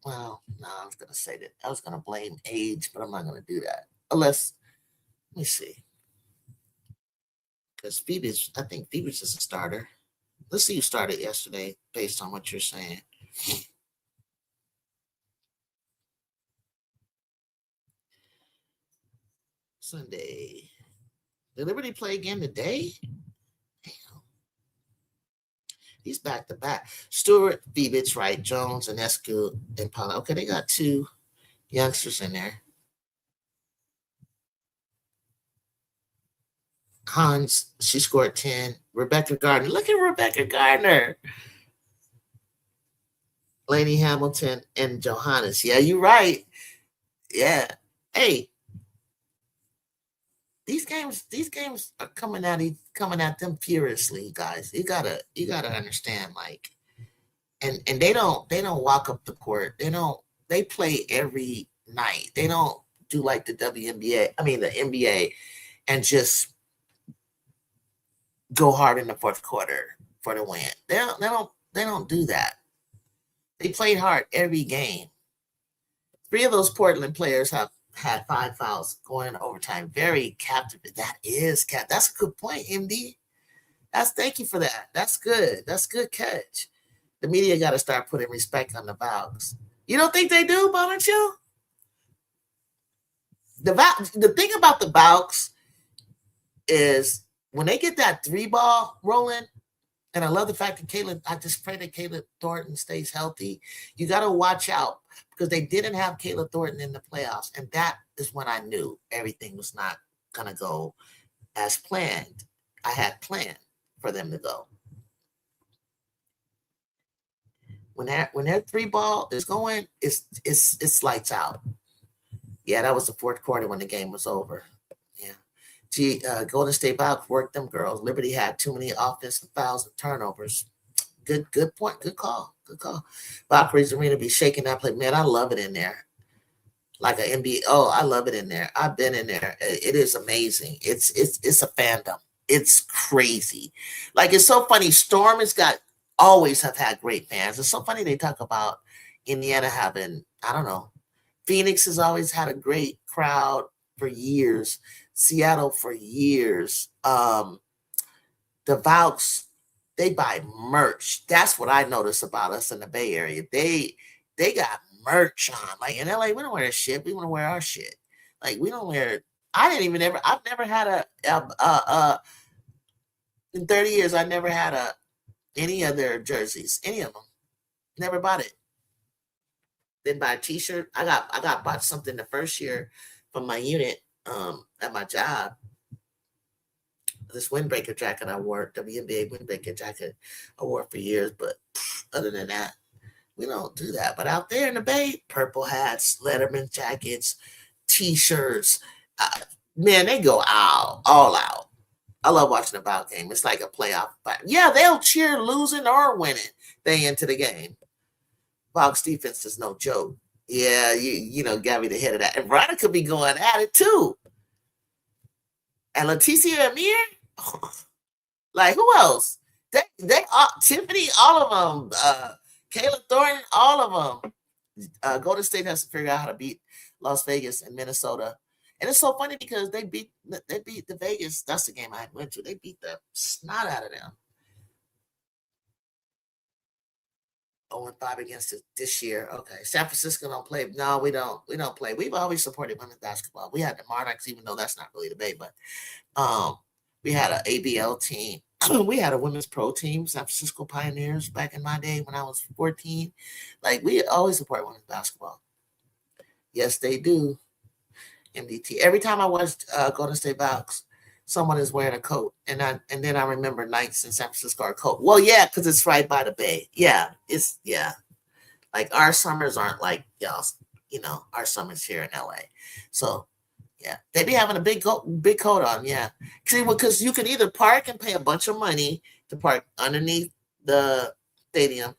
well, no, I was going to say that. I was going to blame age, but I'm not going to do that. Unless, let me see. Because I think Phoebe's is a starter. Let's see who started yesterday based on what you're saying. Sunday. Did Liberty play again today? Damn. He's back to back. Stewart, Phoebitz, right? Jones, and Escu, and Paula. Okay, they got 2 youngsters in there. Hans, she scored 10. Rebecca Gardner. Look at Rebecca Gardner. Lainey Hamilton and Johannes. Yeah, you're right. Yeah. Hey, these games are coming at them furiously, guys. You gotta understand, like, and they don't walk up the court. They play every night. They don't do like the WNBA, the NBA, and just go hard in the fourth quarter for the win. They don't do that. They played hard every game. 3 of those Portland players have had 5 fouls going into overtime. Very captivating. That's a good point, MD. Thank you for that. That's good. That's good catch. The media got to start putting respect on the Valks. You don't think they do, Bonachill? The thing about the Valks is when they get that 3-ball rolling, and I love the fact that I just pray that Kayla Thornton stays healthy. You got to watch out because they didn't have Kayla Thornton in the playoffs. And that is when I knew everything was not going to go as planned. I had planned for them to go. When that 3-ball is going, it's lights out. Yeah, that was the fourth quarter when the game was over. Yeah. Golden State Valks worked them girls. Liberty had too many offensive fouls and turnovers. Good point. Good call. Valkyrie's Arena be shaking that play. Man, I love it in there. Like an NBA. Oh, I love it in there. I've been in there. It is amazing. It's a fandom. It's crazy. Like, it's so funny. Storm always have had great fans. It's so funny they talk about Indiana having, I don't know. Phoenix has always had a great crowd for years. Seattle for years. The Valks, they buy merch. That's what I notice about us in the Bay Area. They got merch on. Like in LA, we don't wear shit. We want to wear our shit. Like we don't wear. I've never had in 30 years. I never had any of their jerseys. Any of them. Never bought it. Didn't buy a T-shirt. I got bought something the first year from my unit at my job. This windbreaker jacket I wore, WNBA windbreaker jacket I wore for years, but other than that, we don't do that. But out there in the Bay, purple hats, Letterman jackets, T-shirts, man, they go all out. I love watching a ball game. It's like a playoff fight. Yeah, they'll cheer losing or winning. They into the game. Valks defense is no joke. Yeah, you know, Gabby the head of that. And Veronica could be going at it too. And Leticia Amir, like who else? They Tiffany, all of them. Kayla Thornton, all of them. Golden State has to figure out how to beat Las Vegas and Minnesota. And it's so funny because they beat the Vegas. That's the game I went to. They beat the snot out of them. 0-5 against it this year. Okay. San Francisco don't play. No, we don't play. We've always supported women's basketball. We had the Monarchs, even though that's not really the Bay, but we had an ABL team. We had a women's pro team, San Francisco Pioneers, back in my day when I was 14. Like, we always support women's basketball. Yes, they do. MDT. Every time I watched Golden State Valks, someone is wearing a coat, and then I remember nights in San Francisco are coat. Well, yeah, because it's right by the Bay. Yeah, Like our summers aren't like y'all, our summers here in LA. So yeah, they be having a big coat on. Yeah, because you can either park and pay a bunch of money to park underneath the stadium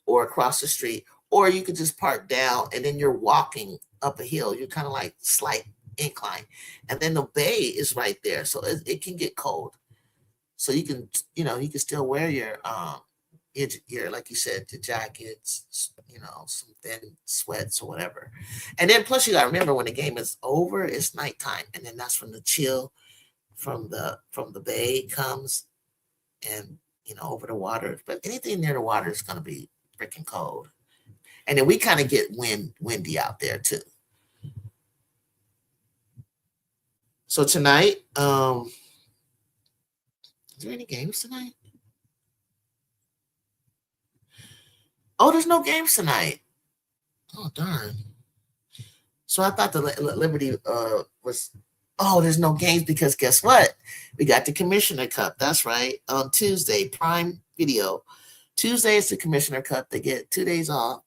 or across the street, or you could just park down and then you're walking up a hill. You're kind of like slight incline, and then the bay is right there, so it can get cold. So you can still wear your like you said, the jackets, some thin sweats or whatever. And then plus you gotta remember when the game is over, it's nighttime, and then that's when the chill from the bay comes, and over the water. But anything near the water is gonna be freaking cold. And then we kind of get windy out there too. So tonight, is there any games tonight? Oh, there's no games tonight. Oh, darn. So I thought the Liberty was. Oh, there's no games because guess what? We got the Commissioner Cup. That's right. On Tuesday, Prime Video. Tuesday is the Commissioner Cup. They get 2 days off.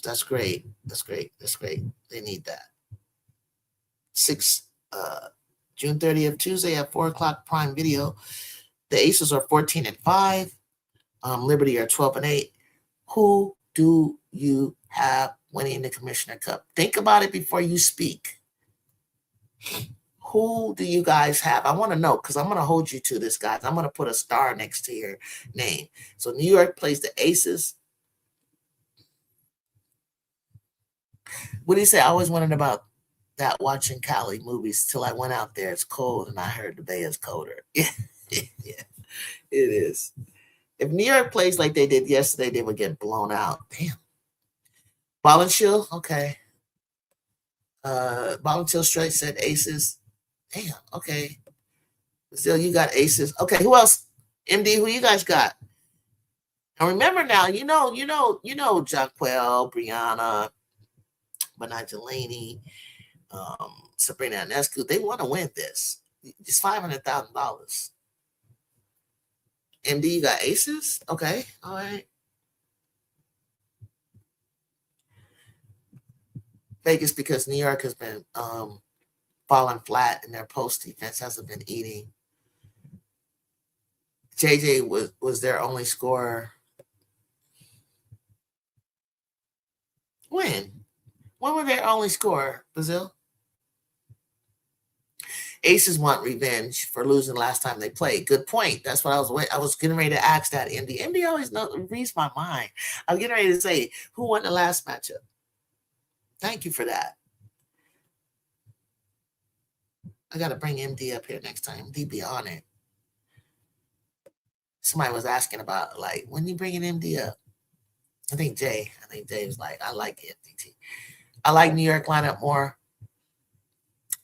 That's great. That's great. That's great. They need that. June 30th, Tuesday at 4:00 Prime Video. The Aces are 14-5. Liberty are 12-8. Who do you have winning the Commissioner Cup? Think about it before you speak. Who do you guys have? I want to know because I'm going to hold you to this, guys. I'm going to put a star next to your name. So New York plays the Aces. What do you say? I always wondered about that watching Cali movies till I went out there. It's cold and I heard the Bay is colder. Yeah, it is. If New York plays like they did yesterday, they would get blown out. Damn. Ball and Chill, okay. Ball and Chill straight said Aces. Damn, okay. Still, you got Aces. Okay, who else? MD, who you guys got? And remember now, Jaquel, Brianna, Benajelani, Sabrina Ionescu, they want to win this. It's $500,000. MD, you got Aces? Okay, all right. Vegas, because New York has been falling flat and their post defense hasn't been eating. JJ was their only scorer. When were their only scorer, Brazil? Aces want revenge for losing last time they played. Good point. That's what I was getting ready to ask that, MD. MD always reads my mind. I was getting ready to say, who won the last matchup? Thank you for that. I got to bring MD up here next time. MD be on it. Somebody was asking about, like, when you bringing MD up? I think Jay was like, I like MDT. I like New York lineup more,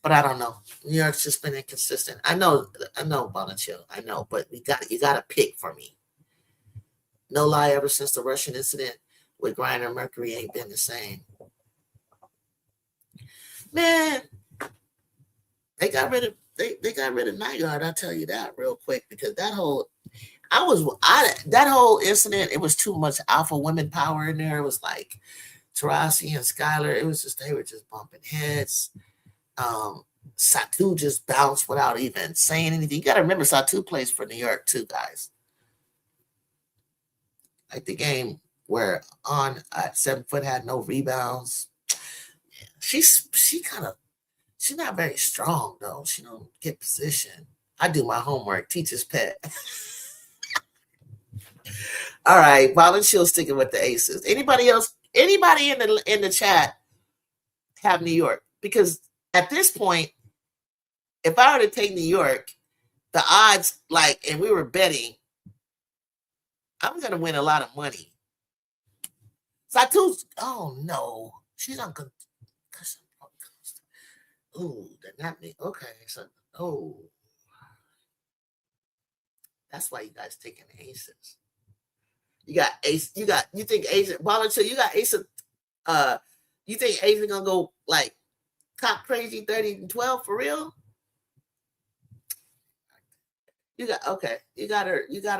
but I don't know. New York's just been inconsistent. I know, Bonachill. I know, but you got to pick for me. No lie, ever since the Russian incident with Griner, Mercury ain't been the same. Man, they got rid of Nygaard. I'll tell you that real quick because that whole incident, it was too much alpha women power in there. It was like Taurasi and Skylar. It was just they were just bumping heads. Satu just bounced without even saying anything. You got to remember, Satu plays for New York too, guys. Like the game where on at 7 foot had no rebounds. She's not very strong though. She don't get position. I do my homework. Teacher's pet. All right, Volunteer sticking with the Aces. Anybody else? Anybody in the chat have New York? Because at this point, if I were to take New York, the odds, and we were betting, I'm gonna win a lot of money. Satu's, oh no, she's on concussion. Oh, they're not me. Okay, so that's why you guys taking the Aces. You got Ace. You think Ace volunteer? You got Ace. You think Ace is gonna go like top crazy 30-12 for real? You got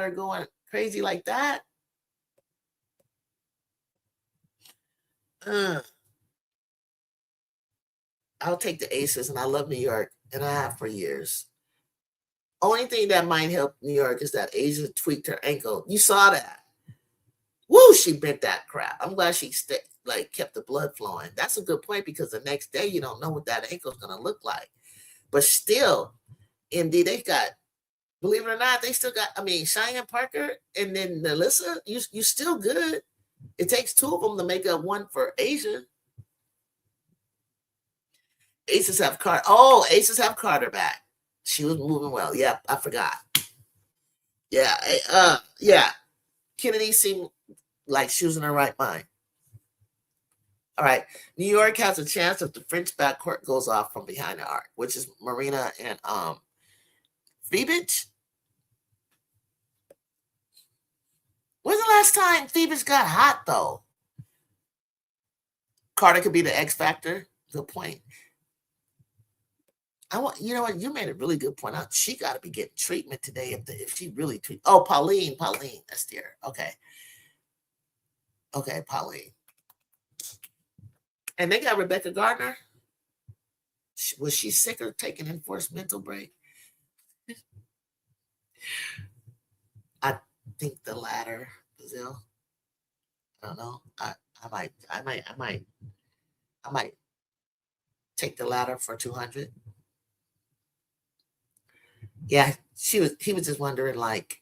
her going crazy like that. I'll take the Aces, and I love New York, and I have for years. Only thing that might help New York is that Asia tweaked her ankle. You saw that. Woo, she bent that crap. I'm glad she kept the blood flowing. That's a good point because the next day you don't know what that ankle's going to look like. But still, MD, they got, believe it or not, they still got, Cheyenne Parker and then Alyssa, you still good. It takes two of them to make up one for Asia. Aces have Carter. Oh, Aces have Carter back. She was moving well. Yep, I forgot. Yeah, yeah. Kennedy seemed like she was in her right mind. All right. New York has a chance if the French backcourt goes off from behind the arc, which is Marina and Phoebich. When's the last time Phoebich got hot, though? Carter could be the X factor. Good point. You know what? You made a really good point out. She got to be getting treatment today if she really treat. Oh, Pauline, that's there. Okay, Pauline. And they got Rebecca Gardner. Was she sick or taking enforced mental break? I think the latter, Brazil. I don't know. I might take the latter for 200. Yeah, he was just wondering, like,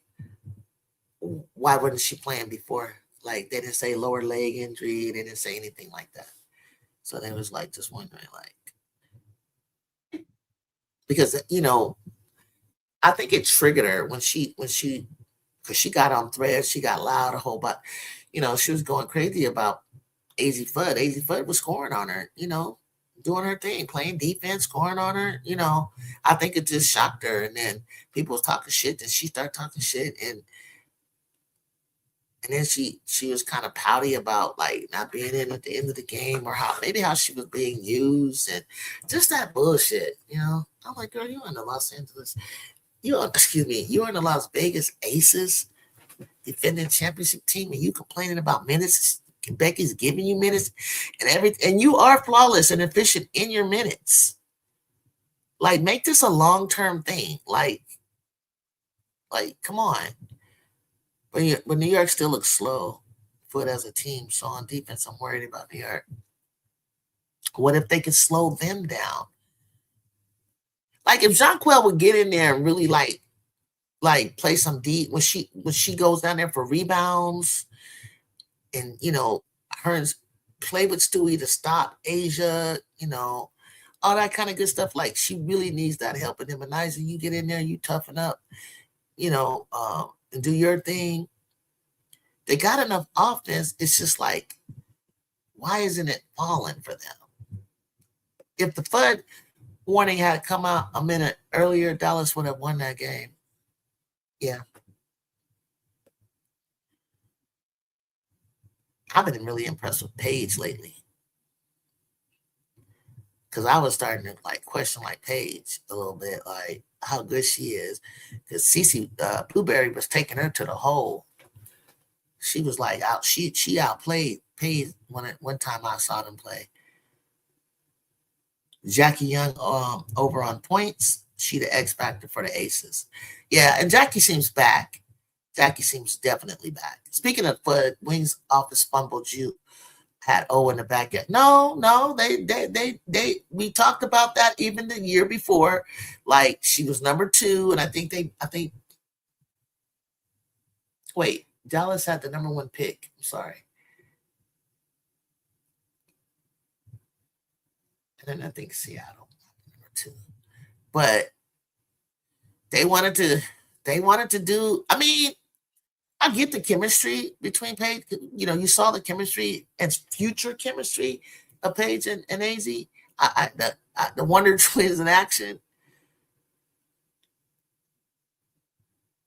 why wasn't she playing before? Like, they didn't say lower leg injury. They didn't say anything like that. So they was like just wondering, like, because I think it triggered her when she because she got on thread, she got loud a whole bunch. She was going crazy about AZ Fudd. AZ Fudd was scoring on her, doing her thing, playing defense, scoring on her. I think it just shocked her. And then people was talking shit, and she started talking shit, and then she was kind of pouty about like not being in at the end of the game, or how she was being used, and just that bullshit. I'm like, girl, you're in the Los Angeles, you're in the Las Vegas Aces, defending championship team, and you complaining about minutes. Becky's giving you minutes and everything, and you are flawless and efficient in your minutes. Like, make this a long-term thing. Like, come on. But New York still looks slow, Foot as a team. So on defense, I'm worried about New York. What if they could slow them down? Like, if Jonquel would get in there and really like play some deep when she goes down there for rebounds, and her and play with Stewie to stop Asia, all that kind of good stuff. Like, she really needs that help. And then Maniza, you get in there, you toughen up, and do your thing. They got enough offense. It's just like, why isn't it falling for them? If the Fudd warning had come out a minute earlier, Dallas would have won that game. Yeah. I've been really impressed with Paige lately, because I was starting to question Paige a little bit, like how good she is. Because Cece Blueberry was taking her to the hole. She was like out. She outplayed Paige one time I saw them play. Jackie Young over on points. She the X factor for the Aces. Yeah, and Jackie seems back. Jackie seems definitely back. Speaking of Fudd, wings off the fumble, Ju had O in the back. No, they we talked about that even the year before. Like, she was number 2, and I think wait, Dallas had the number 1 pick. I'm sorry. And then I think Seattle number 2. But they wanted to do, I get the chemistry between Paige. You saw the chemistry and future chemistry of Paige and AZ. The Wonder Twins in action.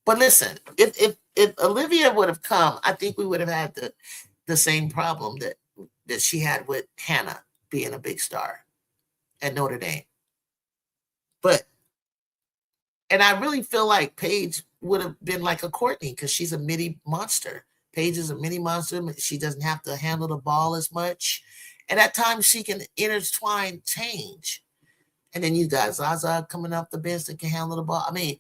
But listen, if Olivia would have come, I think we would have had the same problem that she had with Hannah being a big star at Notre Dame. And I really feel like Paige would have been like a Courtney, because she's a midi monster. Paige is a mini monster. She doesn't have to handle the ball as much. And at times she can intertwine change. And then you got Zaza coming off the bench that can handle the ball. I mean,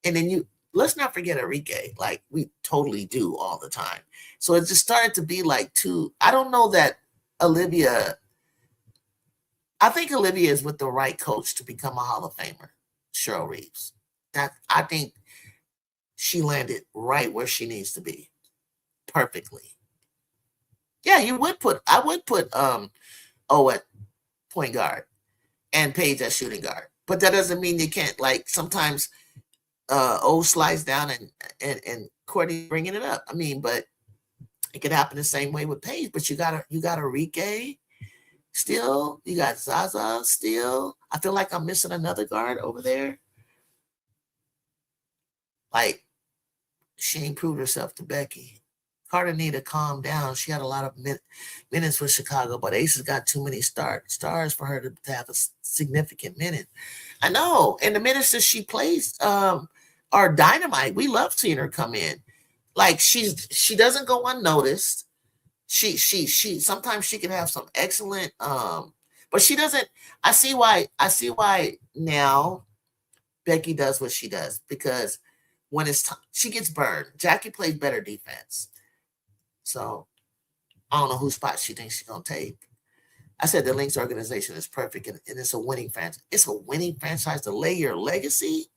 and then let's not forget Enrique, like we totally do all the time. So it just started to be like I don't know that Olivia, I think Olivia is with the right coach to become a Hall of Famer, Cheryl Reeves. I think she landed right where she needs to be. Perfectly. Yeah, I would put O at point guard and Paige at shooting guard. But that doesn't mean you can't, like, sometimes O slides down and Courtney bringing it up. I mean, but it could happen the same way with Paige. But you got Enrique still. You got Zaza still. I feel like I'm missing another guard over there. Like, she improved herself to Becky. Carter need to calm down. She had a lot of minutes with Chicago, but Ace has got too many stars for her to have a significant minute. I know. And the minutes that she plays are dynamite. We love seeing her come in. Like, she doesn't go unnoticed. She sometimes she can have some excellent but she doesn't. I see why now Becky does what she does, because when it's time, she gets burned. Jackie plays better defense. So I don't know whose spot she thinks she's gonna take. I said the Lynx organization is perfect, and it's a winning franchise. It's a winning franchise to lay your legacy.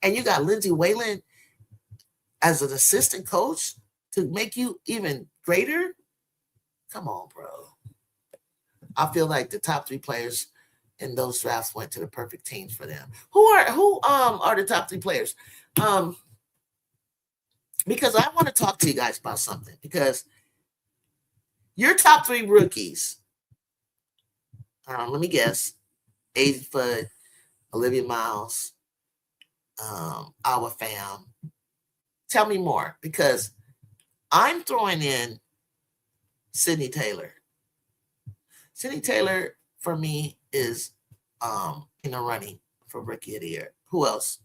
And you got Lindsay Whalen as an assistant coach to make you even greater. Come on, bro. I feel like the top 3 players in those drafts went to the perfect teams for them. Who are the top 3 players? Because I want to talk to you guys about something. Because your top 3 rookies, let me guess, Aiden Fudd, Olivia Miles, our fam. Tell me more, because I'm throwing in Sydney Taylor. Sydney Taylor, for me, is in the running for Rookie of the Year. Who else?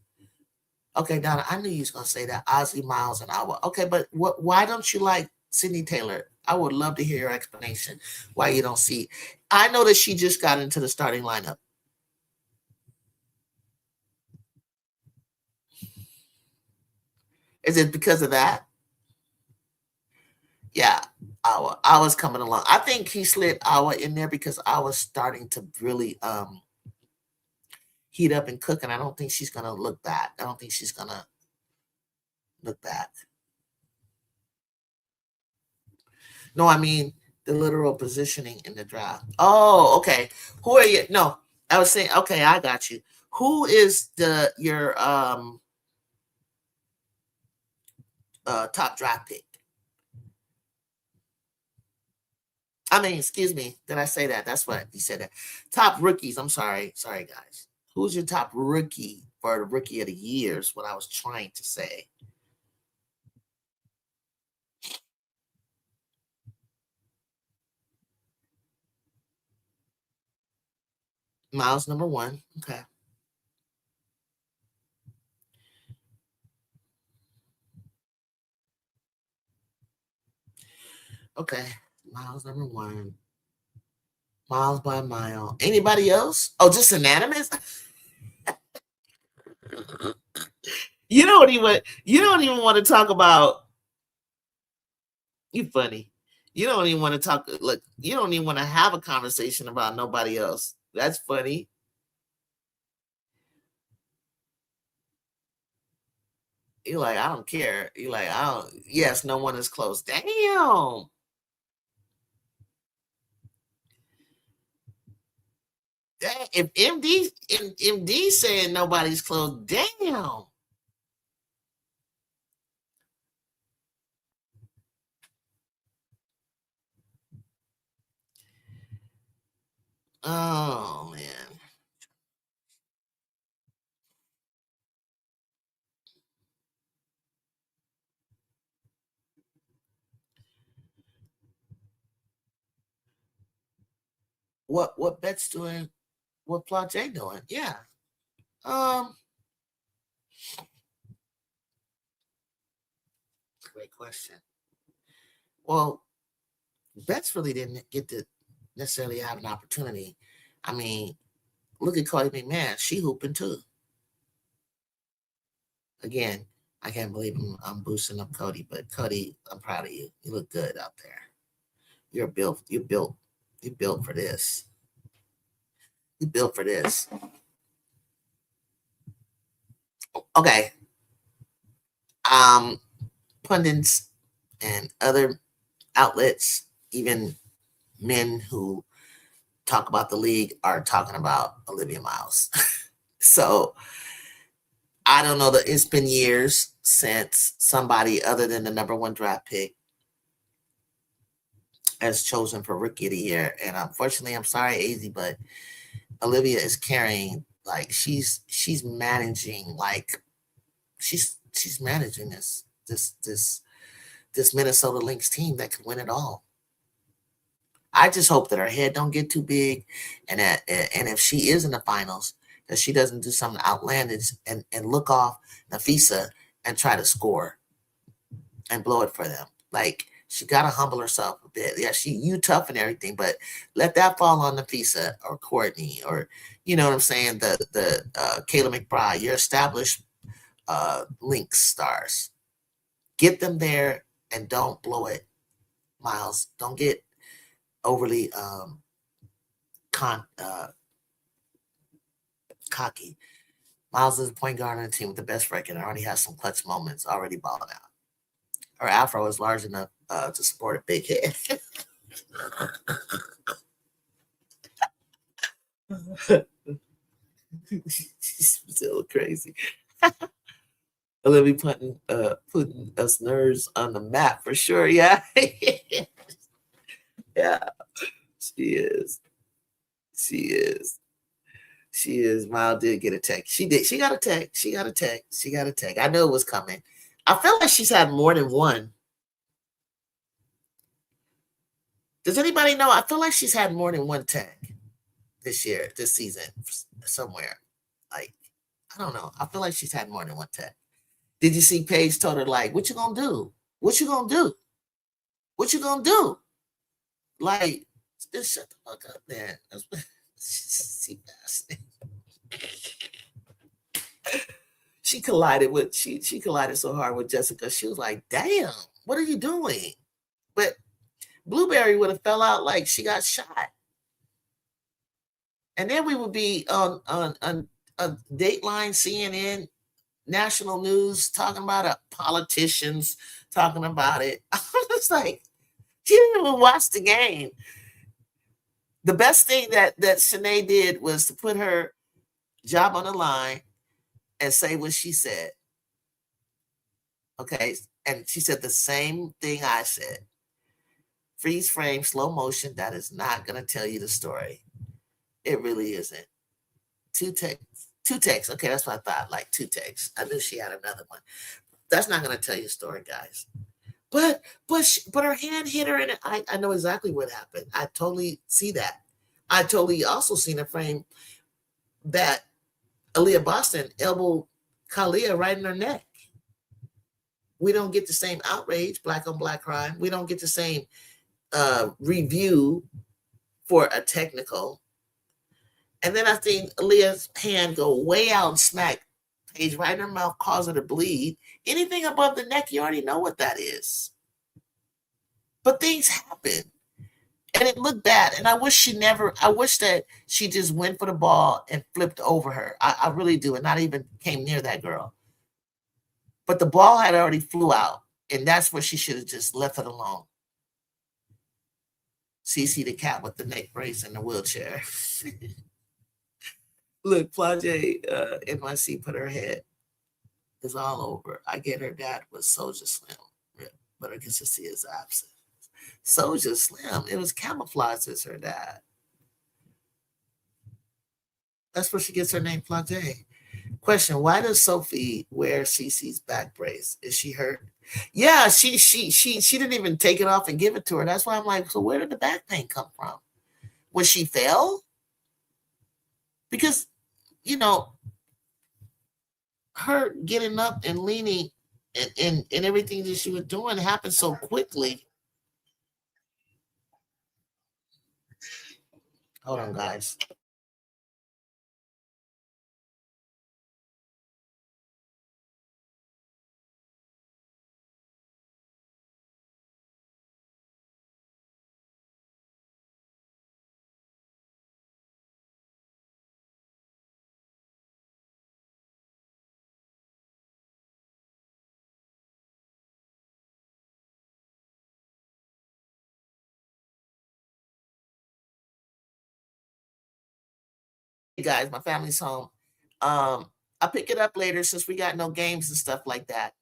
Okay, Donna, I knew you was going to say that. Ozzy, Miles, and Awa. Okay, but why don't you like Sydney Taylor? I would love to hear your explanation why you don't see. I know that she just got into the starting lineup. Is it because of that? Yeah, Awa's coming along. I think he slid Awa in there because Awa's starting to really heat up and cook, and I don't think she's going to look back. I don't think she's going to look back. No, I mean the literal positioning in the draft. Oh, okay. Who are you? No, I was saying, okay, I got you. Who is your top draft pick? I mean, excuse me. Did I say that? That's what you said. That. Top rookies. I'm sorry. Sorry, guys. Who's your top rookie for the Rookie of the Year is what I was trying to say. Miles, number 1. Okay. Okay. Miles, number 1. Miles by a mile. Anybody else? Oh, just unanimous? You don't even want to talk about. You funny. You don't even want to talk. Look, you don't even want to have a conversation about nobody else. That's funny. You're like, I don't care. You're like, I don't. Yes, no one is close. Damn. If MD saying nobody's close, damn. Oh man. What Bet's doing? What Plate doing? Yeah. Great question. Well, Betts really didn't get to necessarily have an opportunity. I mean, look at Cody McMahon. She hooping too. Again, I can't believe I'm boosting up Cody, but Cody, I'm proud of you. You look good out there. You're built for this. You built for this. Okay. Pundits and other outlets, even men who talk about the league, are talking about Olivia Miles. So I don't know that it's been years since somebody other than the #1 draft pick has chosen for Rookie of the Year. And unfortunately, I'm sorry, AZ, but Olivia is carrying, like, she's managing, like, she's managing this Minnesota Lynx team that could win it all. I just hope that her head don't get too big, and if she is in the finals, that she doesn't do something outlandish and look off Nafisa and try to score and blow it for them. Like, she got to humble herself a bit. Yeah, you tough and everything, but let that fall on Nafisa or Courtney, or, you know what I'm saying, the Kayla McBride, your established Lynx stars. Get them there and don't blow it, Miles. Don't get overly cocky. Miles is a point guard on the team with the best record and already has some clutch moments, already balling out. Her afro is large enough to support a big head. She's still crazy. Olivia putting us nerds on the map for sure. Yeah. Yeah. She is. Miles did get a text. She did. She got a text. I knew it was coming. I feel like she's had more than one. Does anybody know? I feel like she's had more than one tag this season, somewhere. Like, I don't know. I feel like she's had more than one tag. Did you see Paige told her, like, what you gonna do? What you gonna do? What you gonna do? Like, just shut the fuck up, man. She collided so hard with Jessica. She was like, damn, what are you doing? But Blueberry would have fell out like she got shot. And then we would be on Dateline, CNN, national news, talking about it, politicians talking about it. I was like, she didn't even watch the game. The best thing that Shanae did was to put her job on the line and say what she said. Okay. And she said the same thing I said. Freeze frame, slow motion, that is not going to tell you the story. It really isn't. Two texts. Okay, that's what I thought, like 2 texts. I knew she had another one. That's not going to tell you the story, guys. But her hand hit her, and I know exactly what happened. I totally see that. I totally also seen a frame that Aaliyah Boston elbowed Kalia right in her neck. We don't get the same outrage, black on black crime. We don't get the same review for a technical. And then I think Aaliyah's hand go way out and smack Paige right in her mouth, cause her to bleed. Anything above the neck, you already know what that is. But things happen. And it looked bad. And I wish that she just went for the ball and flipped over her. I really do. And not even came near that girl. But the ball had already flew out. And that's where she should have just left it alone. CC the cat with the neck brace in the wheelchair. Look, Plage NYC put her head. It's all over. I get her dad was Soldier Slim, but her consistency is absent. Soldier Slim. It was camouflaged as her dad. That's where she gets her name, Plage. Question: why does Sophie wear CC's back brace? Is she hurt? Yeah, she didn't even take it off and give it to her. That's why I'm like, so where did the back pain come from? Was she fell? Because, you know, her getting up and leaning and everything that she was doing happened so quickly. Hold on, guys. Hey guys, my family's home. I'll pick it up later since we got no games and stuff like that.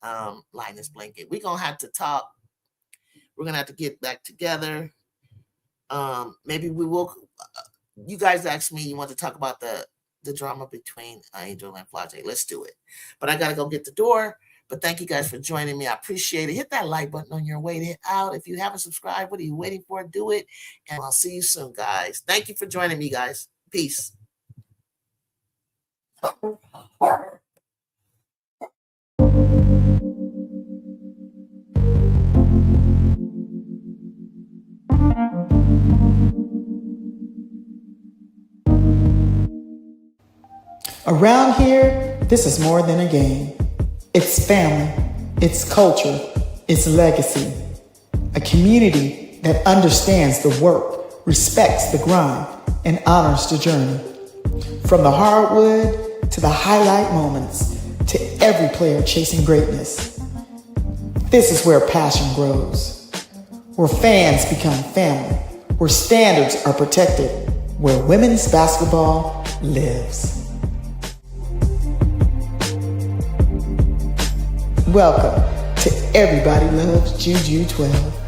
Linus Blanket. We're gonna have to talk. We're gonna have to get back together. Maybe we will. You guys asked me you want to talk about the drama between Angel and Flage. Let's do it. But I gotta go get the door. But thank you guys for joining me. I appreciate it. Hit that like button on your way out. If you haven't subscribed, what are you waiting for? Do it. And I'll see you soon, guys. Thank you for joining me, guys. Peace. Around here, this is more than a game. It's family, it's culture, it's legacy. A community that understands the work, respects the grind, and honors the journey. From the hardwood to the highlight moments, to every player chasing greatness. This is where passion grows, where fans become family, where standards are protected, where women's basketball lives. Welcome to Everybody Loves JuJu 12.